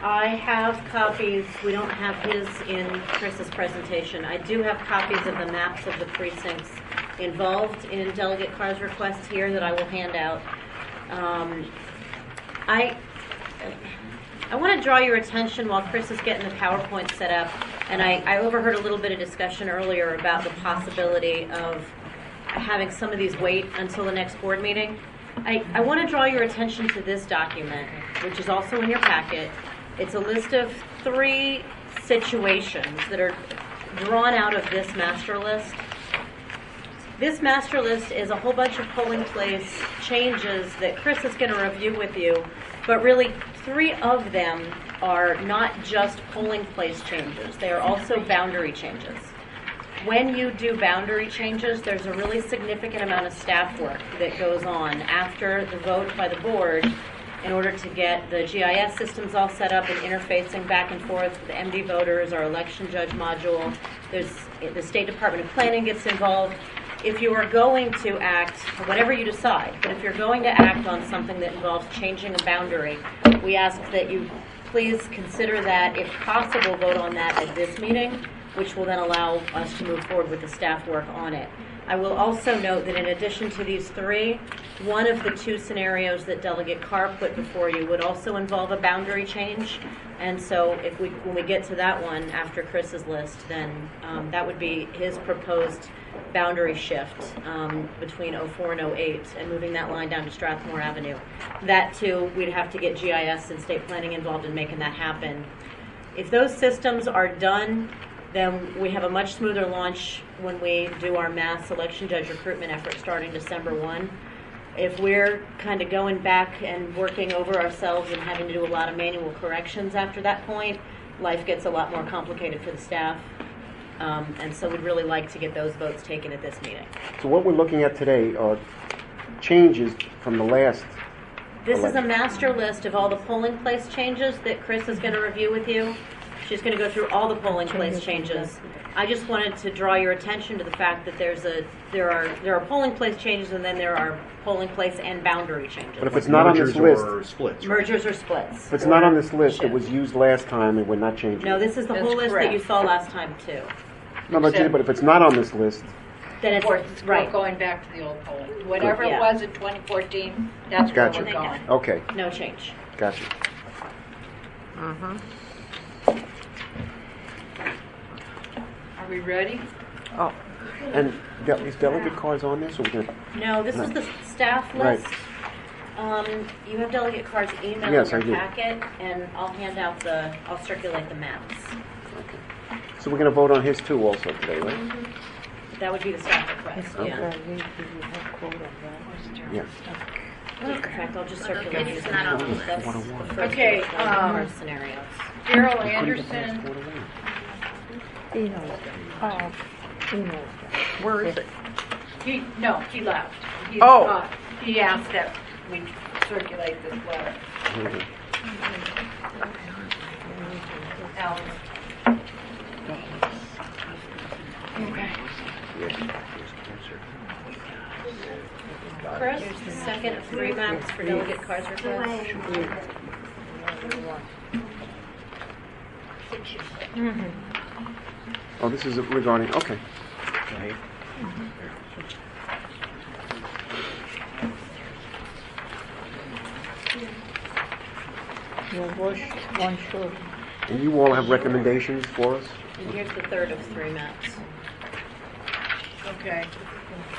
I have copies. We don't have his in Chris's presentation. I do have copies of the maps of the precincts involved in Delegate Carr's request here that I will hand out. I want to draw your attention while Chris is getting the PowerPoint set up, and I overheard a little bit of discussion earlier about the possibility of having some of these wait until the next board meeting. I want to draw your attention to this document, which is also in your packet. It's a list of 3 situations that are drawn out of this master list. This master list is a whole bunch of polling place changes that Chris is going to review with you, but really 3 of them are not just polling place changes. They are also boundary changes. When you do boundary changes, there's a really significant amount of staff work that goes on after the vote by the board in order to get the GIS systems all set up and interfacing back and forth with the MD voters, our election judge module. The State Department of Planning gets involved. If you are going to act, whatever you decide, but if you're going to act on something that involves changing a boundary, we ask that you please consider that, if possible, vote on that at this meeting, which will then allow us to move forward with the staff work on it. I will also note that in addition to these 3, one of the 2 scenarios that Delegate Carr put before you would also involve a boundary change. And so when we get to that one after Chris's list, then that would be his proposed boundary shift between 04 and 08 and moving that line down to Strathmore Avenue. That too, we'd have to get GIS and state planning involved in making that happen. If those systems are done, then we have a much smoother launch when we do our mass election judge recruitment effort starting December 1. If we're kind of going back and working over ourselves and having to do a lot of manual corrections after that point, life gets a lot more complicated for the staff. And so we'd really like to get those votes taken at this meeting. So what we're looking at today are changes from the last This election. is a master list of all the polling place changes that Chris is going to review with you. She's going to go through all the polling place changes. I just wanted to draw your attention to the fact that there are polling place changes, and then there are polling place and boundary changes. But if it's not on this list, or splits, right? Mergers or splits. if it's not on this list, it was used last time and we're not changing No, it. this is the whole list that you saw last time too. No, but if it's not on this list, Then it's We're right. going back to the old polling. Whatever Yeah. it was in 2014, that's Gotcha. where we're going. okay, No change. gotcha. Mm-hmm. Are we ready? Oh, And is delegate cards on this, or we're gonna? No, this is the staff Right. list. You have Delegate Carr's email Yes, in I your do. packet, and I'll circulate the maps. So we're gonna vote on his too also today, right? That would be the staff request, yeah. Yeah. In fact, I'll just circulate It's these not on now. the list. That's the first Okay, of our scenarios. Daryl Anderson, where is it? he left. Oh. He asked that we circulate this letter. Alan. Okay. Chris, the second of 3 maps for Delegate Car's request. Oh, this is regarding, okay. And you all have recommendations for us? And here's the third of 3 maps. Okay.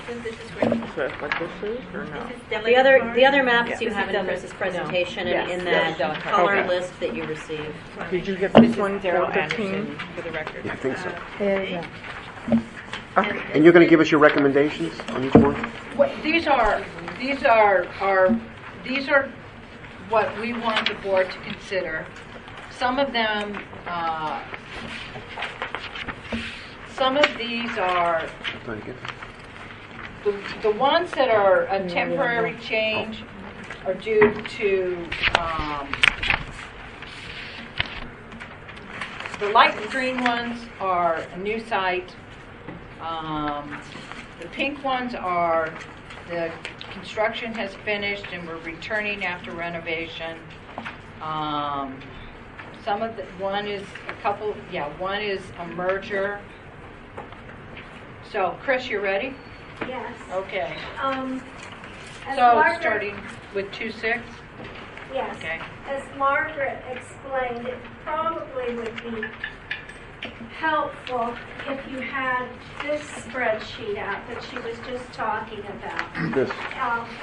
This is great. Is that what this is, or no? The other maps you Yeah. have in Chris's presentation Yes. and in Yes. that color Okay. list that you received. Did you get this one, 415? For the record. Yeah, I think so. Okay. And you're gonna give us your recommendations on each one? These are these are what we want the board to consider. Some of them, some of these are, the ones that are a temporary change are due to, the light green ones are a new site. The pink ones are the construction has finished and we're returning after renovation. One is a merger. So, Chris, you ready? Yes. Okay. As So, Margaret- starting with 2-6? Yes. Okay. As Margaret explained, it probably would be helpful if you had this spreadsheet out that she was just talking about. This.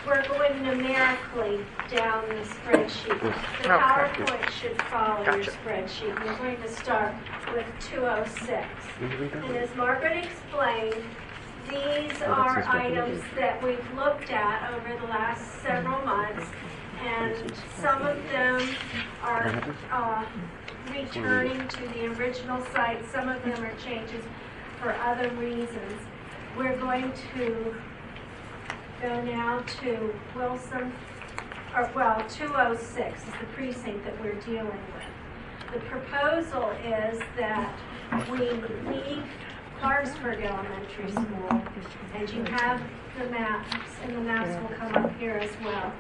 We're going numerically down the spreadsheet. The Okay. PowerPoint should follow your Gotcha. spreadsheet. We're going to start with 206. And as Margaret explained, these are items that we've looked at over the last several months, and some of them are returning to the original site. Some of them are changes for other reasons. We're going to go now to Wilson, 206 is the precinct that we're dealing with. The proposal is that we leave Clarksburg Elementary School, and you have the maps, and the maps will come up here as well,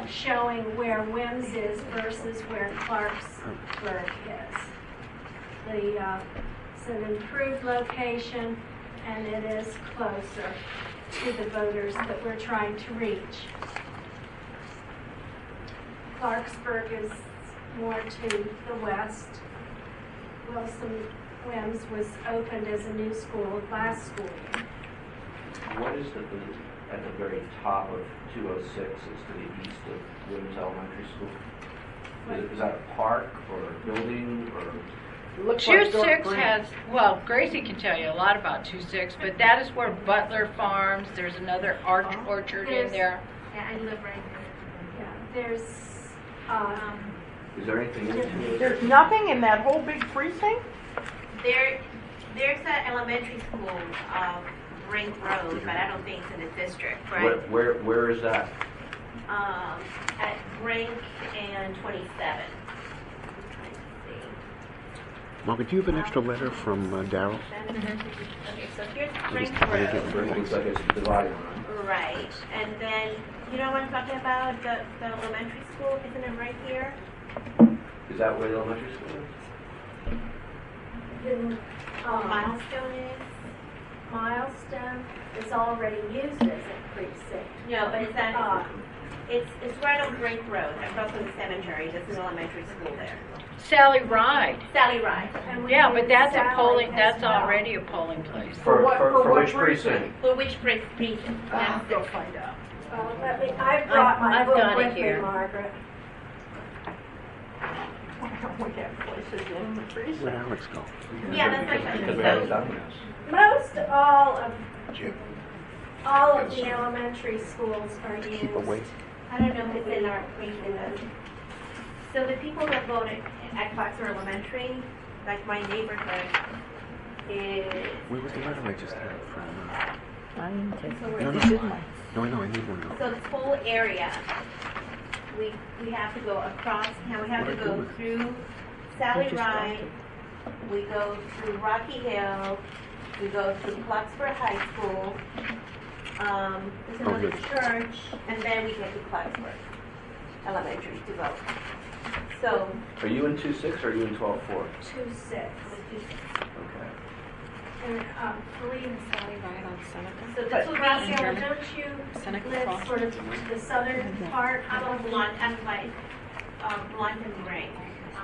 showing where Wims is versus where Clarksburg is. It's an improved location, and it is closer to the voters that we're trying to reach. Clarksburg is more to the west. Wilson Wims was opened as a new school last school year. What is at the very top of 206 is to the east of Williams Elementary School? Is that a park or a building or? Looks 2-6 has, well, Gracie can tell you a lot about 2-6, but that is where Butler Farms, there's another orchard in there. Yeah, I live right there. Yeah, there's, Is there anything in 206? There's nothing in that whole big precinct? There's an elementary school off Brink Road, but I don't think it's in the district, right? Where is that? At Brink and 27. Margaret, do you have an extra letter from Darrell? Okay, so here's Brink I didn't get Road. it. It looks like it's divided. Right, and then, you know what I'm talking about? The elementary school, isn't it right here? Is that where the elementary school is? Milestone is? Milestone is already used as a precinct. No, but it's that, it's right on Brink Road, across from the cemetery. There's an elementary school there. Sally Ride. Sally Ride. Yeah, but that's a Sally polling, as that's well. already a polling place. For which precinct? For which precinct? Let's go find out. I brought my I've book got it with me, here. Margaret. We have places in the precinct. Where'd Alex go? Yeah, that's right. Because we haven't done this. Most all of the elementary schools are used. Keep away. I don't know if it's in our precinct. So the people that voted at Foxer Elementary, like my neighborhood, is Where was the letter I just had from? I didn't take So it. we're No, This is mine. No, I know, I need one now. so this whole area. We have to go across. Now we have to go through Sally just Ride. We go through Rocky Hill. We go through Clarksburg High School. There's another good. church, and then we get to Clarksburg Elementary to go. So Are you in 2.6 or are you in 12.4? 2-6. Okay. And believe Sally Ride on Seneca. So this But will be Graciela, don't you Seneca live Cross. sort of the southern part? I'm on Blunt. I'm like Blunt and Gray. So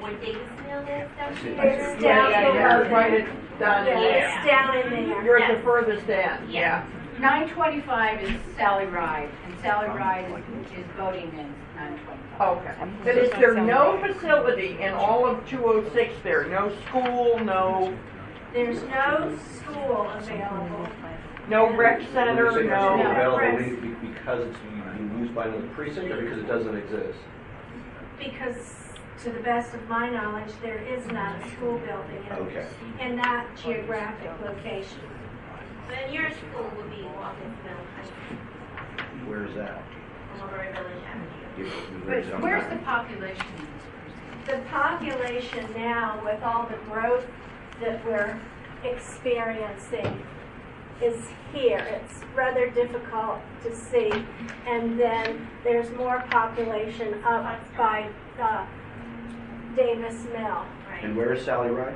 where Davis Mill is down here. It's down here. Right down Yeah, there. it's down in there. You're at the furthest end, yeah. 925 is Sally Ride, and Sally Ride is voting in 925. Okay. But is there no facility in all of 206 there? No school, no There's no school available. No rec When you center, say no. it's available, Rec- because it's being used by another precinct or because it doesn't exist? Because, to the best of my knowledge, there is not a school building Okay. in that geographic location. Then your school would be Watkins Middle High School, Where is that? Montgomery Village Avenue. But where's the population? The population now, with all the growth that we're experiencing, is here. It's rather difficult to see. And then there's more population up by Davis Mill. And where is Sally Ride?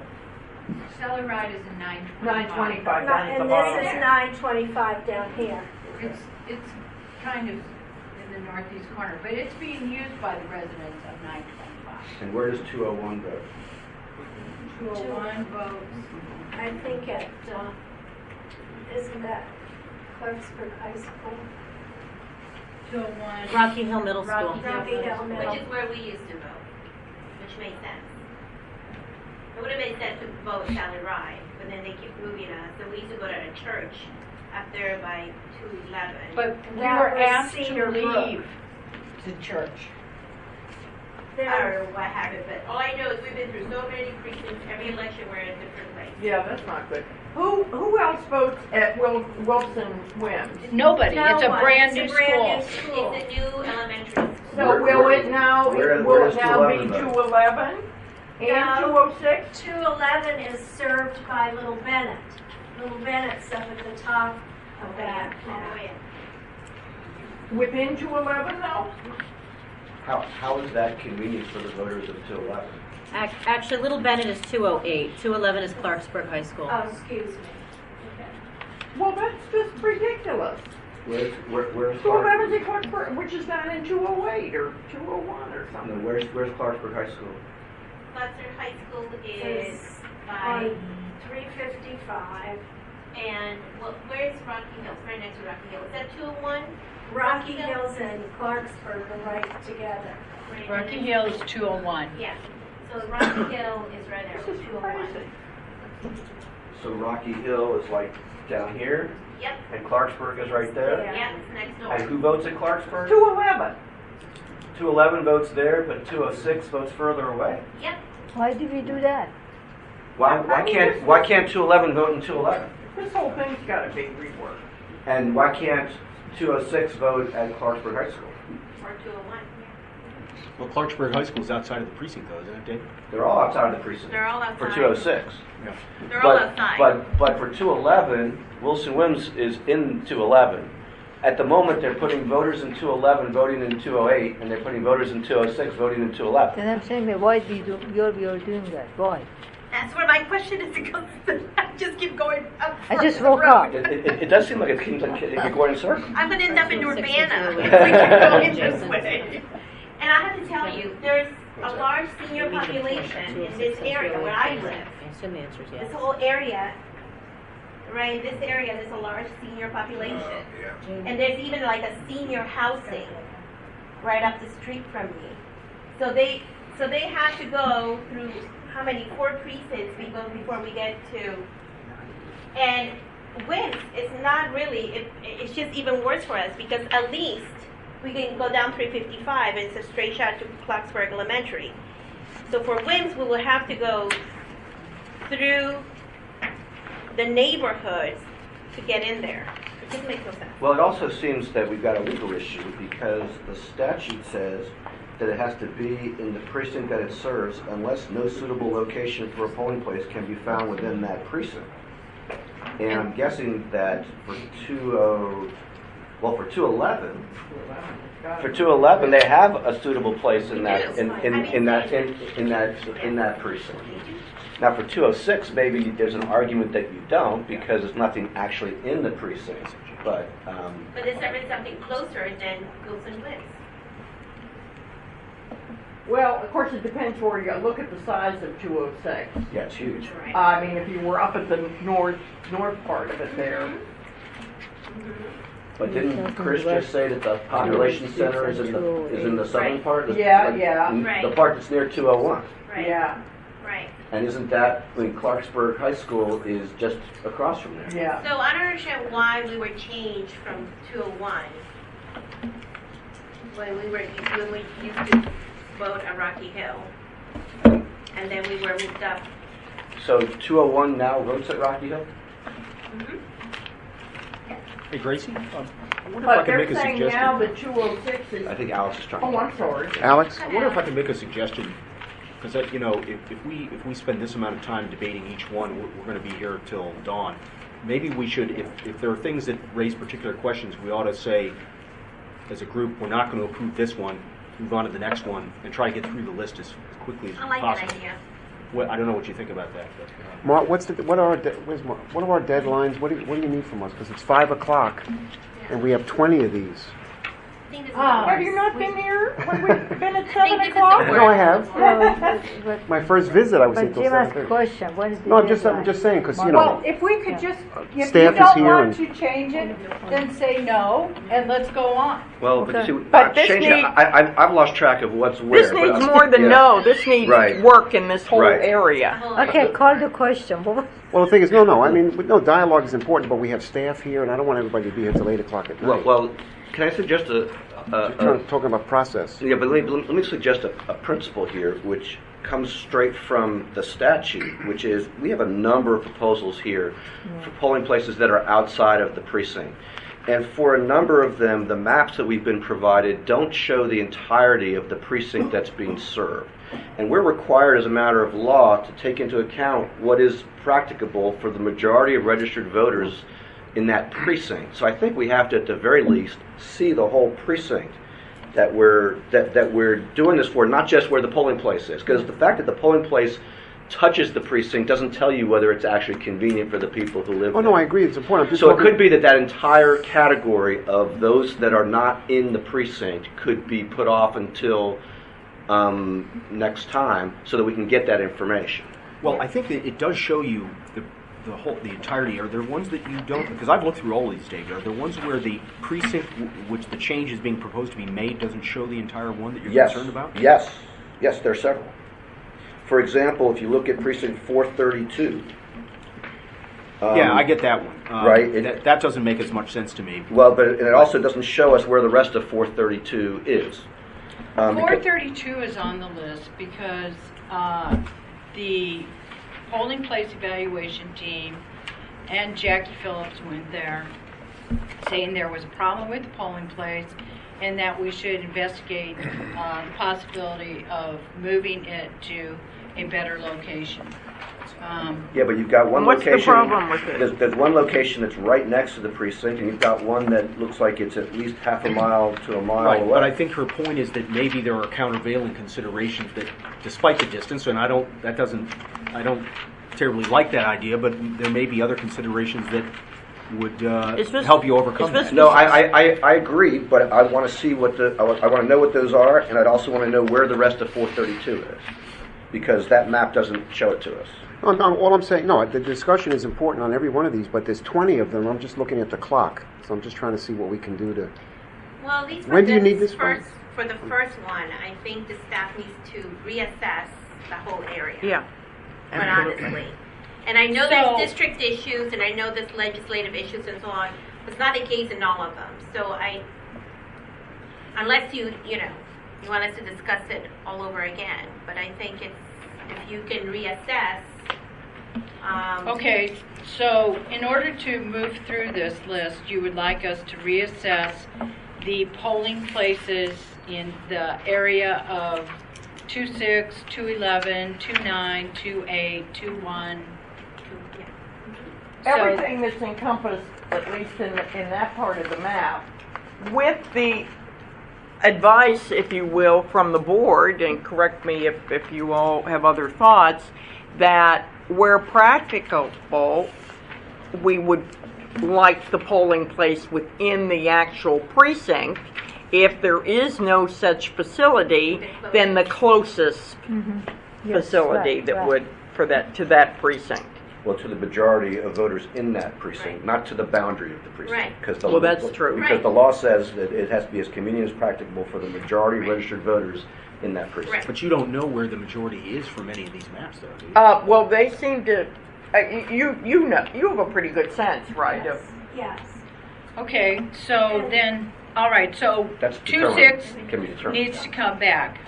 Sally Ride is in 925 down at the And bottom. this is 925 down here. It's kind of in the northeast corner, but it's being used by the residents of 925. And where does 201 go? 201 votes. I think at, isn't that Clarksburg High School? 201. Rocky Hill Middle School. Rocky Hill Middle. Which is where we used to vote, which made sense. It would have made sense to vote Sally Ride, but then they keep moving us. So we used to go to a church up there by 211. But we That were was asked Cedar to Brook. leave the church. Or what have it, but all I know is we've been through so many precincts, every election we're in a different place. Yeah, that's not good. Who else votes at Wilson Wims? Nobody. No It's a one. brand It's new a brand school. new school. It's a new elementary school. So Where- will where- it now, where will does it now be 211 vote? 211 and No. 206? 211 is served by Little Bennett. Little Bennett's up at the top of that Oh, now. yeah. Within 211 though? How is that convenient for the voters of 211? Actually, Little Bennett is 208. 211 is Clarksburg High School. Oh, excuse me. Well, that's just ridiculous. Where's 211 is in Clarksburg, which is down in 208 or 201 or No, something. where's Clarksburg High School? Cluster High School is It's by, on 355. and well, where's Rocky Hill? It's right next to Rocky Hill. Is that 201? Rocky Hills and Clarksburg are right together. Rocky Hill is 201. Yeah. So Rocky Hill is right there. This is 201. crazy. So Rocky Hill is like down here, Yep. and Clarksburg is right there? Yeah, it's next door. And who votes at Clarksburg? 211. 211 votes there, but 206 votes further away. Yep. Why did we do that? Why can't 211 vote in 211? This whole thing's got to be reworked. And why can't 206 vote at Clarksburg High School? Or 201. Well, Clarksburg High School is outside of the precinct, though, isn't it, David? They're all outside of the precinct. They're all For outside. 206. Yeah. They're all outside. But for 211, Wilson Wims is in 211. At the moment, they're putting voters in 211 voting in 208, and they're putting voters in 206 voting in 211. Then I'm saying that why you're doing that? Why? That's where my question is. It goes. I just keep going up. I just further woke road. up. It does seem like it seems like you're going in circles. I'm going to end up in Urbana if we keep going this way. And I have to tell you, there's a large senior population in this area where I live. I assume the answer is yes. This whole area, right? This area, there's a large senior population. And there's even like a senior housing right up the street from me. So they have to go through how many 4 precincts we go before we get to. And Wims, it's not really. It's just even worse for us because at least we can go down 355 and it's a straight shot to Clarksburg Elementary. So for Wims, we will have to go through the neighborhoods to get in there. It just makes no sense. Well, it also seems that we've got a legal issue because the statute says that it has to be in the precinct that it serves unless no suitable location for a polling place can be found within that precinct. And I'm guessing that for 211, they have a suitable place in that precinct. Now for 206, maybe there's an argument that you don't because there's nothing actually in the precinct. But is there something closer than Wilson Wims? Well, of course, it depends where you look at the size of 206. yeah, it's huge. I mean, if you were up at the north part of it there. But didn't Chris just say that the population center is in the southern part? Yeah. The part that's near 201. Right. Yeah. Right. And isn't that, I mean, Clarksburg High School is just across from there. Yeah. So I don't understand why we were changed from 201 when we used to vote at Rocky Hill, and then we were moved up. So 201 now votes at Rocky Hill? Mm-hmm. Hey, Gracie, I wonder if I But can they're make a saying suggestion. now that 206 is. I think Alex is trying. Oh, I'm sorry. Alex? I wonder if I can make a suggestion, because if we spend this amount of time debating each one, we're going to be here till dawn. Maybe we should, if there are things that raise particular questions, we ought to say, as a group, we're not going to approve this one, move on to the next one, and try to get through the list as quickly as I like possible. that idea. Well, I don't know what you think about that. But, Mark, what are our deadlines? What do you need from us? Because it's 5 o'clock, and we have 20 of these. Have you not been here when we've been at 7 o'clock? No, I have. My first visit, I was But until Jim asked a 7:30. question. What is the No, I'm deadline? just saying, because, you Well, know, if we could just, if Staff you is don't here want and- to change it, then say no, and let's go on. Well, but you see, But this change it. need- I've lost track of what's where. This but needs I'm- more than yeah. no, this needs Right. work in this whole Right. area. Okay, call the question. well, the thing is, no, I mean, no, dialogue is important, but we have staff here, and I don't want everybody to be here till 8 o'clock at night. Well, can I suggest Talking about process. Yeah, but let me suggest a principle here, which comes straight from the statute, which is we have a number of proposals here for polling places that are outside of the precinct. And for a number of them, the maps that we've been provided don't show the entirety of the precinct that's being served. And we're required as a matter of law to take into account what is practicable for the majority of registered voters in that precinct. So I think we have to, at the very least, see the whole precinct that we're doing this for, not just where the polling place is. Because the fact that the polling place touches the precinct doesn't tell you whether it's actually convenient for the people who live Oh, there. no, I agree, it's important. I'm just So it talking- could be that entire category of those that are not in the precinct could be put off until next time so that we can get that information. well, I think that it does show you the entirety. Are there ones that you don't? Because I've looked through all of these, David. Are there ones where the precinct, which the change is being proposed to be made, doesn't show the entire one that you're concerned about? Yes, there are several. For example, if you look at precinct 432. Yeah, I get that one. Right. That doesn't make as much sense to me. Well, but it also doesn't show us where the rest of 432 is. 432 is on the list because the polling place evaluation team and Jackie Phillips went there saying there was a problem with the polling place and that we should investigate the possibility of moving it to a better location. Yeah, but you've got one What's the location. problem with it? There's one location that's right next to the precinct, and you've got one that looks like it's at least half a mile to a mile Right, away. but I think her point is that maybe there are countervailing considerations that, despite the distance, and I don't terribly like that idea, but there may be other considerations that would help you overcome that. No, I agree, but I want to see I want to know what those are, and I'd also want to know where the rest of 432 is, because that map doesn't show it to us. All I'm saying, no, the discussion is important on every one of these, but there's 20 of them. I'm just looking at the clock, so I'm just trying to see what we can do to. Well, at least When do you need this from? for the first one, I think the staff needs to reassess the whole area. Yeah. But honestly. And I know there's district issues and I know there's legislative issues and so on. It's not the case in all of them. So unless you want us to discuss it all over again. But I think if you can reassess. Okay, so in order to move through this list, you would like us to reassess the polling places in the area of 26, 211, 29, 28, 21. Everything that's encompassed, at least in that part of the map, with the advice, if you will, from the board, and correct me if you all have other thoughts, that where practicable, we would like the polling place within the actual precinct. If there is no such facility, then the closest facility that would to that precinct. Well, to the majority of voters in that precinct, not to the boundary of the precinct. Right. Well, that's true. Because the law says that it has to be as convenient as practicable for the majority of registered voters in that precinct. But you don't know where the majority is from any of these maps, though, do you? Well, they seem to. You know, you have a pretty good sense, right? Of Yes. Okay, so then, all right, so That's 2-6 can be determined. needs to come back.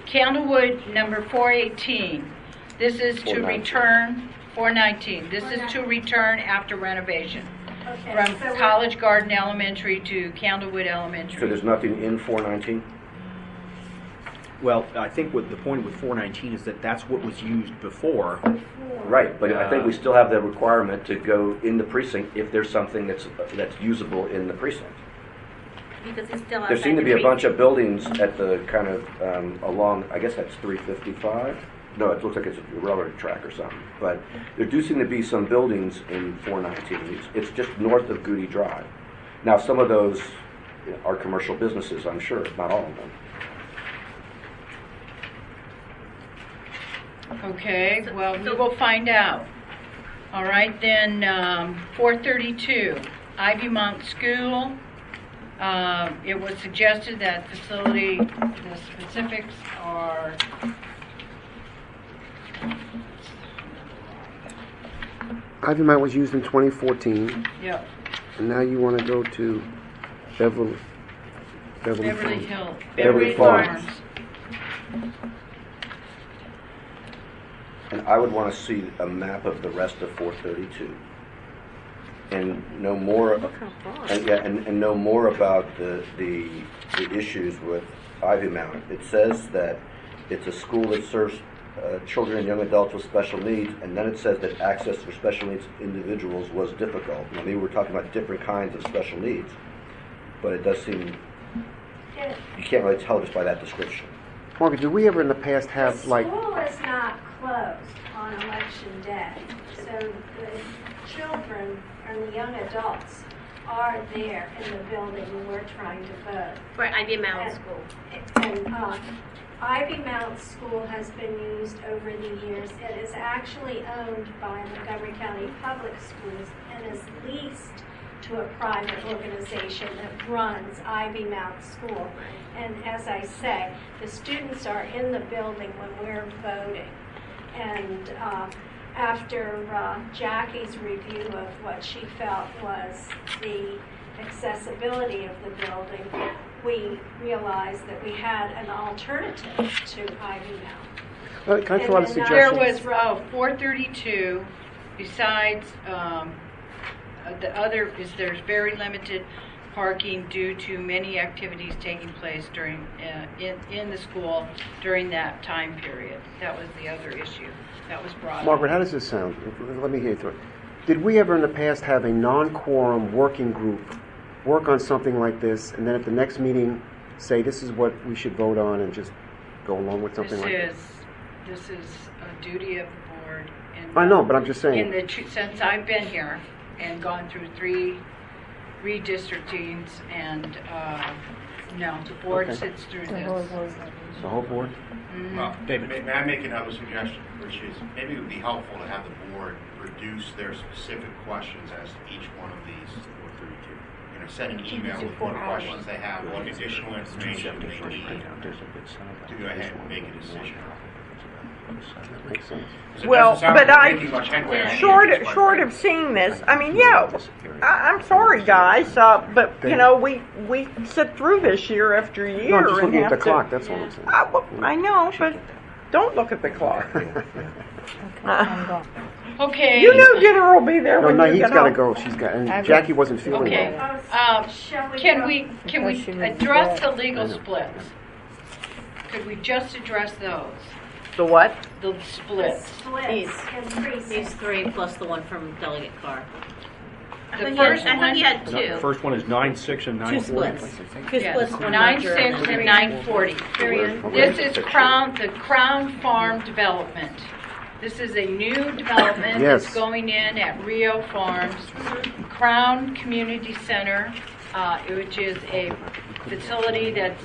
Candlewood number 418, this is to 419. return, 419, this is to return after renovation. Okay, From so College Garden Elementary to Candlewood Elementary. So there's nothing in 419? Well, I think what the point with 419 is that that's what was used before. Right, but I think we still have the requirement to go in the precinct if there's something that's usable in the precinct. Because it's still There seem to be a bunch of buildings at the kind of along, I guess that's 355? No, it looks like it's a railroad track or something. But there do seem to be some buildings in 419. It's just north of Goody Drive. Now, some of those are commercial businesses, I'm sure, not all of them. Okay, well, we will find out. All right, then 432, Ivy Mount School. It was suggested that facility, the specifics are, Ivy Mount was used in 2014, yep, and now you want to go to Beverly Beverly Farms. Hills. Beverly Farms. And I would want to see a map of the rest of 432 and know more, and know more about the issues with Ivy Mount. It says that it's a school that serves children and young adults with special needs, and then it says that access for special needs individuals was difficult. Now, maybe we're talking about different kinds of special needs, but it does seem you can't really tell just by that description. Margaret, did we ever in the past have the like? school is not closed on election day, so the children and the young adults are there in the building when we're trying to vote. For Ivy Mount School. And Ivy Mount School has been used over the years. It is actually owned by Montgomery County Public Schools and is leased to a private organization that runs Ivy Mount School. And as I say, the students are in the building when we're voting. And after Jackie's review of what she felt was the accessibility of the building, we realized that we had an alternative to Ivy Mount. Can I throw out a suggestion? There was 432, besides the other is there's very limited parking due to many activities taking place during in the school during that time period. That was the other issue that was brought up. Margaret, how does this sound? Let me hear you through it. Did we ever in the past have a non-quorum working group work on something like this, and then at the next meeting say this is what we should vote on and just go along with something like this? This is a duty of the board. I know, but I'm just saying. Since I've been here and gone through 3 redistrictings, and no, the board sits through this. The whole board? Mm-hmm. Well, David, may I make another suggestion, which is maybe it would be helpful to have the board reduce their specific questions as to each one of these 432. You know, send an email with what questions they have, what additional information they need to go ahead and make a decision. That makes sense. Well, but short short of seeing this, I mean, yeah, I'm sorry, guys, but you know, we sit through this year after year. No, I'm just and looking at have the clock, that's all I'm saying. I know, but don't look at the clock. Okay. You know Jennifer will be there when No, you he's get got to home. go. She's got, and Jackie wasn't feeling Okay. well. Can we address the legal splits? Could we just address those? The what? The splits. These 3 plus the one from Delegate Carr. The I first thought one, you had The 2. first one is 9-6 and 9-40. 2 splits. 2 yes, splits. 9-6 and 9-40. This is the Crown Farm development. This is a new development that's going in at Rio Farms, Crown Community Center, which is a facility that's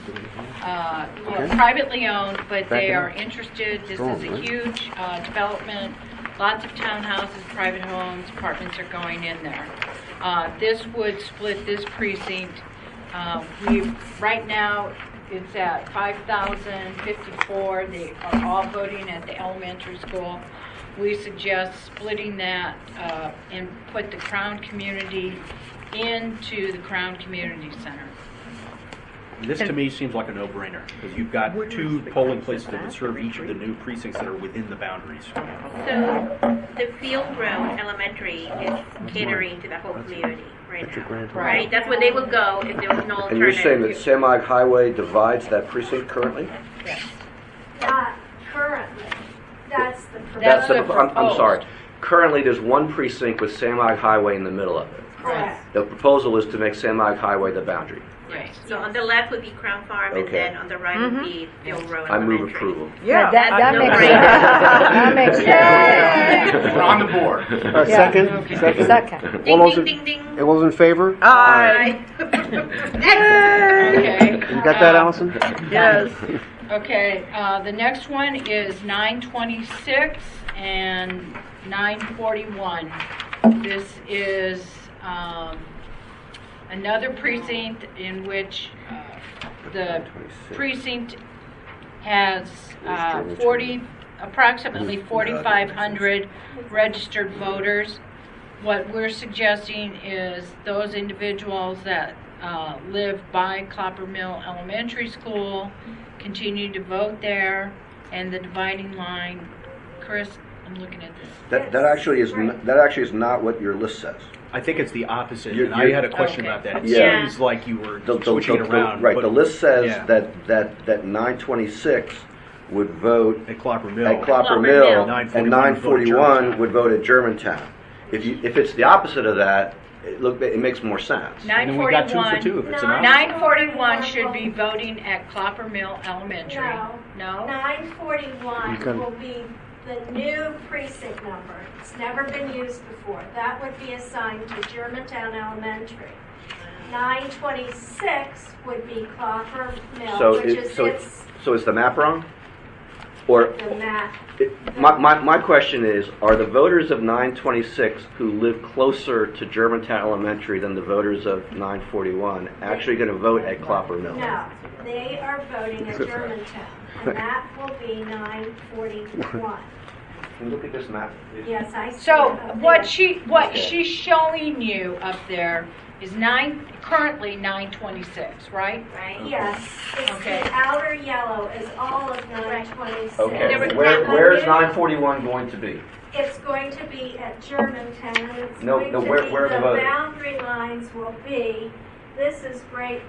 privately owned, but they are interested. This is a huge development. Lots of townhouses, private homes, apartments are going in there. This would split this precinct. Right now, it's at 5,054. They are all voting at the elementary school. We suggest splitting that and put the Crown Community into the Crown Community Center. This to me seems like a no-brainer because you've got two polling places that would serve each of the new precincts that are within the boundaries. So the Field Road Elementary is catering to the whole community right now, right? That's where they would go if there was no And you're alternative. saying that Samog Highway divides that precinct currently? Yes. Not currently. That's the That's proposal. I'm sorry. Currently, there's one precinct with Samog Highway in the middle of it. Correct. The proposal is to make Samog Highway the boundary. Right. So on the left would be Crown Farm, and Okay. then on the right would be Field Road I move Elementary. approval. Yeah, that No makes brainer. sense. That makes sense. We're on the board. Second? Second. Ding, All those ding, in, ding, ding. all those in favor? Aye. Okay. You got that, Allison? Yes. Okay, the next one is 926 and 941. This is another precinct in which the precinct has approximately 4,500 registered voters. What we're suggesting is those individuals that live by Clopper Mill Elementary School continue to vote there, and the dividing line, Chris, I'm looking at this. That actually is not what your list says. I think it's the opposite, You- and I you- had a question about that. It Yeah. seems like you were The- switching it around. right. but- The list says yeah. that 926 would vote At Clopper Mill. at Clopper Clopper Mill, Mill. and 941 would vote at Germantown. If it's the opposite of that, it makes more sense. And then we got 2 for 2 if it's an opposite. 941 should be voting at Clopper Mill Elementary. No? 941 You can- will be the new precinct number. It's never been used before. That would be assigned to Germantown Elementary. 926 would be Clopper Mill, So which is so is the map wrong? Or the map. my question is, are the voters of 926 who live closer to Germantown Elementary than the voters of 941 actually going to vote at Clopper Mill? No, they are voting at Germantown, and that will be 941. Can you look at this map? Yes, I see. So it up what there. she's showing you up there is currently 926, right? Right. Yes. It's Okay. The outer yellow is all of 926. Okay. Where is 941 going to be? It's going to be at Germantown. It's No, going no, to where- be, where are the voters? boundary lines will be, this is Great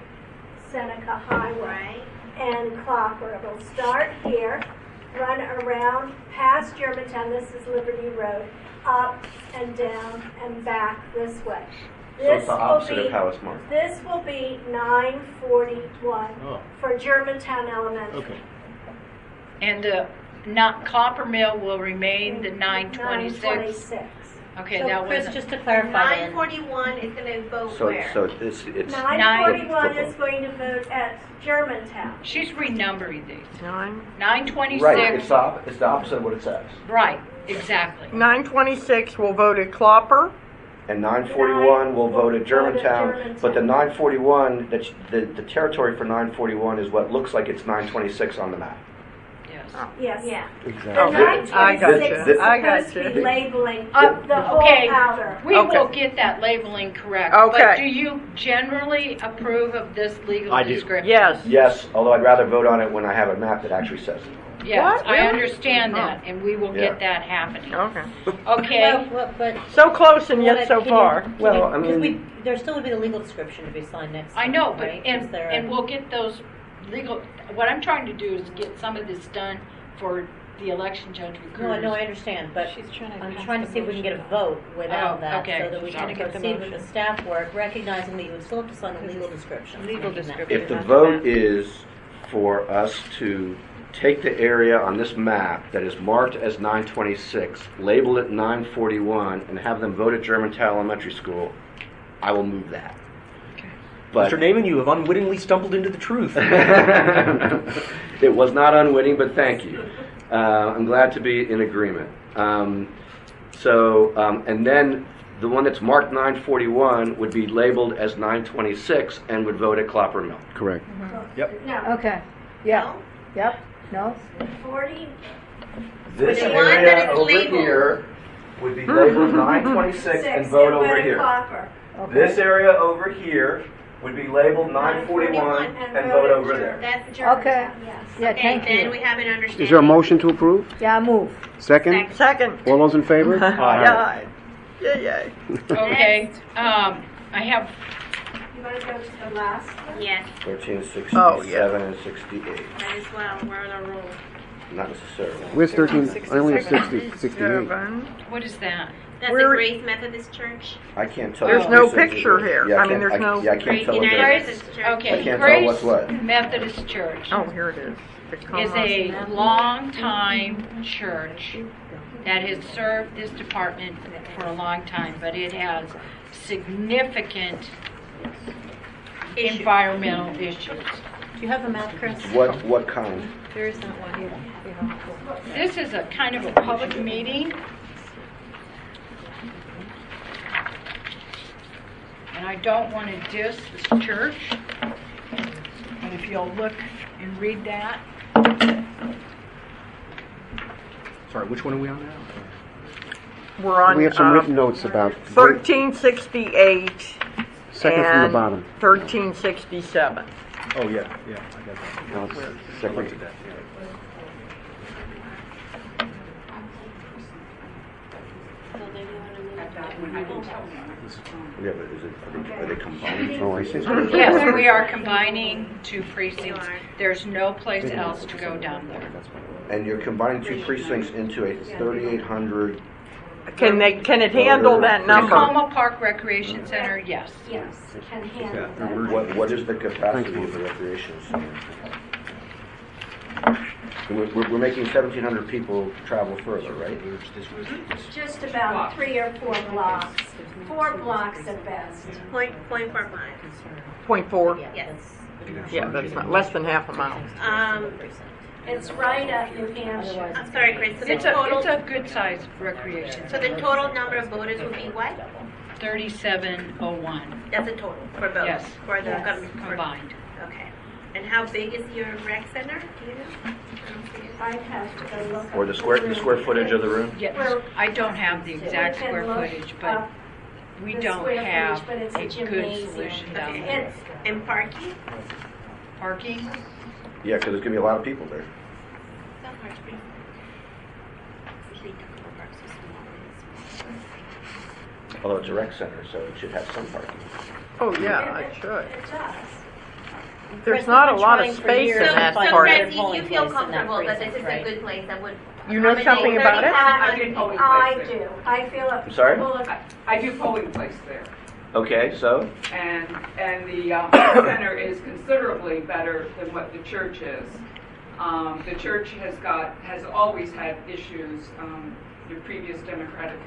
Seneca Highway and Clopper. It'll start here, run around past Germantown, this is Liberty Road, up and down and back this way. So it's the opposite of how it's marked. This will be 941 Oh. for Germantown Elementary. Okay. And not Clopper Mill will remain the 926. 926. Okay, So that Chris, was just to clarify then, 941 is going to vote So where? it's 941 is going to vote at Germantown. she's renumbering these. 926. right. It's the opposite of what it says. Right, exactly. 926 will vote at Clopper. And 941 will vote at Germantown, but the 941, the territory for 941 is what looks like it's 926 on the map. Yes. Yeah. Exactly. The 926 I gotcha. is supposed to be you. labeling Uh, the whole okay, outer. we Okay. will get that labeling correct. Okay. But do you generally approve of this legal I do. description? Yes. Yes, although I'd rather vote on it when I have a map that actually says it. Yes, What? I Really? understand that, and we will Yeah. get that happening. Okay. Okay? but So close and Well, yet so can far. you- Well, I because mean- there still would be the legal description to be signed next I time, know, but, right? Is there a- and we'll get those legal, what I'm trying to do is get some of this done for the election judge recruiters. No, I understand, but I'm trying to see if we can get a vote without Oh, that, okay. so that we Trying can to get the proceed with the motion. staff work, recognizing that you would still have to sign a legal description. If the vote is for us to take the area on this map that is marked as 926, label it 941, and have them vote at Germantown Elementary School, I will move that. But Mr. Naaman, you have unwittingly stumbled into the truth. it was not unwitting, but thank you. I'm glad to be in agreement. And then the one that's marked 941 would be labeled as 926 and would vote at Clopper Mill. Correct. Yep. No, Okay. Yeah. Yep. No? 40, This The one that area is over labeled. here would be labeled 926 and six, vote and over vote here. Copper. Okay. This area over here would be labeled 941 and vote over there. That's Okay. Yes. Yeah, okay. thank Then you. we have an understanding. Is there a motion to approve? Yeah, move. Second? Second. All those in favor? Yeah. Yay. Okay, I have, You want to go to the last one? Yes, 1367 Oh, yeah. and 68. that is well. We're on a roll. Not necessarily. Where's 13? I only have 68. 7. what is that? That's Where- the Grace Methodist Church. I can't tell. There's which no precincts it picture is. here. Yeah, I mean, can't- there's no- Yeah, I can't Grace tell what United there is. Methodist Church. I Okay, can't tell what's Grace what. Methodist Church Oh, here it is. is a long-time church that has served this department for a long time, but it has significant environmental issues. Do you have a map, Chris? What kind? There is not one here. This is a kind of a public meeting. And I don't want to diss this church, but if you'll look and read that. Sorry, which one are we on now? We're on We have some written notes about 1368 second from the and bottom. 1367. Oh, yeah, I got that. No, it's I second. looked at that, yeah. Yeah, but are they combined? Oh, I see. Yes, we are combining two precincts. There's no place else to go down there. And you're combining two precincts into a 3,800. Can it handle that number? Tacoma Park Recreation Center, yes. Yes, can handle that. What is the capacity of the recreation center? We're making 1,700 people travel further, right? Just about 3 or 4 blocks. 4 blocks at best. Point 4 miles. 0.4? Yes. Yeah, that's not less than half a mile. It's right at New Hampshire. I'm sorry, Chris. So the It's total, a good-sized recreation so the center. total number of voters would be what? 3701. That's a total for both. Yes. For the Yes. Combined. Okay. And how big is your rec center? Do you know? I don't see it. I'd have to go look. Or the square footage of the room? Yes, I don't have the exact square footage, but we don't have a good solution down there. And parking? Parking? Yeah, because there's going to be a lot of people there. That part's pretty. Usually Tacoma Park's so small. Although it's a rec center, so it should have some parking. Oh, yeah, it should. It does. There's not a lot of space in that So part. Chris, you feel comfortable that this is a good place that would You know something about it? I do. I feel it. I'm sorry? Full of I do polling place there, Okay, so? and the center is considerably better than what the church is. The church has always had issues. The previous Democratic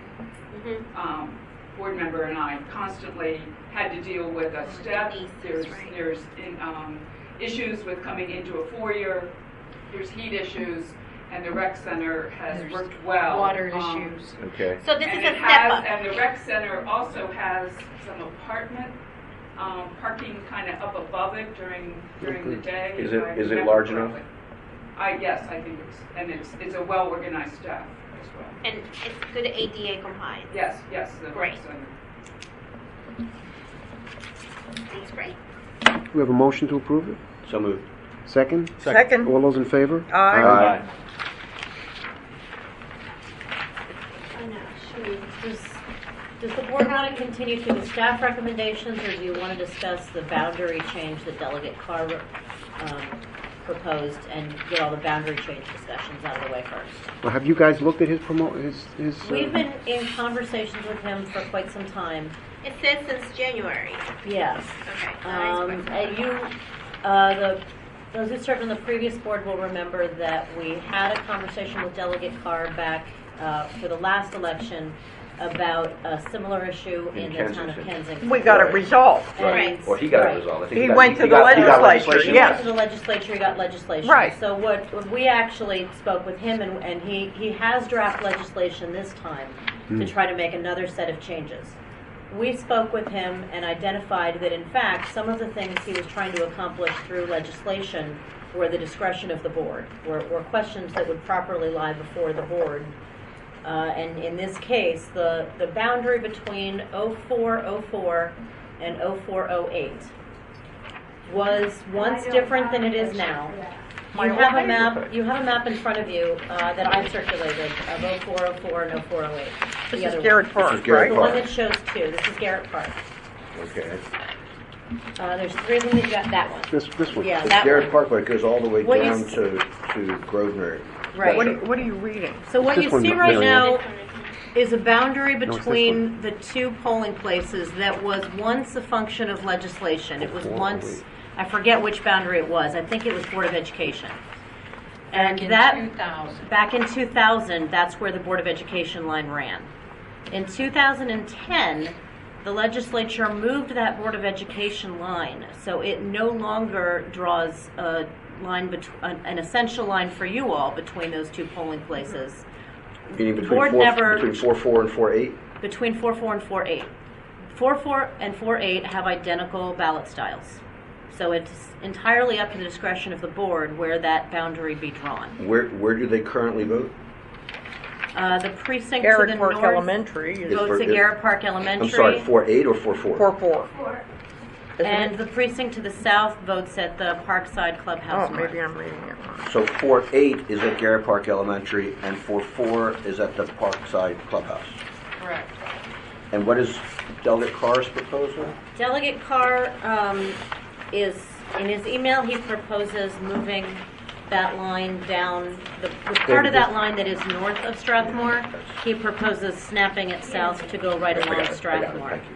board member and I constantly had to deal with a step. There's issues with coming into a foyer. There's heat issues. And the rec center has worked well. Water issues. Okay. So this and is a it step has, up. And the rec center also has some apartment parking kind of up above it during the day. Is if I it remember large enough? correctly. Yes, I think it's a well organized staff as well. And it's good ADA compliant. Yes, the Great. rec center. That's great. We have a motion to approve it? So moved. Second? Second. All those in favor? Aye. Does the board want to continue to the staff recommendations, or do you want to discuss the boundary change that Delegate Carr proposed and get all the boundary change discussions out of the way first? Well, have you guys looked at his We've been in conversations with him for quite some time. It says since January. Yes. Okay. Those who served on the previous board will remember that we had a conversation with Delegate Carr back for the last election about a similar issue in the town of Kensington. Kensington. We got it resolved. Right. Or he got it resolved. I think He got- went to the got- he got legislature, legislation. He went yes. to the legislature, he got legislation. Right. So when we actually spoke with him, and he has draft legislation this time to try to make another set of changes. We spoke with him and identified that in fact, some of the things he was trying to accomplish through legislation were the discretion of the board, were questions that would properly lie before the board. And in this case, the boundary between 0404 and 0408 was once different than it is now. You have a map. You have a map in front of you that I've circulated of 0404 and 0408. This The is other Garrett one. Park, This is Garrett right? The one Park. that shows two. This is Garrett Park. Okay. There's three of them. You've got that one. This one. Yeah, It's that Garrett one. Park, but it goes all the way What you down s- to Grosvenor. Right. What are you reading? So what This you one, see right Mary now Ann. is a boundary it's this between the two polling places that was once a function of legislation. It was once, I forget which boundary it was. I think it was Board of Education. And Back in that 2000. back in 2000, that's where the Board of Education line ran. In 2010, the legislature moved that Board of Education line, so it no longer draws a line, an essential line for you all between those two polling places. Meaning The between board 4, never- between 4-4 and 4-8? Between 4-4 and 4-8. 4-4 and 4-8 have identical ballot styles. So it's entirely up to the discretion of the board where that boundary be drawn. Where do they currently vote? The precinct Garrett to the Park north Elementary is votes at Garrett Park Elementary. I'm sorry, 4-8 or 4-4? 4-4. And the precinct to the south votes at the Parkside Clubhouse Oh, North. maybe I'm reading it wrong. So 4-8 is at Garrett Park Elementary, and 4-4 is at the Parkside Clubhouse. Correct. And what is Delegate Carr's proposal? Delegate Carr is, in his email, he proposes moving that line down, the part of that line that is north of Strathmore, he proposes snapping it south to go right along Strathmore. Thank you.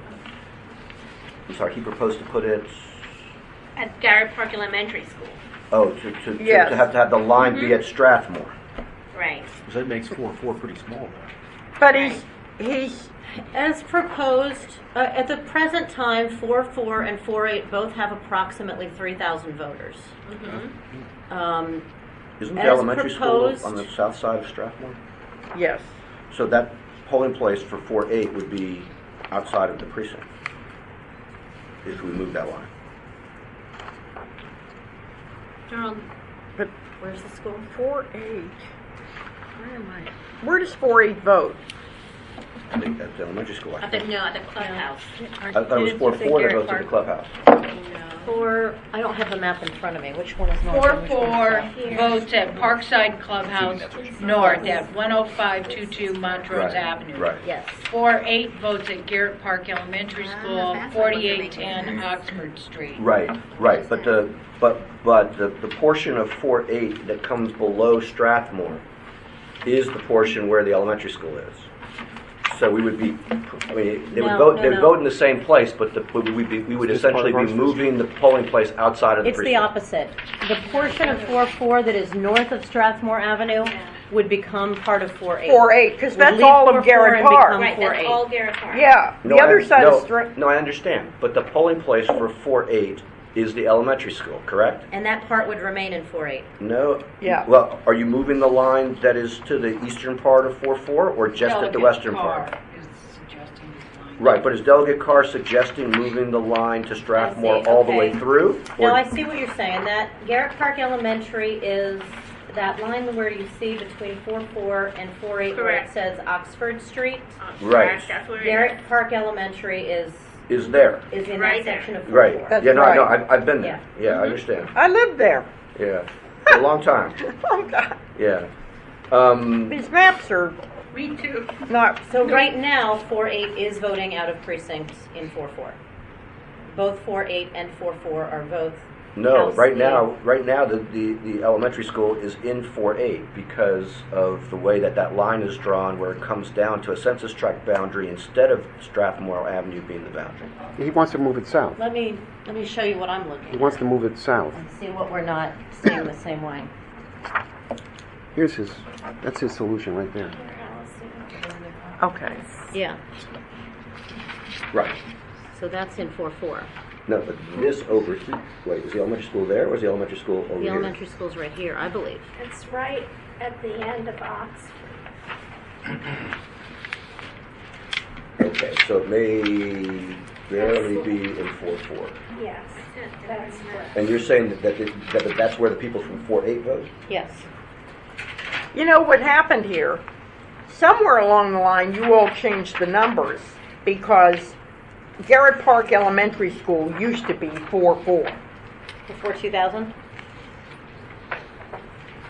I'm sorry, he proposed to put it, At Garrett Park Elementary School. to Yes. have the line be at Strathmore. Right. Because that makes 4-4 pretty small there. But he's As proposed, at the present time, 4-4 and 4-8 both have approximately 3,000 voters. Isn't the As elementary school proposed- on the south side of Strathmore? yes. So that polling place for 4-8 would be outside of the precinct if we move that line. Gerald, But where's the school? 4-8. Where am I? Where does 4-8 vote? I think at the elementary school. I At the, think. no, at the clubhouse. I thought it was 4-4 that goes to the clubhouse. I don't have the map in front of me. Which one is north? and which one is 4-4 south? votes at Parkside Clubhouse North at 10522 Montrose Right, Avenue. right. Yes. 4-8 votes at Garrett Park Elementary School, 4810 Oxford Street. Right, right. But the portion of 4-8 that comes below Strathmore is the portion where the elementary school is. So we would be, I mean, they would No, vote. no, They would no. vote in the same place, but we would Is this part essentially of our be moving the polling place outside of the It's the precinct. opposite. The portion of 4-4 that is north of Strathmore Avenue would become part of 4-8. 4-8, because Would that's leave all of 4-4 Garrett and Park. become Right, 4-8. that's all Garrett Park. Yeah, No, the other side no, is Stra- No, I understand, but the polling place for 4-8 is the elementary school, correct? And that part would remain in 4-8. No. Yeah. Well, are you moving the line that is to the eastern part of 4-4 or just at the Delegate western Carr part? is suggesting this line. Right, but is Delegate Carr suggesting moving the line to Strathmore I see, all the way okay. through? No, Or- I see what you're saying. That Garrett Park Elementary is that line where you see between 4-4 and 4-8 where it Correct. says Oxford Street. Right. That's where it is. Garrett Park Elementary is there. in Right that there. section of 4-4. Right. That's Yeah, no, right. no, I've been there. Yeah, I understand. I lived there. Yeah. For a long time. Oh, God. Yeah. These maps are Me too. not. So right now, 4-8 is voting out of precincts in 4-4. Both 4-8 and 4-4 are both. No, House right lead. now the elementary school is in 4-8 because of the way that line is drawn where it comes down to a census tract boundary instead of Strathmore Avenue being the boundary. He wants to move it south. Let me show you what I'm looking He at wants to move it south. and see what we're not seeing the same way. That's his solution right there. Okay. Yeah, Right. so that's in 4-4. No, but this over here, wait, is the elementary school there or is the elementary school over The here? elementary school's right here, I believe. It's right at the end of Oxford. Okay, so it may barely be in 4-4. Yes, that's correct. And you're saying that that's where the people from 4-8 vote? Yes. You know what happened here? Somewhere along the line, you all changed the numbers because Garrett Park Elementary School used to be 4-4. Before 2000?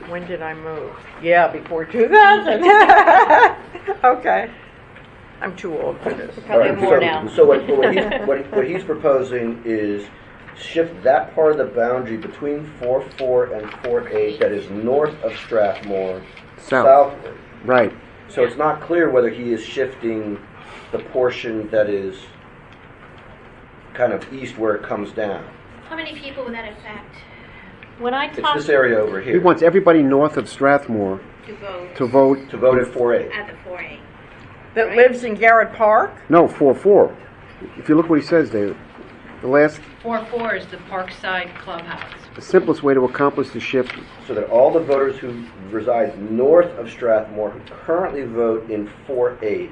When did I move? Yeah, before 2000. Okay. I'm too old for this. Probably more now. So what he's proposing is shift that part of the boundary between 4-4 and 4-8 that is north of Strathmore southward. Right. So it's not clear whether he is shifting the portion that is kind of east where it comes down. How many people would that affect? When I It's talked this area over He here. wants everybody north of Strathmore To vote to vote. To vote at 4-8. at the 4A. That lives in Garrett Park? No, 4-4. If you look what he says, David, the last, 4-4 is the Parkside Clubhouse. the simplest way to accomplish the shift. So that all the voters who reside north of Strathmore who currently vote in 4-8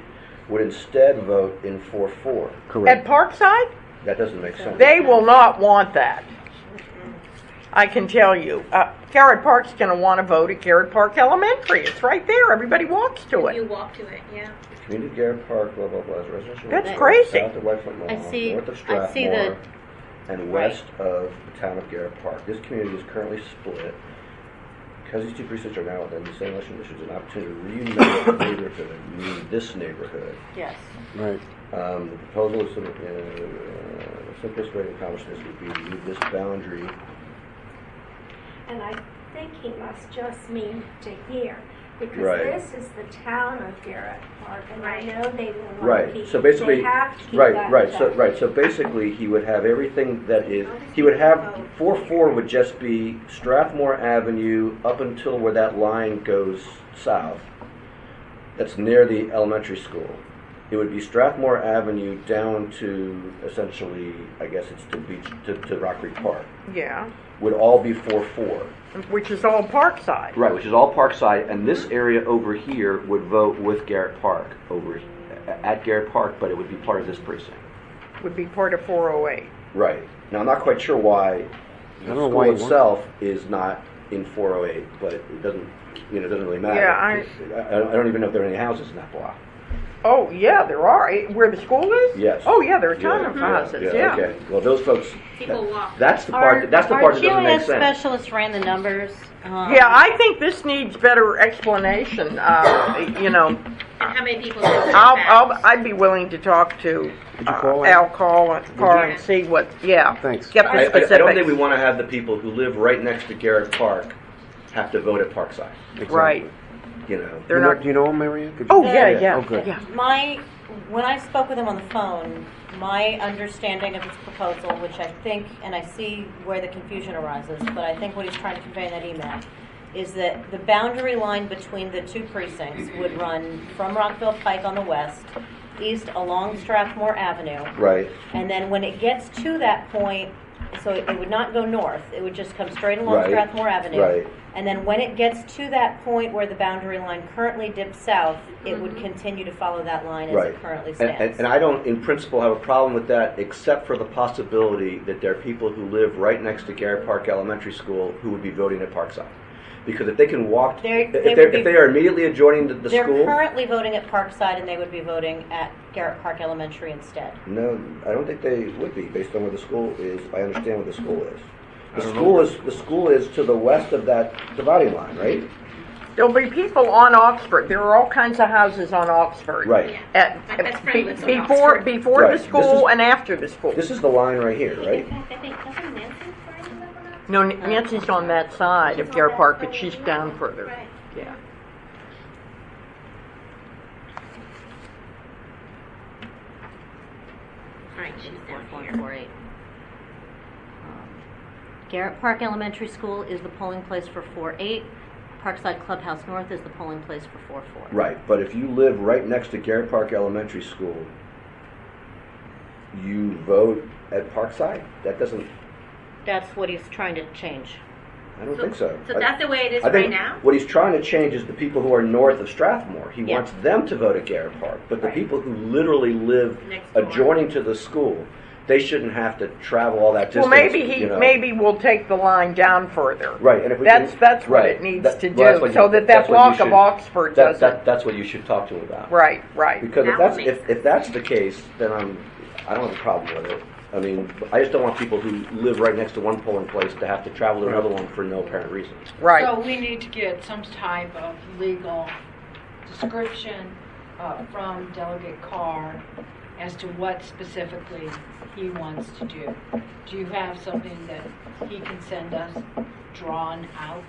would instead vote in 4-4. Correct. At Parkside? That doesn't make sense. They will not want that. I can tell you. Garrett Park's going to want to vote at Garrett Park Elementary. It's right there. Everybody walks to You it. walk to it, yeah. Community Garrett Park, blah, blah, blah, is residential. That's area crazy. South of Whitefoot Lawn, I see- north of I see Strathmore, and west of the town of Garrett Park. This community is currently split. Because these two precincts are now within the same election district, there's an opportunity to reunite the neighborhood, meaning this neighborhood. Yes. Right. The proposal is the simplest way to accomplish this would be to move this boundary. And I think he must just mean to here, because Right. this is the town of Garrett Park, and I know they will want to Right. keep. So basically, they have to keep right, that right. So intact. right. So basically, he would have everything that is. He would have 4-4 would just be Strathmore Avenue up until where that line goes south. That's near the elementary school. It would be Strathmore Avenue down to essentially, I guess it's to Beach to Rock Creek Park. Yeah. Would all be 4-4. Which is all Parkside. Right, which is all Parkside, and this area over here would vote with Garrett Park over at Garrett Park, but it would be part of this precinct. Would be part of 408. Right. Now I'm not quite sure why the don't know school why you itself is not in 408, but it doesn't really matter. Yeah, I don't even know if there are any houses in that block. Oh, yeah, there are. Where the school is? Yes. Oh, yeah, there are a ton Yeah. of houses, yeah. Okay. Well, those folks. People walk. That's the part. That's the part that doesn't make Our GIS sense. specialist ran the numbers. Yeah, I think this needs better explanation. You know, And how many people live in that? I'd be willing to talk to Did you call Al Al? Carr and see what. Yeah. Thanks. Get the I specifics. don't think we want to have the people who live right next to Garrett Park have to vote at Parkside. Exactly. Right. You know. They're You know- not. Do you know him, Marianne? Could you- Oh yeah, yeah, Oh, good. yeah. When I spoke with him on the phone, my understanding of his proposal, which I think, and I see where the confusion arises, but I think what he's trying to convey in that email, is that the boundary line between the two precincts would run from Rockville Pike on the west, east along Strathmore Avenue, Right. and then when it gets to that point, so it would not go north, it would just come straight along Right. Strathmore Avenue. Right. And then when it gets to that point where the boundary line currently dips south, it would continue to follow that line as Right. it currently And, stands. and I don't, in principle, have a problem with that, except for the possibility that there are people who live right next to Garrett Park Elementary School who would be voting at Parkside. Because if they can walk, if they are immediately adjoining the They're school, currently voting at Parkside, and they would be voting at Garrett Park Elementary instead. no, I don't think they would be, based on where the school is. I understand where the school is. The don't school know. is the school is to the west of that dividing line, right? There'll be people on Oxford. There are all kinds of houses on Oxford. Right. My best friend lives on Before Oxford. before Right. the This school is- and after the school. This is the line right here, right? In fact, I think, doesn't Nancy Friday live on Oxford? No, Nancy's on that side of Garrett Park, but she's down further. Right. Yeah. All right, she's down here. 448. Garrett Park Elementary School is the polling place for 4-8. Parkside Clubhouse North is the polling place for 4-4. Right, but if you live right next to Garrett Park Elementary School, you vote at Parkside? That doesn't, That's what he's trying to change. I don't think so. So that's the way it is I think right now? what he's trying to change is the people who are north of Strathmore. He Yeah. wants them to vote at Garrett Park, but the people who literally live Next door. adjoining to the school, they shouldn't have to travel all that distance. Well, maybe you know. maybe we'll take the line down further. Right, and if we That's can, what right, it needs that- to well, that's do, what so you- that that's what you block of should- Oxford doesn't. That's what you should talk to him about. Right, right. Because That would make if that's the case, then I don't have a problem with it. I mean, I just don't want people who live right next to one polling place to have to travel to another one for no apparent reason. Right. So we need to get some type of legal description from Delegate Carr as to what specifically he wants to do. Do you have something that he can send us drawn out?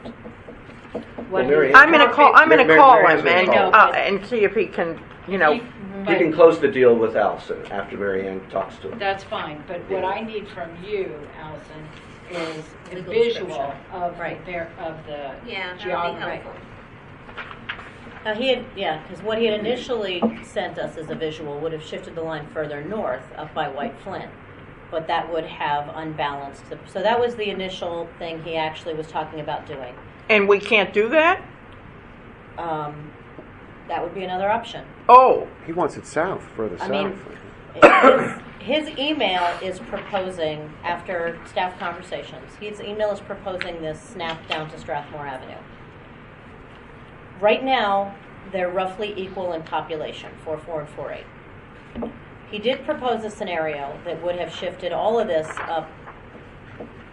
Well, Mary Ann- I'm gonna call Mary Ann's him gonna call. and see if he can, you know. You can close the deal with Allison after Mary Ann talks to him. That's fine, but what I need from you, Allison, is a Legal visual description. of Right. the Yeah, that would be geography. helpful. Now because what he had initially sent us as a visual would have shifted the line further north up by White Flint, but that would have unbalanced. So that was the initial thing he actually was talking about doing. And we can't do that? That would be another option. Oh. He wants it south, further I south. mean, his email is proposing, after staff conversations, his email is proposing this snap down to Strathmore Avenue. Right now, they're roughly equal in population, 4-4 and 4-8. He did propose a scenario that would have shifted all of this up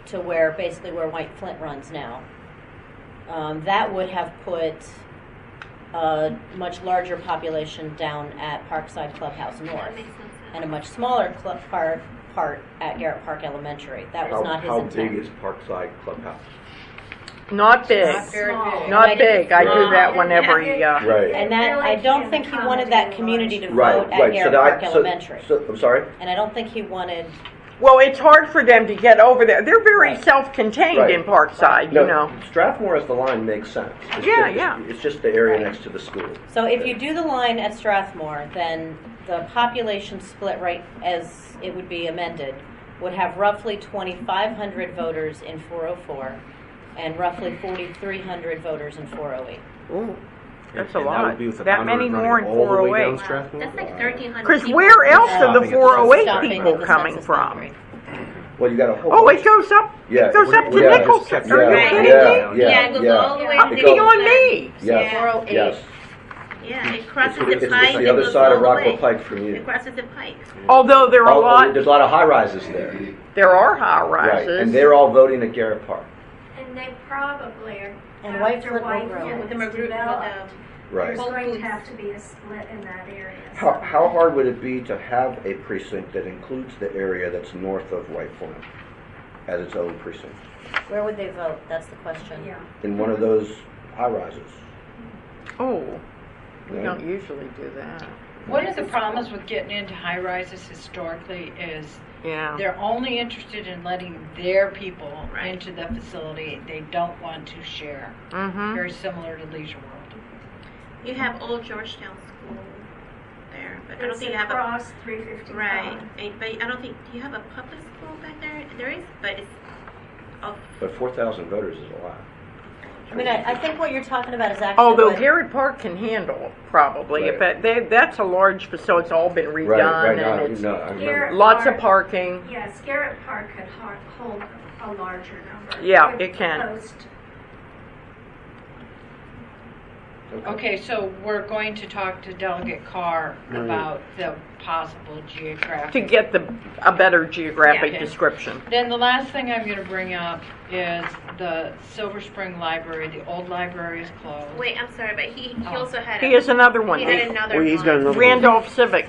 to where White Flint runs now. That would have put a much larger population down at Parkside Clubhouse North and a much smaller part at Garrett Park Elementary. That was not his How intent. big is Parkside Clubhouse? Not big. Not very big. Not big. I do that whenever Right. And that I don't think he wanted that community to Right, vote at right. Garrett So Park that, Elementary. so I'm sorry? And I don't think he wanted. Well, it's hard for them to get over there. They're very self-contained Right. in Parkside, No, you know. Strathmore as the line makes sense. It's Yeah, just, yeah. It's just the area next to the school. So if you do the line at Strathmore, then the population split, right as it would be amended, would have roughly 2,500 voters in 404 and roughly 4,300 voters in 408. Ooh, that's a And that lot. would be with the That boundary many running more in all the way down 408. Strathmore? That's like 1,300 Because people. where else are the Stopping at the 408 Stopping people at the coming census from? boundary. Well, you got a whole Oh, bunch. it goes up. Yeah, It goes up to yeah, Nicholson. yeah, Are you Right. kidding yeah, me? yeah, Yeah, it goes yeah. all the way It to goes- Kidding on me? Yes, 408. yes. Yeah, it crosses It's the pike. the it other goes side all of the Rockwell way. Pike from you. It crosses the pike. Although there are a lot, There's a lot of high rises there. there are high Right, rises. and they're all voting at Garrett Park. And they probably are, And White after Flint will White grow. Flint With the is Magruder, developed, Right. there's going to have to be a split in that area. How hard would it be to have a precinct that includes the area that's north of White Flint as its own precinct? Where would they vote? That's the question. Yeah. In one of those high rises? Oh, we Yeah. don't usually do that. One of the problems with getting into high rises historically is Yeah. they're only interested in letting their people into the facility. They don't want to share. Mm-hmm. Very similar to Leisure World. You have Old Georgetown School there, but I don't It's think you have a across 355. right. But I don't think do you have a public school back there? There is, but it's But 4,000 voters is a lot. I mean, I think what you're talking about is actually. Although what- Garrett Park can handle probably, Right. if that's a large facility, it's all been redone Right, and no, it's no, I remember. Garrett lots of Park- parking. Yes, Garrett Park could hold a larger number. Yeah, With it can. post- Okay, so we're going to talk to Delegate Carr Right. about the possible geographic. To get a better geographic Yeah. description. Then the last thing I'm going to bring up is the Silver Spring Library. The old library is closed. wait. I'm sorry, but he Oh. also had. He has another one. He had another Oh, he's got one. another one. Randolph Civic.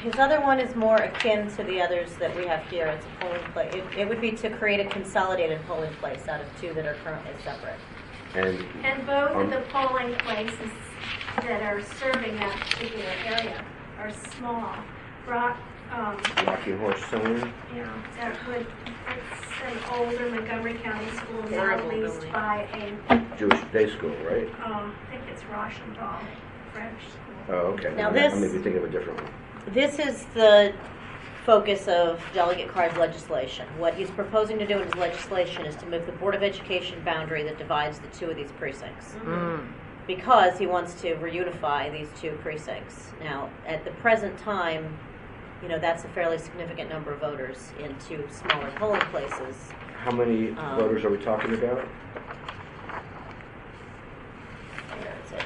His other one is more akin to the others that we have here. It's a polling place. It would be to create a consolidated polling place out of two that are currently separate. And both of the polling places that are serving that particular area are small. Rocking Horse somewhere? Yeah, that would, it's an older Montgomery County school now Horrible leased building. by Jewish day school, right? I think it's Rochenthal French School. Oh, okay. Now I this- may be thinking of a different one. This is the focus of Delegate Cry's legislation. What he's proposing to do in his legislation is to move the Board of Education boundary that divides the two of these precincts. Because he wants to reunify these two precincts. Now, at the present time, you know, that's a fairly significant number of voters in two smaller polling places. How many voters are we talking about?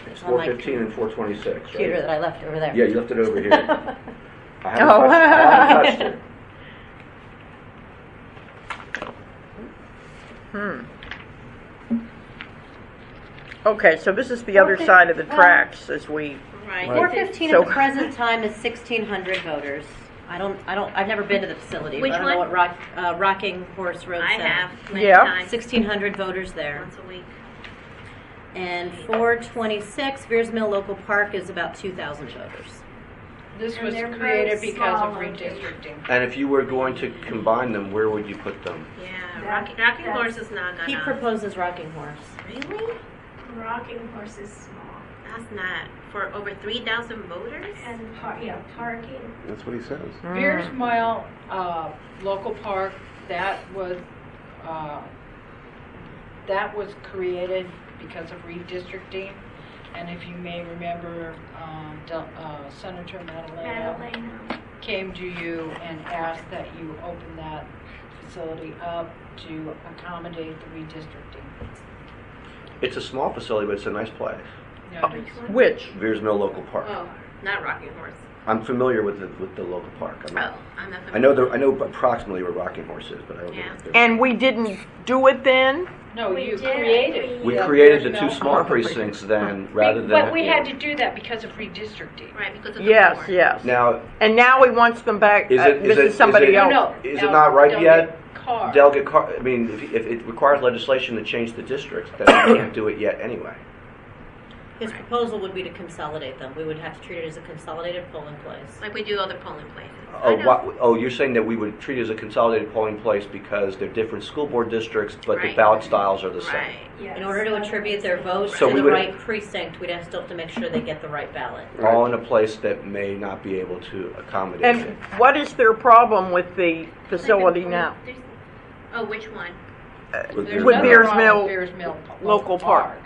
It's On my 415 and 426, right? computer that I left over there. Yeah, you left it over here. I haven't touched it. Okay, so this is the other side of the tracks as we. Right. Right. 415 So- at the present time is 1,600 voters. I've never been to the facility. Which but I don't one? know what Rocking Horse Road I said. have many times. 1,600 voters there. Once a week. And 426, Veers Mill Local Park is about 2,000 voters. This And was they're created very because of small redistricting. And if you were going to combine them, where would you put them? Yeah, Rocking Horse is not gonna. He proposes Rocking Horse. Really? Rocking Horse is small. That's not for over 3,000 voters. And parking. That's what he says. Veers Mile Local Park, that was created because of redistricting. And if you may remember, Senator Madalena came to you and asked that you open that facility up to accommodate the redistricting. It's a small facility, but it's a nice place. Which? Veers Mill Local Park. Oh, not Rocking Horse. I'm familiar with the local park. I'm not familiar. I know approximately where Rocking Horse is, but I don't know. And we didn't do it then? No, We you did. created. We created the two small precincts then, rather than. But we had to do that because of redistricting. Right, because of Yes, yes. Now, And now he wants them back. This is somebody else. No, is no, it not right Delegate yet? Carr. Delegate Carr. I mean, if it requires legislation to change the districts, then we can't do it yet anyway. His proposal would be to consolidate them. We would have to treat it as a consolidated polling place. Like we do other polling places. Oh, you're saying that we would treat it as a consolidated polling place because they're different school board districts, but the Right. ballot styles are the same. Right. In order to attribute their votes So to we the would- right precinct, we'd still have to make sure they get the right ballot. All in a place that may not be able to accommodate And it. what is their problem with the facility now? Oh, which one? There's With nothing Veers wrong Mill with Veers Mill Local Park.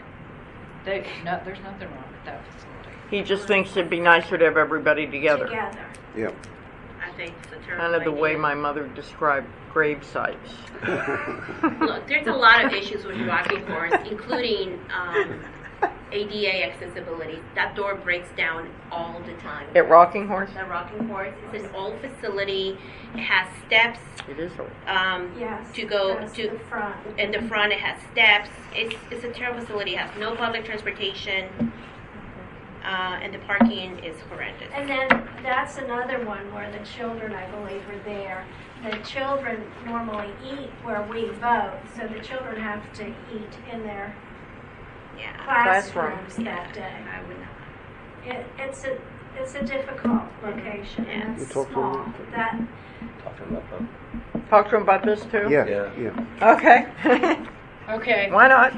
There's nothing wrong with that facility. He just thinks it'd be nicer to have everybody together. Yeah. I think it's a terrible Kind of the way idea. my mother described grave sites. Look, there's a lot of issues with Rocking Horse, including ADA accessibility. That door breaks down all the time. At Rocking Horse? At Rocking Horse, it's an old facility. It has steps. It is old. Yes, to go that's to the front. in the front. It has steps. It's a terrible facility. It has no public transportation, and the parking is horrendous. And then that's another one where the children, I believe, are there. The children normally eat where we vote, so the children have to eat in their classrooms that day. I would not. It's a difficult location, and it's You talk to small. them. That Talking about that. Talk to him about this too? Yeah. Okay. Okay. Why not?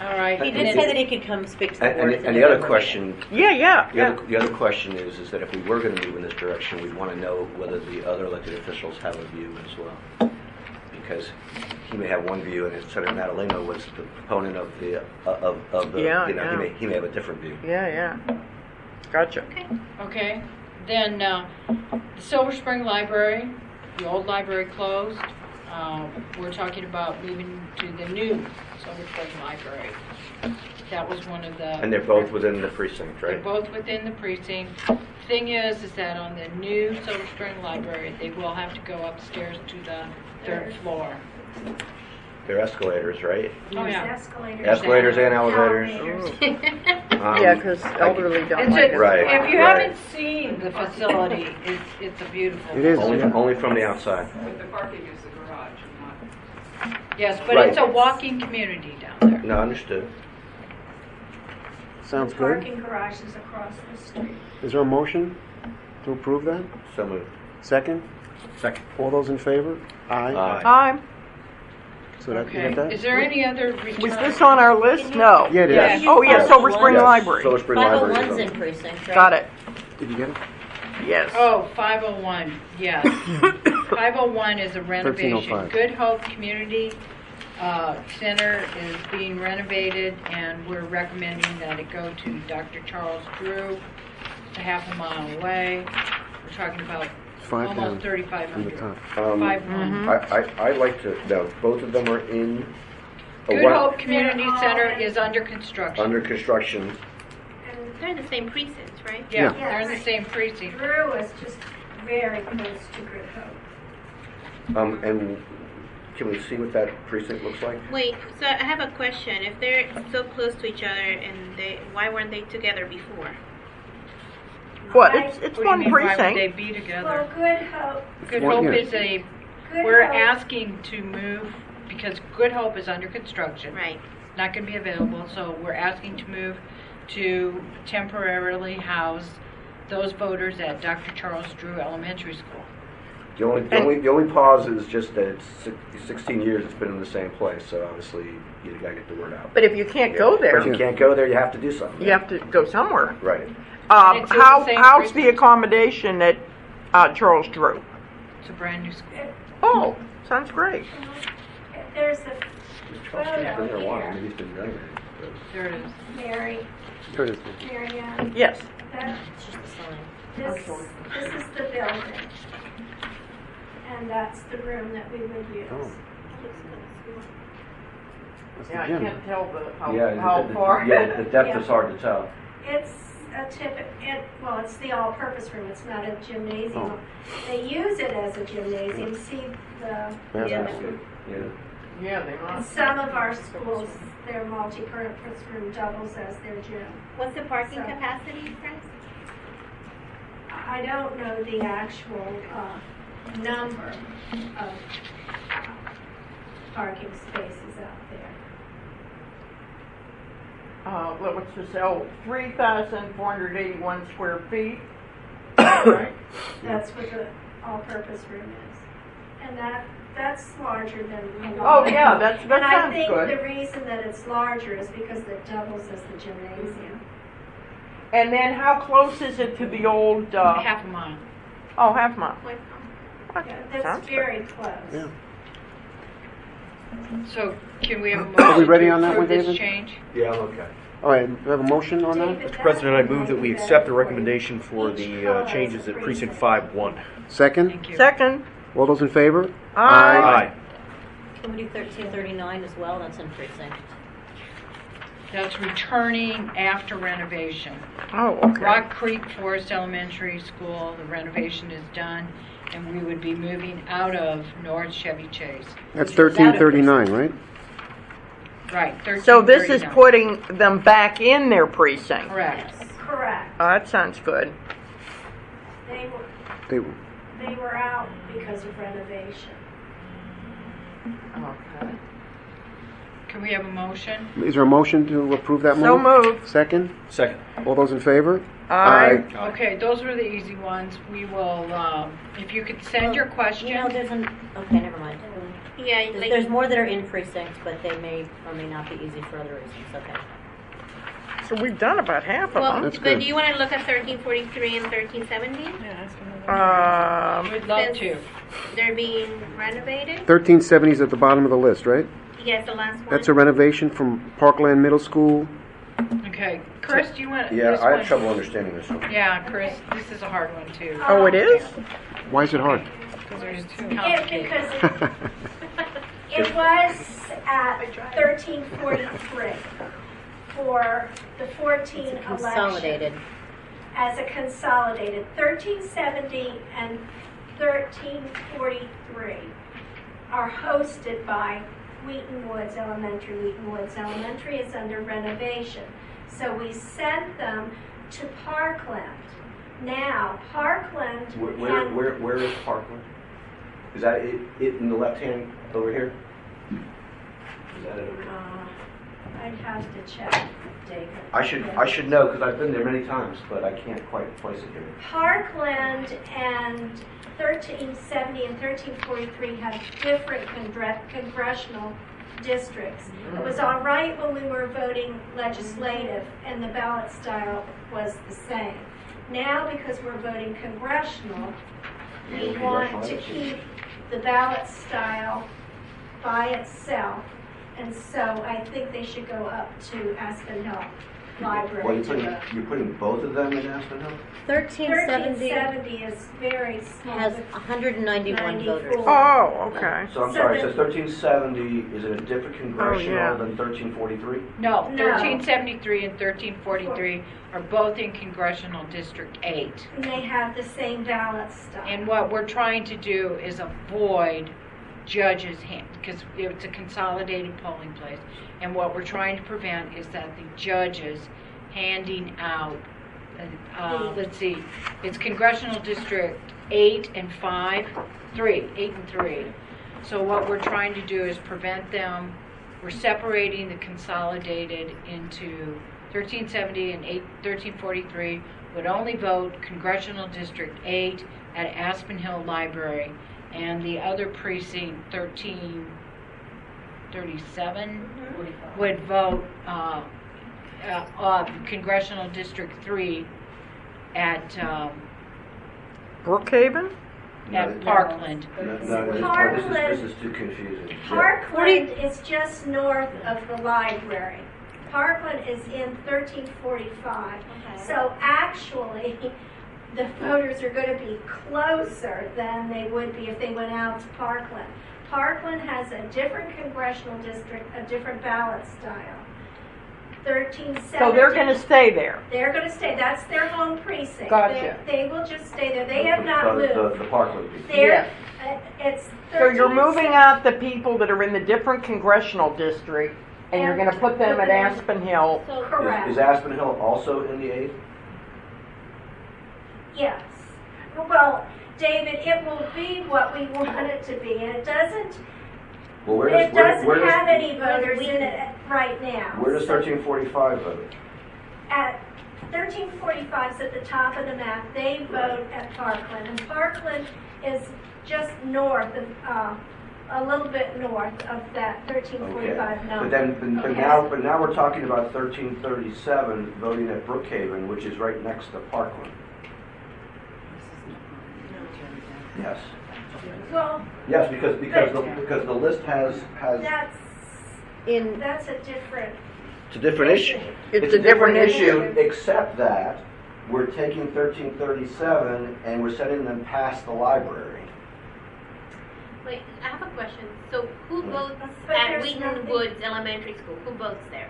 All right. He did say that he could come speak to the board. at And the the other November question. Yeah. The other question is that if we were going to move in this direction, we'd want to know whether the other elected officials have a view as well. Because he may have one view, and if Senator Madalena was the proponent of the he may have a different view. Yeah. Gotcha. Okay. Then the Silver Spring Library, the old library closed. We're talking about moving to the new Silver Spring Library. That was one of the... And they're both within the precinct, They're right? both within the precinct. Thing is that on the new Silver Spring Library, they will have to go upstairs to the third floor. They're escalators, right? Oh, yeah. Escalators and elevators. Yeah, because elderly don't like it. Right. If you right. haven't seen the facility, it's a beautiful It is, facility. Only from the outside. But the parking is the garage and not. Yes, but Right. it's a walking community down there. No, understood. Sounds the good. parking garage is across the street. Is there a motion to approve that? So moved. Second? Second. All those in favor? Aye. Aye. So that, you Okay. got that? Is there any other return? Was this on our list? No. Yeah, it is. Yes. Oh, yeah, Silver Spring Yes, Library. Silver Spring Library. 501's is in on. precinct, right? Got it. Did you get it? Yes. Oh, 501, yes. 501 is a renovation. 1305. Good Hope Community Center is being renovated, and we're recommending that it go to Dr. Charles Drew, a half a mile away. We're talking about Five down almost from the 3,500. top. 5-1. I'd like to, now, both of them are in. Good Hope Community Center is under construction. Under construction. They're in the same precincts, right? Yeah, Yeah. they're in the same precinct. Drew is just very close to Good Hope. And can we see what that precinct looks like? Wait, so I have a question. If they're so close to each other, and why weren't they together before? What? It's What do you one mean, why would precinct. they be together? Well, Good Hope, Good Well, Hope yeah. is Good we're Hope- asking to move, because Good Hope is under construction. Right. Not going to be available, so we're asking to move to temporarily house those voters at Dr. Charles Drew Elementary School. The only pause is just that it's 16 years it's been in the same place, so obviously you gotta get the word out. But if you can't go But if there, you can't go there, you have to do something. you have to go somewhere. Right. And it's in the same How's the precinct. accommodation at Charles Drew? It's a brand new school. Oh, sounds great. there's a Charles Street's been there a while, here. maybe it's been renovated. There it is. Mary, Here it is. Mary Ann, Yes. that, It's just the sign. this is the building. And that's the room that we would use. Oh. That's the Yeah, I gym. can't tell Yeah, how far. Yeah, the depth Yeah. is hard to tell. It's it's the all-purpose room, it's not a gymnasium. Oh. They use it as a gymnasium, see the, Basketball. Yeah. Yeah, they in must. some of our schools, their multi-purpose room doubles as their gym. What's the parking So- capacity, friends? I don't know the actual number of parking spaces out there. What's this? Oh, 3,481 square feet. Right? That's what the all-purpose room is. And that's larger than the Oh, yeah, that And I sounds think good. the reason that it's larger is because it doubles as the gymnasium. And then how close is it to the old? Half a mile. Oh, half mile. Yeah, that's Sounds good. very close. Yeah. So can we have a Are motion we ready to on that approve one, this David? change? Yeah, okay. All right, do we have a motion on that? David, Mr. President, I that's move that we better accept the for recommendation for the changes at precinct 5-1. Second? Thank you. Second. All those in favor? Aye. Can we do 1339 as well? That's in precinct. That's returning after renovation. Oh, okay. Rock Creek Forest Elementary School, the renovation is done, and we would be moving out of North Chevy Chase. That's 1339, right? Right, 1339. So this is putting them back in their precinct. Correct. Correct. Oh, that sounds good. They were out because of renovation. Okay. Can we have a motion? Is there a motion to approve that move? So moved. Second? Second. All those in favor? Aye. Okay, those were the easy ones. We will, if you could send your question. You know, there's an, okay, never mind. Yeah, There's more that are in precinct, but they may or may not be easy for other reasons. Okay. So we've done about half of Well, them. That's but good. do you want to look at 1343 and 1370? We'd love Since to. they're being renovated? 1370 is at the bottom of the list, right? Yes, the last one. That's a renovation from Parkland Middle School. Okay, Chris, do you want Yeah, this I one? have trouble understanding this one. Yeah, Chris, this is a hard one too. Oh, it is? Why is it hard? Because there's too Because complicated. it was at 1343 for the 14 It's a election. consolidated. As a consolidated, 1370 and 1343 are hosted by Wheaton Woods Elementary. Wheaton Woods Elementary is under renovation. So we sent them to Parkland. Now, Parkland and Where is Parkland? Is that it in the left hand over here? Is that it over here? I'd have to check, David. I should know because I've been there many times, but I can't quite place it here. Parkland and 1370 and 1343 have different congressional districts. It was all right when we were voting legislative and the ballot style was the same. Now, because we're voting congressional, we want to keep the ballot style by itself. And so I think they should go up to Aspen Hill Library. Well, you're putting both of them in Aspen Hill? 1370 is very small. has 191 voters. Oh, okay. So I'm sorry, so 1370 is it a different congressional yeah. than 1343? No, 1373 and 1343 are both in Congressional District 8. And they have the same ballot style. And what we're trying to do is avoid judges' hand, because it's a consolidated polling place. And what we're trying to prevent is that the judges handing out, let's see, it's Congressional District 8 and 5, 8 and 3. So what we're trying to do is prevent them. We're separating the consolidated into 1370 and 1343 would only vote Congressional District 8 at Aspen Hill Library, and the other precinct, 1337, would vote Congressional District 3 at Brookhaven? at Parkland. This is too confusing. Parkland is just north of the library. Parkland is in 1345. So actually, the voters are going to be closer than they would be if they went out to Parkland. Parkland has a different congressional district, a different ballot style. 1370. So they're going to stay there. They're going to stay. That's their home precinct. Gotcha. They will just stay there. They have not moved. The Parkland people. They're, it's So you're moving out the people that are in the different congressional district, and you're going to put them at Aspen Hill. Correct. Is Aspen Hill also in the 8th? Yes. Well, David, it will be what we want it to be, and it doesn't. Well, where It doesn't does have any voters in it right now. Where does 1345 vote? At 1345 is at the top of the map. They vote at Parkland, and Parkland is just north of, a little bit north of that 1345 number. But now we're talking about 1337 voting at Brookhaven, which is right next to Parkland. Yes. Well, Yes, because the list has that's a different. It's a different issue. It's a different issue. Except that we're taking 1337 and we're sending them past the library. Wait, I have a question. So who votes But at there's Wheaton nothing- Woods Elementary School? Who votes there?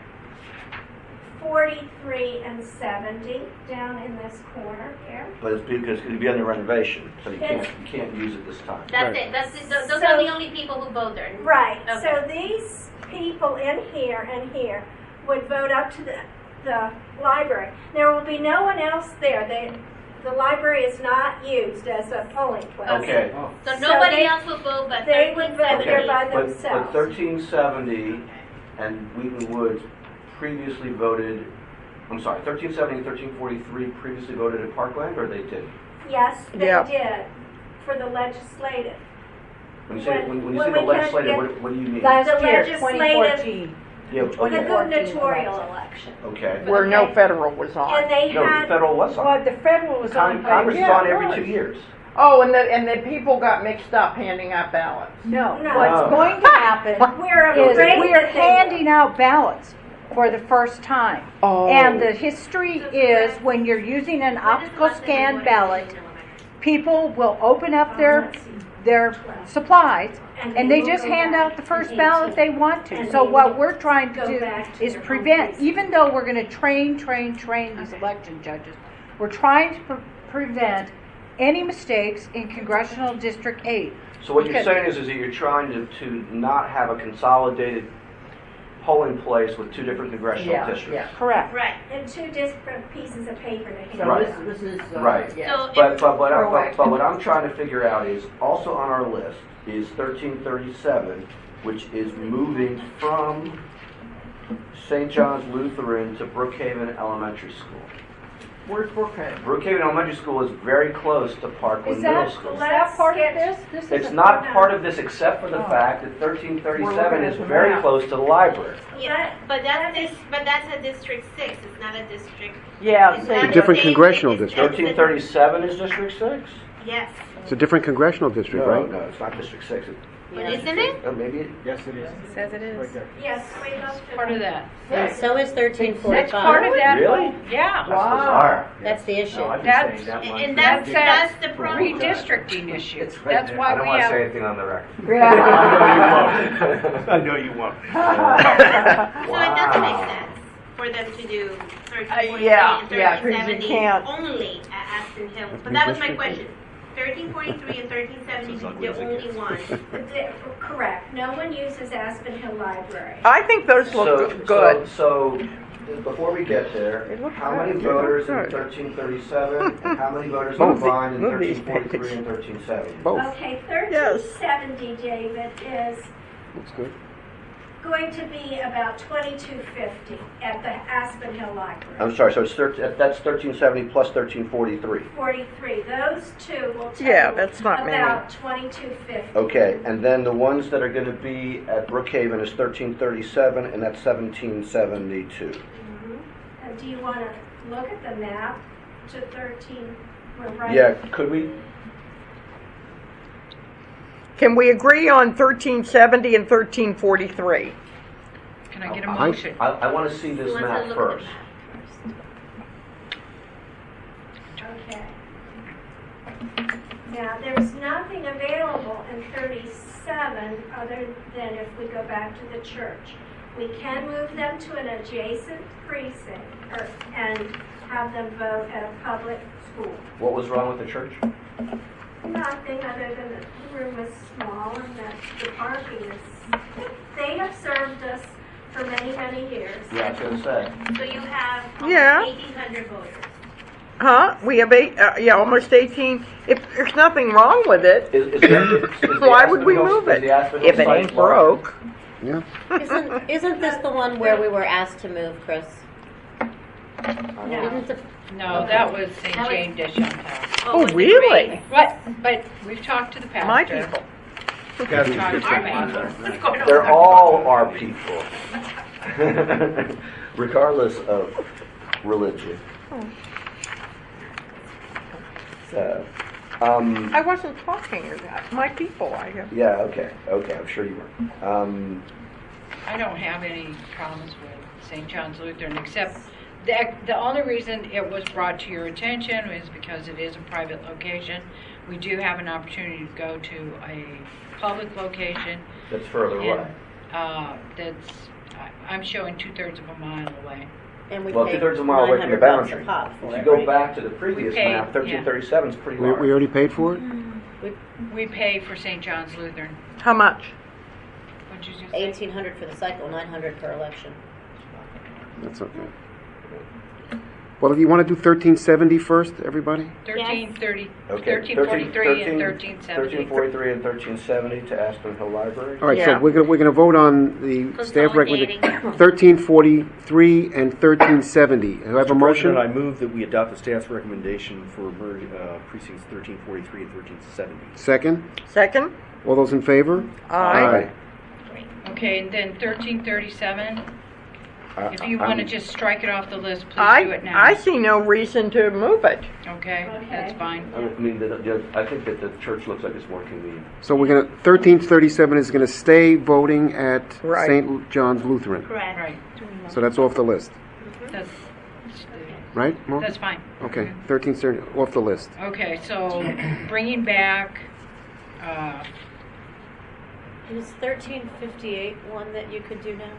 43 and 70 down in this corner here. But it's because it'll be under renovation, so you can't use it this time. That's it. Those are the only people who vote there. Right. Okay. So these people in here and here would vote up to the library. There will be no one else there. The library is not used as a polling place. Okay. So nobody else will vote, but they would vote there by But themselves. 1370 and Wheaton Woods previously voted, 1370 and 1343 previously voted at Parkland, or they didn't? Yes, they Yeah. did for the legislative. When you say, when you when say the we can't legislative, get- what do you mean? Last The year, legislative- 2014. Yeah, The okay. gubernatorial election. Okay. Where no federal was on. And they No, the had, federal was on. Well, the federal was on. Congress is yeah, on it every was. 2 years. Oh, and the people got mixed up handing out ballots. No. What's going to happen we're is afraid we are that they handing out ballots for the first time. Oh. And the history is when you're using an optical scan ballot, people will open up their supplies and they just hand out the first ballot they want to. So what we're trying to do is prevent, even though we're going to train these election judges, we're trying to prevent any mistakes in Congressional District 8. So what you're Because- saying is that you're trying to not have a consolidated polling place with 2 different congressional districts. Correct. Right. and 2 different pieces of paper to hand. Right. This is Right. yeah. So But what I'm trying to figure out is, also on our list is 1337, which is moving from St. John's Lutheran to Brookhaven Elementary School. Where's Brookhaven? Brookhaven Elementary School is very close to Parkland Middle School. Is that part of this? This is It's not part of this except for the fact that 1337 is very close to the library. Yeah, but that's a District 6. It's not a District. Yeah, it's so not It's a different same- congressional it's- district. it's a- 1337 is District 6? Yes. It's a different congressional district, No, right? no, it's not District 6. Isn't it? Oh, maybe it, Yes, it is. It says it is. Right there. Yes, we love Part of that. So is 1345. That's part of that. Really? Yeah. bizarre. That's the issue. No, I've been That's- saying that one. And That's that's a the problem. redistricting issue. It's right That's there. why I don't we want to have. say anything on the record. I know you won't. So it doesn't make sense for them to do 1343 yeah, and yeah, 'cause you 1370 can't. only at Aspen Hill. But that was my question. 1343 and 1370 is the only one. Correct. No one uses Aspen Hill Library. I think those look good. So, before we get there, how many good. voters in Good. 1337 and how many voters Both. combined in Move these 1343 and 1370? Both. Okay, Yes. 1370, David, is Looks good. going to be about 2250 at the Aspen Hill Library. I'm sorry, so it's that's 1370 plus 1343. 43. Those two will total Yeah, that's not many. about 2250. Okay, and then the ones that are going to be at Brookhaven is 1337 and that's 1772. And do you want to look at the map to 13? We're right. Yeah, could we? Can we agree on 1370 and 1343? Can I get a motion? I want to see this Let's map look first. Okay. Now, there's nothing available in 37 other than if we go back to the church. We can move them to an adjacent precinct and have them vote at a public school. What was wrong with the church? Nothing other than the room is small and that the parking is, they have served us for many, many years. Yeah, I was going to say. So you have Yeah. 1,800 voters. Huh? We have almost 18. If there's nothing wrong with it, why would we move it? If it ain't broke. Yeah. Isn't this the one where we were asked to move, Chris? Isn't the- No, that was St. That was- Jane de Chantal. Oh, really? But we've talked to the pastor. My people. We've talked to the pastor. What's going on? They're all our people, regardless of religion. So, I wasn't talking to that. My people, I have. yeah, okay, I'm sure you were. I don't have any problems with St. John's Lutheran, except the only reason it was brought to your attention is because it is a private location. We do have an opportunity to go to a public location. That's further away. I'm showing 2/3 of a mile away. And we Well, paid 2/3 of a mile away from the $900 boundary. a pop for If you it, go right? back to the previous We paid, map, 1337 is pretty large. We already paid for it? We pay for St. John's Lutheran. How much? What'd you just say? 1,800 for the cycle, 900 per election. That's okay. Well, if you want to do 1370 first, everybody? 1330, Okay, 1343 and 1370. 1343 and 1370 to Aspen Hill Library. All right, Yeah. so we're gonna vote on the staff recommendation, Consolidating. 1343 and 1370. Do I have a Mr. motion? President, I move that we adopt the staff's recommendation for precincts 1343 and 1370. Second? Second? All those in favor? Aye. Okay, and then 1337, if you want to just strike it off the list, please do it now. I see no reason to move it. Okay, that's fine. I mean, I think that the church looks like it's more convenient. So we're gonna, 1337 is gonna stay voting at Right. St. John's Lutheran. Correct. Right. So that's off the list, That's, right? Mo? that's fine. Okay, 1330, off the list. Okay, so bringing back, Is 1358 one that you could do now?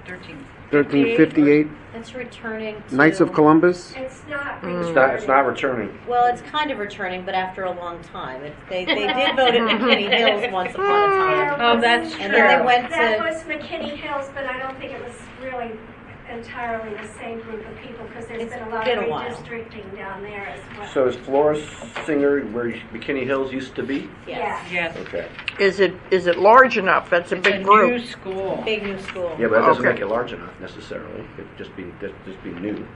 1358, That's returning to... Knights of Columbus? It's not It's not returning. Well, it's kind of returning, but after a long time. They did vote at McKinney Hills once upon a time. Oh, that's And then they went That to... was McKinney Hills, but I don't think it was really entirely the same group of people because there's It's been a lot been of a while. redistricting down there as well. So is Flora Singer where McKinney Hills used to be? Yes. Yes. Okay. Is it large enough? That's a It's big a group. new school. Big new school. Yeah, but that doesn't Okay. make it large enough necessarily. It just be new.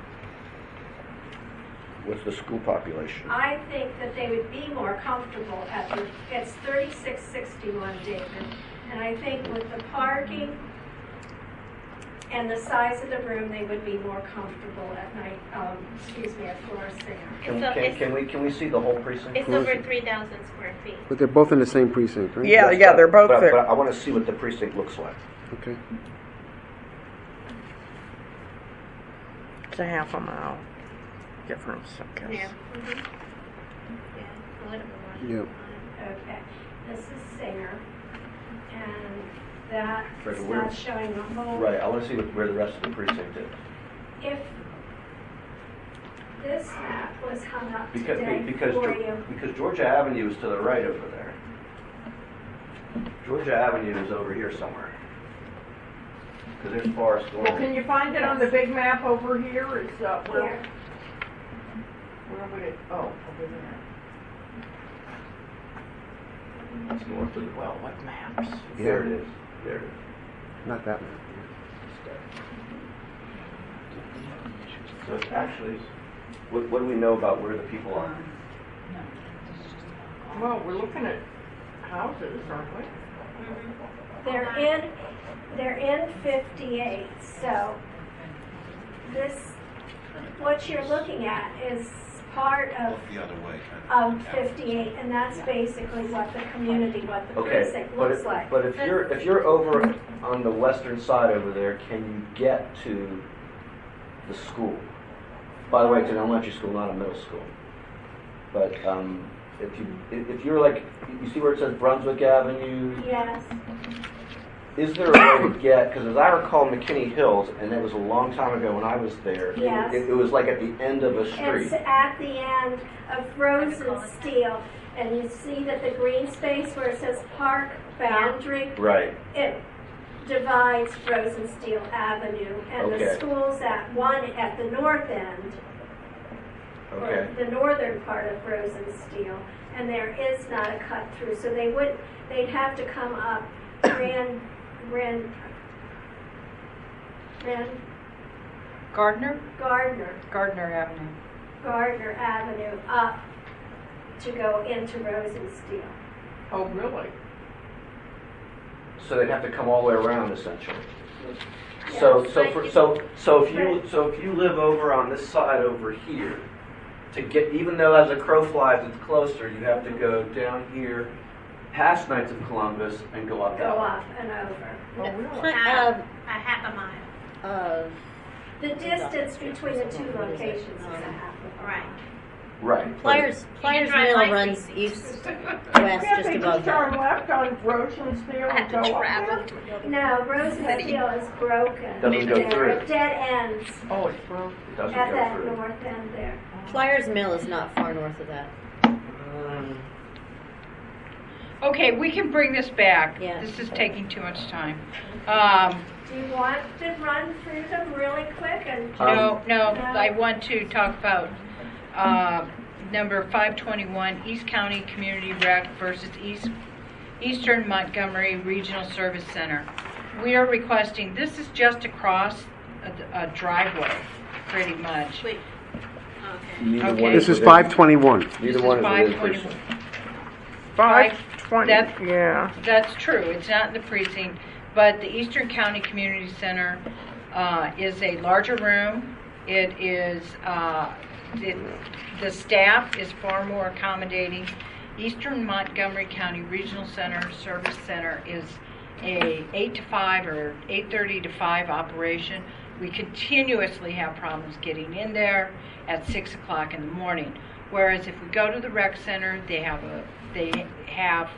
What's the school population? I think that they would be more comfortable at the, it's 3661 David. And I think with the parking and the size of the room, they would be more comfortable at night, at Flora Singer. Can we see the whole precinct? It's over 3,000 square feet. But they're both in the same precinct, right? Yeah, they're both but, there. But I want to see what the precinct looks like. Okay. It's a half a mile difference, I guess. Yeah. Yeah, a little bit more. Yeah. Okay, this is Singer, and that's Right, but where- not showing the whole. Right, I want to see where the rest of the precinct is. If this map was hung up Because, today because Georgia Avenue is to the right over there. Georgia Avenue is over here somewhere. Because there's Forest Lawn. Well, can you find it on the big map over here? It's Here. where would it? Oh, over there. That's north of the well. What maps? There it is. There it is. Not that one. So it's actually, what do we know about where the people are? Well, we're looking at houses, aren't we? They're in 58, so this, what you're looking at is part of The other way. 58, and that's basically what the community, what the Okay, precinct looks like. but if you're over on the western side over there, can you get to the school? By the way, it's an elementary school, not a middle school. But if you're like, you see where it says Brunswick Avenue? Yes. Is there a way to get, because as I recall McKinney Hills, and it was a long time ago when I was there, Yes. it was like at the end of a street. It's at the end of Rosensteel, and you see that the green space where it says park boundary, Right. it divides Rosensteel Avenue, and the Okay. school's at the north end, Okay. or the northern part of Rosensteel, and there is not a cut through, so they'd have to come up Gardner Gardner Avenue up to go into Rosensteel. Oh, really? So they'd have to come all the way around essentially. Yeah. So if you live over on this side over here, to get, even though as a crow flies it's closer, you have to go down here, past Knights of Columbus, and go up Go that way. up and over. Oh, really? A half a mile. The distance between the two locations is a half a mile. Right. Right. Pliers drive Mill like runs this. east, Yeah, west, just they above just turn that. left on Rosensteel and go up there? No, Rosensteel is broken. Doesn't go There through. are dead ends Oh, it's broken. It doesn't at go that through. north end there. Pliers Mill is not far north of that. Okay, we can bring this back. Yeah. This is taking too much time. Do you want to run through them really quick and? No, I want to talk about number 521, East County Community Rec versus Eastern Montgomery Regional Service Center. We are requesting, this is just across a driveway, pretty much. Wait. Neither Okay. one This is within- 521. Neither one is within 521. precinct. 520, That- yeah. That's true. It's not in the precinct, but the Eastern County Community Center is a larger room. It is the staff is far more accommodating. Eastern Montgomery County Regional Center Service Center is a 8 to 5 or 8:30 to 5 operation. We continuously have problems getting in there at 6 o'clock in the morning. Whereas if we go to the rec center, they have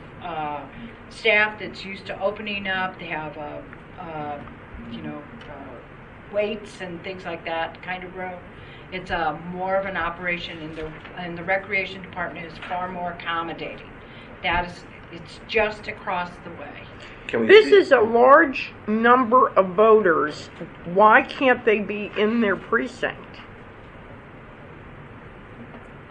staff that's used to opening up. They have weights and things like that kind of room. It's more of an operation, and the recreation department is far more accommodating. That is It's just across the way. This is a large number of voters. Why can't they be in their precinct?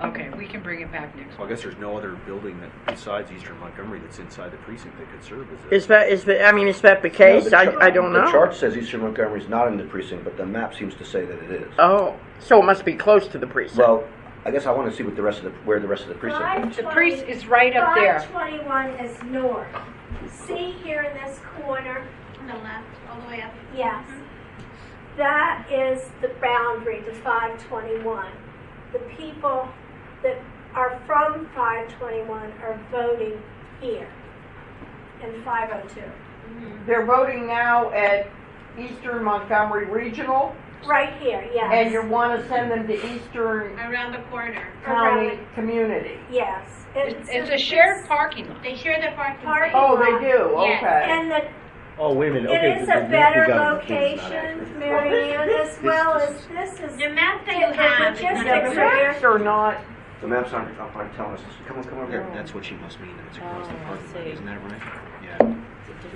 Okay, we can bring it back next Well, I guess there's no other building that besides Eastern Montgomery that's inside the precinct that could serve as Is that the case? I don't know. The chart says Eastern Montgomery is not in the precinct, but the map seems to say that it is. Oh, so it must be close to the precinct. Well, I guess I want to see what where the rest of the precinct is. The precinct is right up there. 521 is north. See here in this corner? On the left, all the way up. Yes. That is the boundary to 521. The people that are from 521 are voting here in 502. They're voting now at Eastern Montgomery Regional? Right here, yes. And you want to send them to Eastern Around the corner. County Community? Yes. It's a shared parking lot. They share their parking Parking space. Oh, they do? Yes. Okay. And the Oh, wait a minute. It Okay, is the a map better we got in the kid is not location, accurate. Mary Ann, as well as this is. The map that the you have is logistics not The are maps here. are not. The maps aren't telling us. Come over here. That's what she must mean, that it's across the Oh, I parking lot, see. isn't that right? Yeah.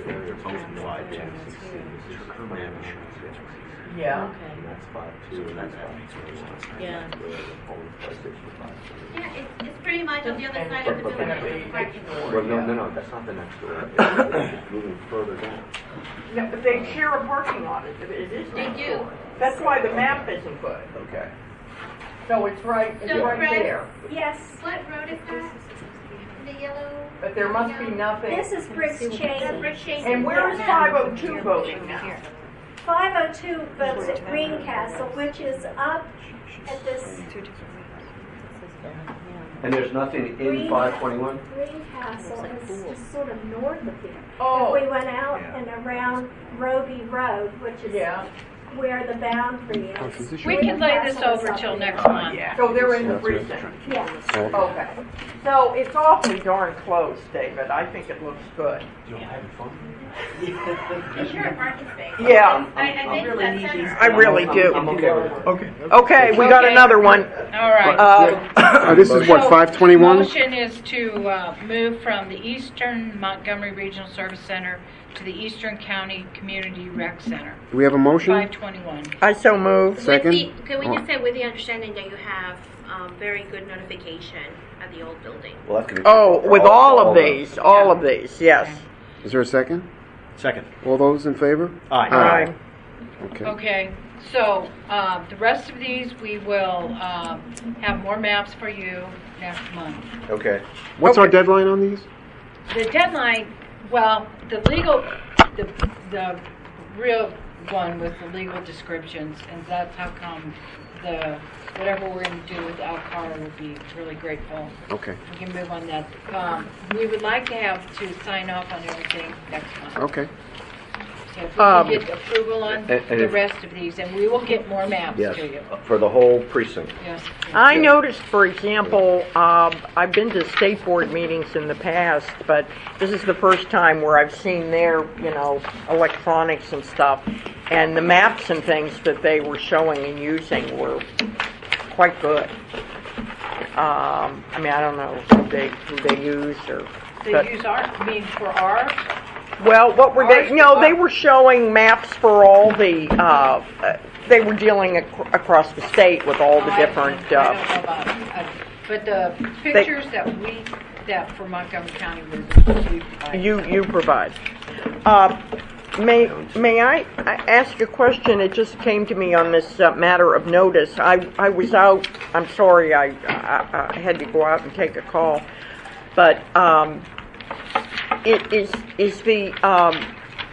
They're both in 5-2. Her map is showing it's right here. Yeah. Okay. So that makes more sense. Yeah. Yeah, it's pretty much on the other side of the building. There's a parking lot. Well, no, that's not the next door. It's moving further down. No, but they share a parking lot. It is They next do. door. That's why the map isn't good. Okay. So it's right So, right Fred, there. Yes. What road is that? The yellow? But there must be nothing. This is Briggs Chain. Brick Chase. And where is 502 voting now? 502 votes at Greencastle, which is up at this And there's nothing in 521? Greencastle. It's sort of north of here. Oh. If we went out and around Roby Road, which is where the boundary is. We can lay this over till next month. So they're in the precinct? Yes. Okay. So it's awfully darn close, David. I think it looks good. You know, having fun? They share a parking space. Yeah. I think that's I really do. I'm okay with it. Okay. Okay, we got another one. All right. This is what, So, 521? Motion is to move from the Eastern Montgomery Regional Service Center to the Eastern County Community Rec Center. Do we have a motion? 521. I so move. Second? Can we just say with the understanding that you have very good notification at the old building? Well, that's gonna be Oh, with all of these, yes. Is there a second? Second. All those in favor? Aye. Aye. Okay. Okay, so the rest of these, we will have more maps for you next month. Okay. What's our deadline on these? The deadline, well, the real one with the legal descriptions, and that's how come whatever we're going to do with Alcar would be really grateful. Okay. We can move on that. We would like to have to sign off on everything next month. Okay. So if we can get approval on and the if- rest of these, and we will get more maps Yes, to you. for the whole precinct. Yes. I noticed, for example, I've been to state board meetings in the past, but this is the first time where I've seen their, electronics and stuff, and the maps and things that they were showing and using were quite good. I don't know who they use or. They use for ours? Well, what were they? No, they were showing maps for all the. They were dealing across the state with all the different. I don't know about it. But the pictures that for Montgomery County we provide. You provide. May I ask a question? It just came to me on this matter of notice. I was out. I'm sorry. I had to go out and take a call, but. Is the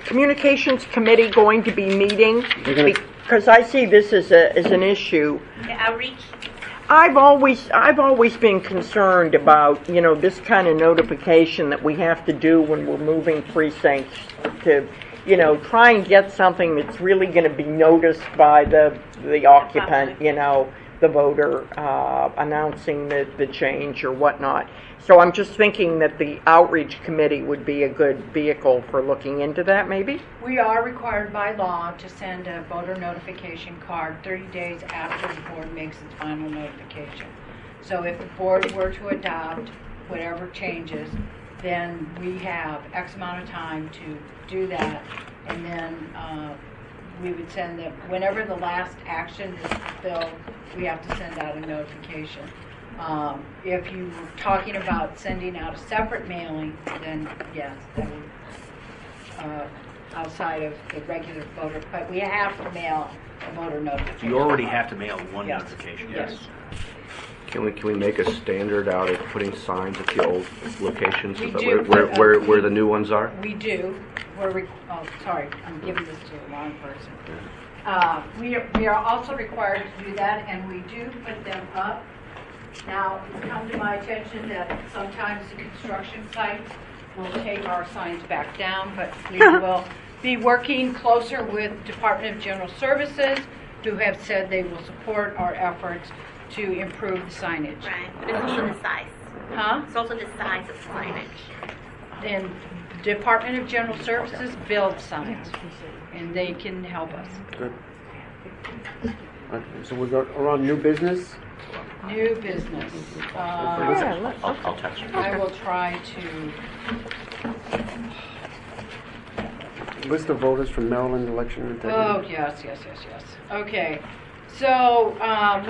communications committee going to be meeting? Because I see this as an issue. The outreach? I've always been concerned about this kind of notification that we have to do when we're moving precincts to try and get something that's really going to be noticed by the occupant, the voter, announcing the change or whatnot. So I'm just thinking that the outreach committee would be a good vehicle for looking into that, maybe? We are required by law to send a voter notification card 30 days after the board makes its final notification. So if the board were to adopt whatever changes, then we have X amount of time to do that, and then we would send them, whenever the last action is fulfilled, we have to send out a notification. If you were talking about sending out a separate mailing, then yes, that would, outside of the regular voter, but we have to mail a voter notification. You already have to mail one Yes. notification. Yes. Can we make a standard out of putting signs at the old locations We about do, where the new ones are? We do. Oh, sorry, I'm giving this to the wrong person. We are also required to do that, and we do put them up. Now, it's come to my attention that sometimes the construction sites will take our signs back down, but we will be working closer with Department of General Services, who have said they will support our efforts to improve the signage. Right, but it's also the size. Huh? It's also the size of signage. And Department of General Services builds signs, and they can help us. Good. Okay, so we're on new business. New business. I'll text you. I will try to. List of voters from Maryland election integrity. Oh, yes. Okay. So,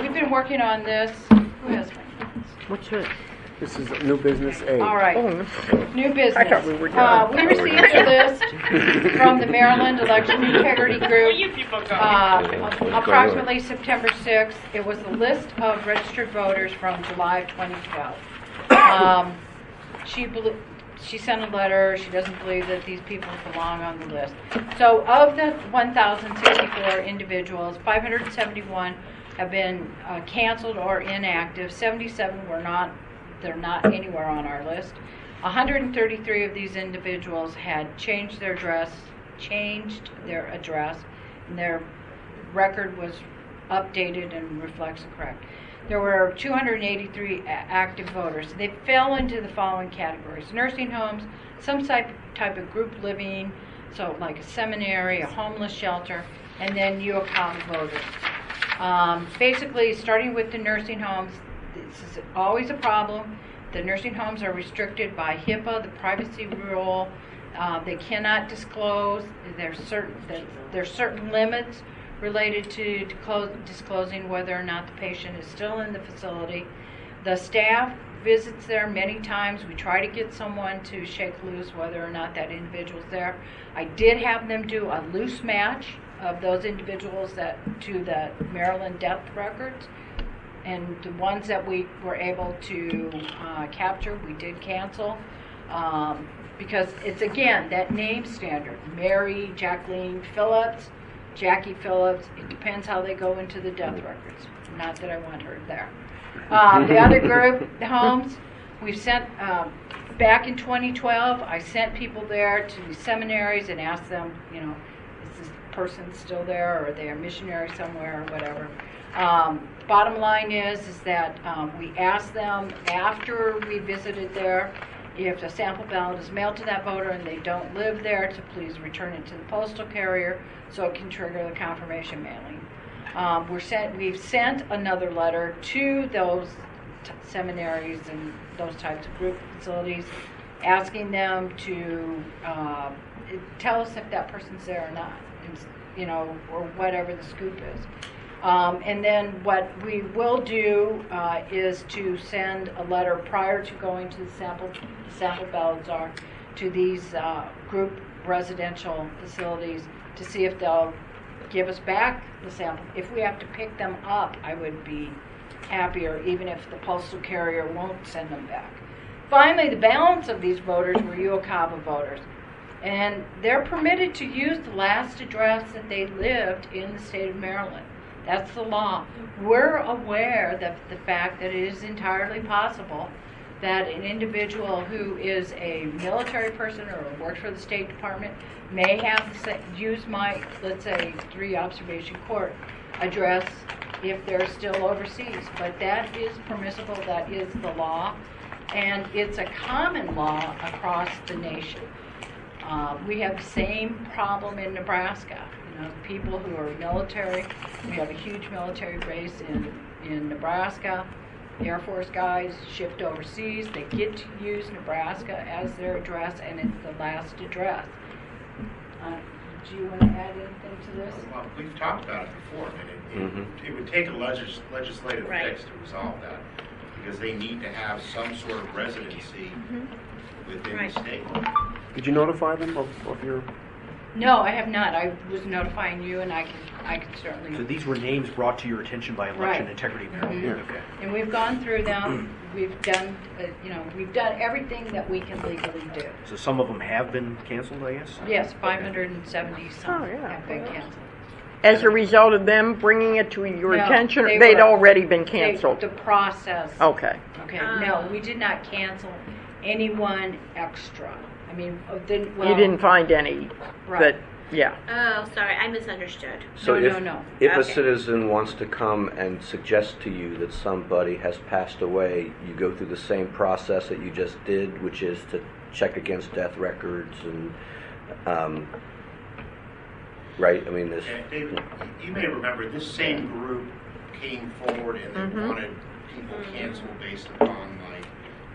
we've been working on this. Who has my notes? What's this? This is new business A. All right. New business. I thought we were done. We received a list from the Maryland Election Integrity Group approximately September 6th. It was a list of registered voters from July of 2012. She sent a letter. She doesn't believe that these people belong on the list. So of the 1,064 individuals, 571 have been canceled or inactive. 77 were not. They're not anywhere on our list. 133 of these individuals had changed their address, and their record was updated and reflects the correct. There were 283 active voters. They fell into the following categories: nursing homes, some type of group living, so like a seminary, a homeless shelter, and then UOCAV voters. Basically, starting with the nursing homes, this is always a problem. The nursing homes are restricted by HIPAA, the privacy rule. They cannot disclose. There's certain limits related to disclosing whether or not the patient is still in the facility. The staff visits there many times. We try to get someone to shake loose whether or not that individual's there. I did have them do a loose match of those individuals to the Maryland death records. And the ones that we were able to capture, we did cancel. Because it's, again, that name standard. Mary, Jacqueline Phillips, Jackie Phillips. It depends how they go into the death records. Not that I want her there. The other group, the homes, we've sent, back in 2012, I sent people there to the seminaries and asked them, is this person still there, or are they a missionary somewhere, or whatever. Bottom line is that we asked them after we visited there, if a sample ballot is mailed to that voter and they don't live there, to please return it to the postal carrier so it can trigger the confirmation mailing. We've sent another letter to those seminaries and those types of group facilities, asking them to tell us if that person's there or not, or whatever the scoop is. And then what we will do is to send a letter prior to going to the sample ballots are to these group residential facilities to see if they'll give us back the sample. If we have to pick them up, I would be happier, even if the postal carrier won't send them back. Finally, the balance of these voters were UOCAV voters. And they're permitted to use the last address that they lived in the state of Maryland. That's the law. We're aware of the fact that it is entirely possible that an individual who is a military person or works for the State Department may have use my, let's say, 3 observation court address if they're still overseas. But that is permissible. That is the law. And it's a common law across the nation. We have the same problem in Nebraska. People who are military. We have a huge military base in Nebraska. Air Force guys shipped overseas, they get to use Nebraska as their address, and it's the last address. Do you want to add anything to this? Well, we've talked about it before. I mean, it would take a legislative fix to resolve that, because they need to have some sort of residency within the state. Did you notify them of your? No, I have not. I was notifying you, and I can certainly. So these were names brought to your attention by Election Integrity Bureau. Okay. And we've gone through them. We've done, we've done everything that we can legally do. So some of them have been canceled, I guess? Yes, 570 some have been canceled. As a result of them bringing it to your No, attention, they they'd were- already been canceled? The process. Okay. Okay, no, we did not cancel anyone extra. I mean, You didn't find any Right. that, yeah. Oh, sorry, I misunderstood. So if a Okay. citizen wants to come and suggest to you that somebody has passed away, you go through the same process that you just did, which is to check against death records and, right? I mean, this. David, you may remember this same group came forward and they wanted people canceled based upon like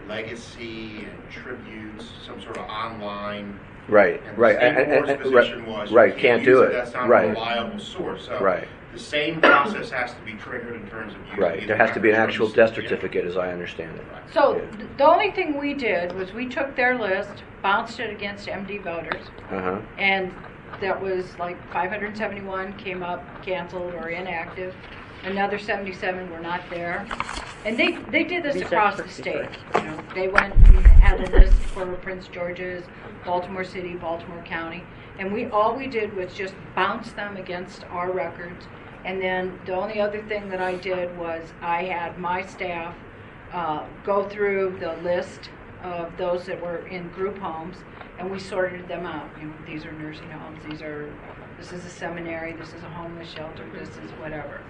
legacy and tributes, some sort of online. Right, and right, The state board's position was you can't use do it. it. That's not Right. a reliable source. So Right. the same process has to be triggered in terms of using Right, either there has to be an records actual or death certificate, as I understand it. So the only thing we did was we took their list, bounced it against MD voters, Uh-huh. and that was like 571 came up canceled or inactive. Another 77 were not there. And they did this These across the extra state. secrets. You know, they went and had a list for Prince George's, Baltimore City, Baltimore County. And all we did was just bounce them against our records. And then the only other thing that I did was I had my staff go through the list of those that were in group homes, and we sorted them out. You know, these are nursing homes, this is a seminary, this is a homeless shelter, this is whatever.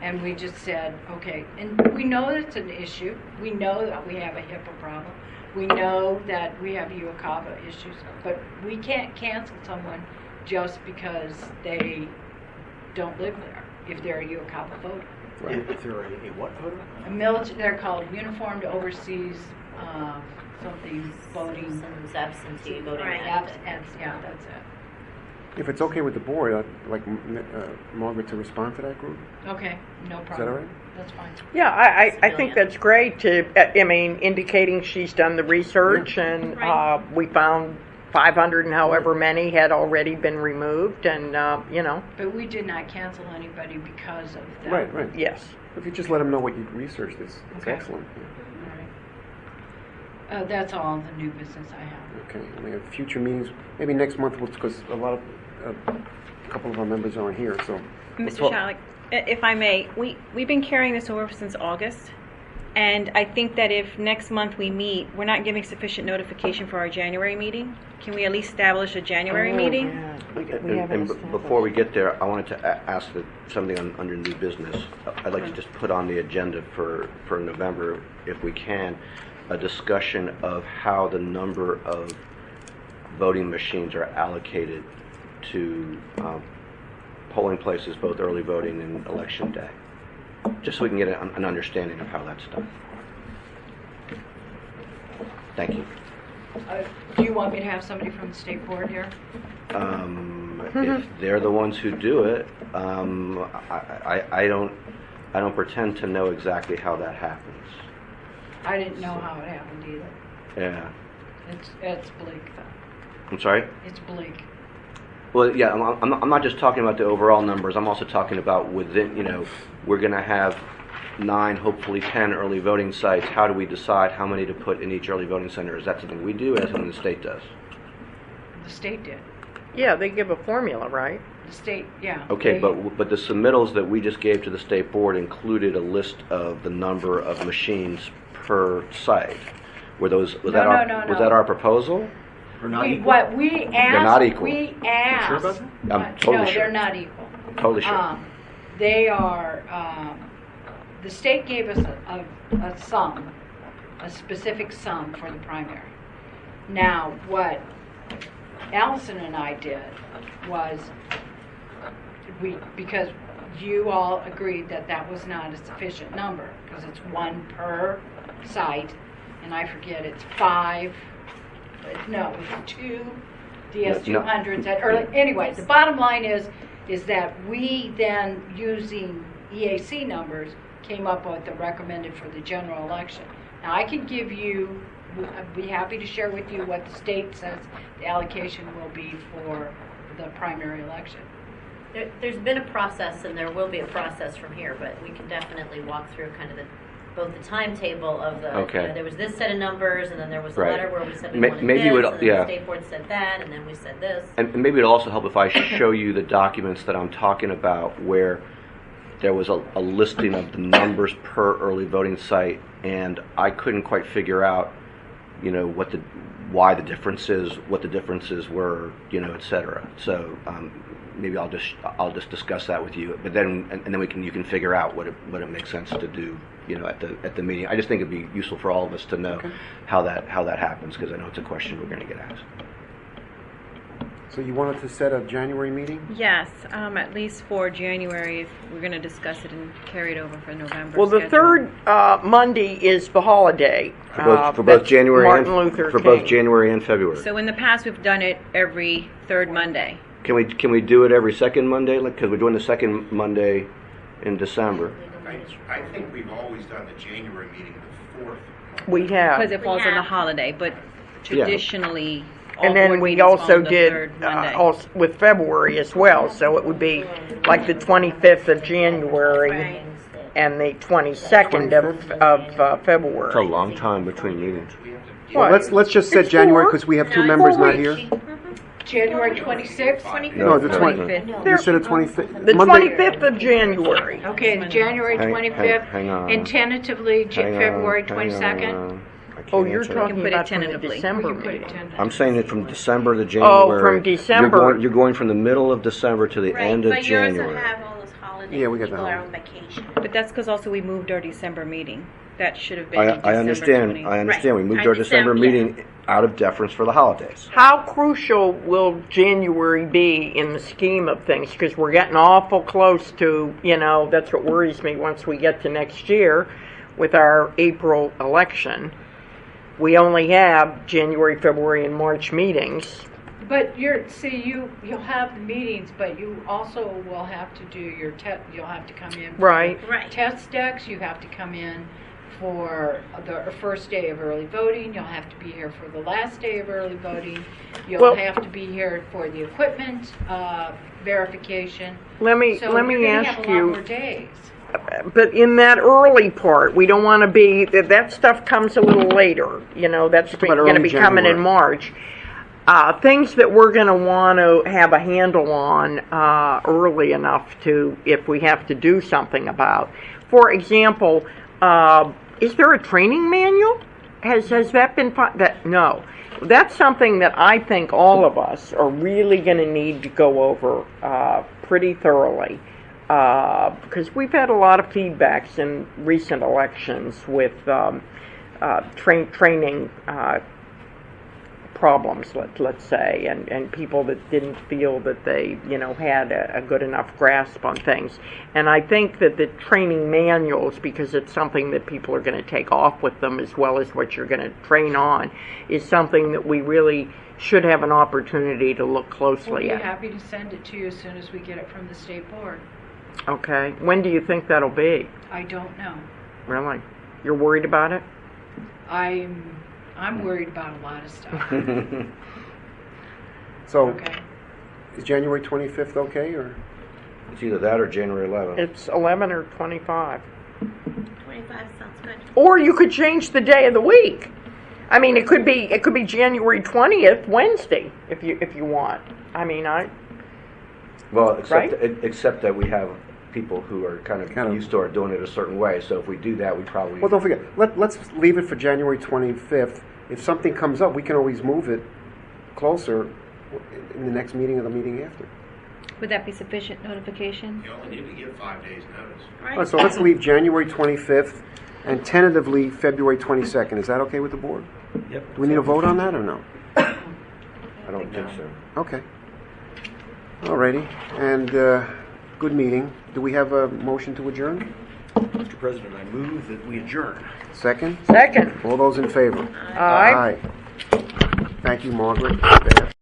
And we just said, okay, and we know it's an issue. We know that we have a HIPAA problem. We know that we have UOCAVA issues, but we can't cancel someone just because they don't live there, if they're a UOCAVA voter. If they're a what voter? They're called Uniformed Overseas something voting. Absentee voting. Right. Yeah, that's it. If it's okay with the board, I'd like Margaret to respond to that group. Okay, no problem. Is that all right? That's fine. Yeah, I think that's great to, I mean, indicating she's done the research and we found 500 and however many had already been removed and, you know. But we did not cancel anybody because of that. Right. Yes. If you just let them know what you researched, it's Okay. excellent. All right. That's all the new business I have. Okay, and we have future meetings, maybe next month, because a couple of our members aren't here, so. Mr. Shalik, if I may, we've been carrying this over since August, and I think that if next month we meet, we're not giving sufficient notification for our January meeting. Can we at least establish a January meeting? And before we get there, I wanted to ask something under new business. I'd like to just put on the agenda for November, if we can, a discussion of how the number of voting machines are allocated to polling places, both early voting and election day, just so we can get an understanding of how that's done. Thank you. Do you want me to have somebody from the state board here? If they're the ones who do it, I don't pretend to know exactly how that happens. I didn't know how it happened either. Yeah. It's bleak though. I'm sorry? It's bleak. Well, yeah, I'm not just talking about the overall numbers. I'm also talking about within, we're going to have 9, hopefully 10 early voting sites. How do we decide how many to put in each early voting center? Is that something we do, or is that something the state does? The state did. Yeah, they give a formula, right? The state, yeah. Okay, but the submittals that we just gave to the state board included a list of the number of machines per site. Was that our proposal? What we asked, They're not equal. we asked. Sure about that? I'm totally no, sure. they're not equal. Totally sure. They are. The state gave us a sum, a specific sum for the primary. Now, what Allison and I did was because you all agreed that that was not a sufficient number, because it's one per site, and I forget, it's 5, no, it's 2 DS200s at early, anyway, the bottom line is that we then, using EAC numbers, came up with the recommended for the general election. Now, I can give you, I'd be happy to share with you what the state says the allocation will be for the primary election. There's been a process, and there will be a process from here, but we can definitely walk through kind of both the timetable of the, Okay. there was this set of numbers, and then there was a Right. letter where we said we Ma- wanted maybe this, it would- and then yeah. the state board said that, and then we said this. And maybe it'd also help if I show you the documents that I'm talking about where there was a listing of the numbers per early voting site, and I couldn't quite figure out, why the differences, what the differences were, et cetera. So maybe I'll just discuss that with you, but then and then you can figure out what it makes sense to do, at the meeting. I just think it'd be useful for all of us to know how that happens, because I know it's a question we're going to get asked. So you wanted to set a January meeting? Yes, at least for January, if we're going to discuss it and carry it over for November. Well, the schedule. third Monday is the holiday. For both January Martin and Luther for King. both January and February. So in the past, we've done it every third Monday. Can we do it every second Monday? Because we're doing the second Monday in December. I think we've always done the January meeting the 4th. We have. Because it falls on a holiday, but traditionally, all And then board we meetings fall also on the did third Monday. also with February as well, so it would be like the 25th of January and the 22nd of February. It's a long time between meetings. Well, let's just set It's January four. because we have two members 4 not weeks. here. January 26th? No, the 25th. You said the 25th. The Monday. 25th of January. Okay, January Hang- 25th, hang on. and tentatively Hang on, February hang 22nd. on. I can't Oh, you're answer talking put it about from the tentatively. December You put it meeting. tentatively. I'm saying it from December to January. from December. You're going from the middle of December to the end of But you also January. have all those holidays. Yeah, we got the people are on holiday. vacation. But that's because also we moved our December meeting. That should have been I December understand. 20. I understand. Right. We moved Our our December December, yeah. meeting out of deference for the holidays. How crucial will January be in the scheme of things? Because we're getting awful close to, that's what worries me once we get to next year with our April election. We only have January, February, and March meetings. But you'll have the meetings, but you also will have to do your you'll have to come in. for Right. Right. Test decks, you have to come in for the first day of early voting, you'll have to be here for the last day of early voting, you'll Well- have to be here for the equipment verification. Let me So you're gonna ask have a lot you. more days. But in that early part, we don't want to be, that stuff comes a little later, that's about going to early be coming in January. March. Things that we're going to want to have a handle on early enough to, if we have to do something about. For example, is there a training manual? Has that been, no. That's something that I think all of us are really going to need to go over pretty thoroughly. Because we've had a lot of feedbacks in recent elections with training problems, let's say, and people that didn't feel that they, had a good enough grasp on things. And I think that the training manuals, because it's something that people are going to take off with them as well as what you're going to train on, is something that we really should have an opportunity to look We'll closely be at. happy to send it to you as soon as we get it from the state board. Okay. When do you think that'll be? I don't know. Really? You're worried about it? I'm worried about a lot of stuff. So, Okay. is January 25th okay, or? It's either that or January 11th. It's 11 or 25. 25 sounds good. Or you could change the day of the week. I mean, it could be January 20th, Wednesday, if you want. I mean, Well, except that we have people who are kind of used to doing it a certain way. So if we do that, we probably. Well, don't forget. Let's leave it for January 25th. If something comes up, we can always move it closer in the next meeting or the meeting after. Would that be sufficient notification? You only need to give 5 days notice. All right, so let's leave January 25th and tentatively February 22nd. Is that okay with the board? Yep. Do we need a vote on that or no? I don't think so. Okay. Alrighty. And good meeting. Do we have a motion to adjourn? Mr. President, I move that we adjourn. Second? Second. All those in favor? Aye. Thank you, Margaret.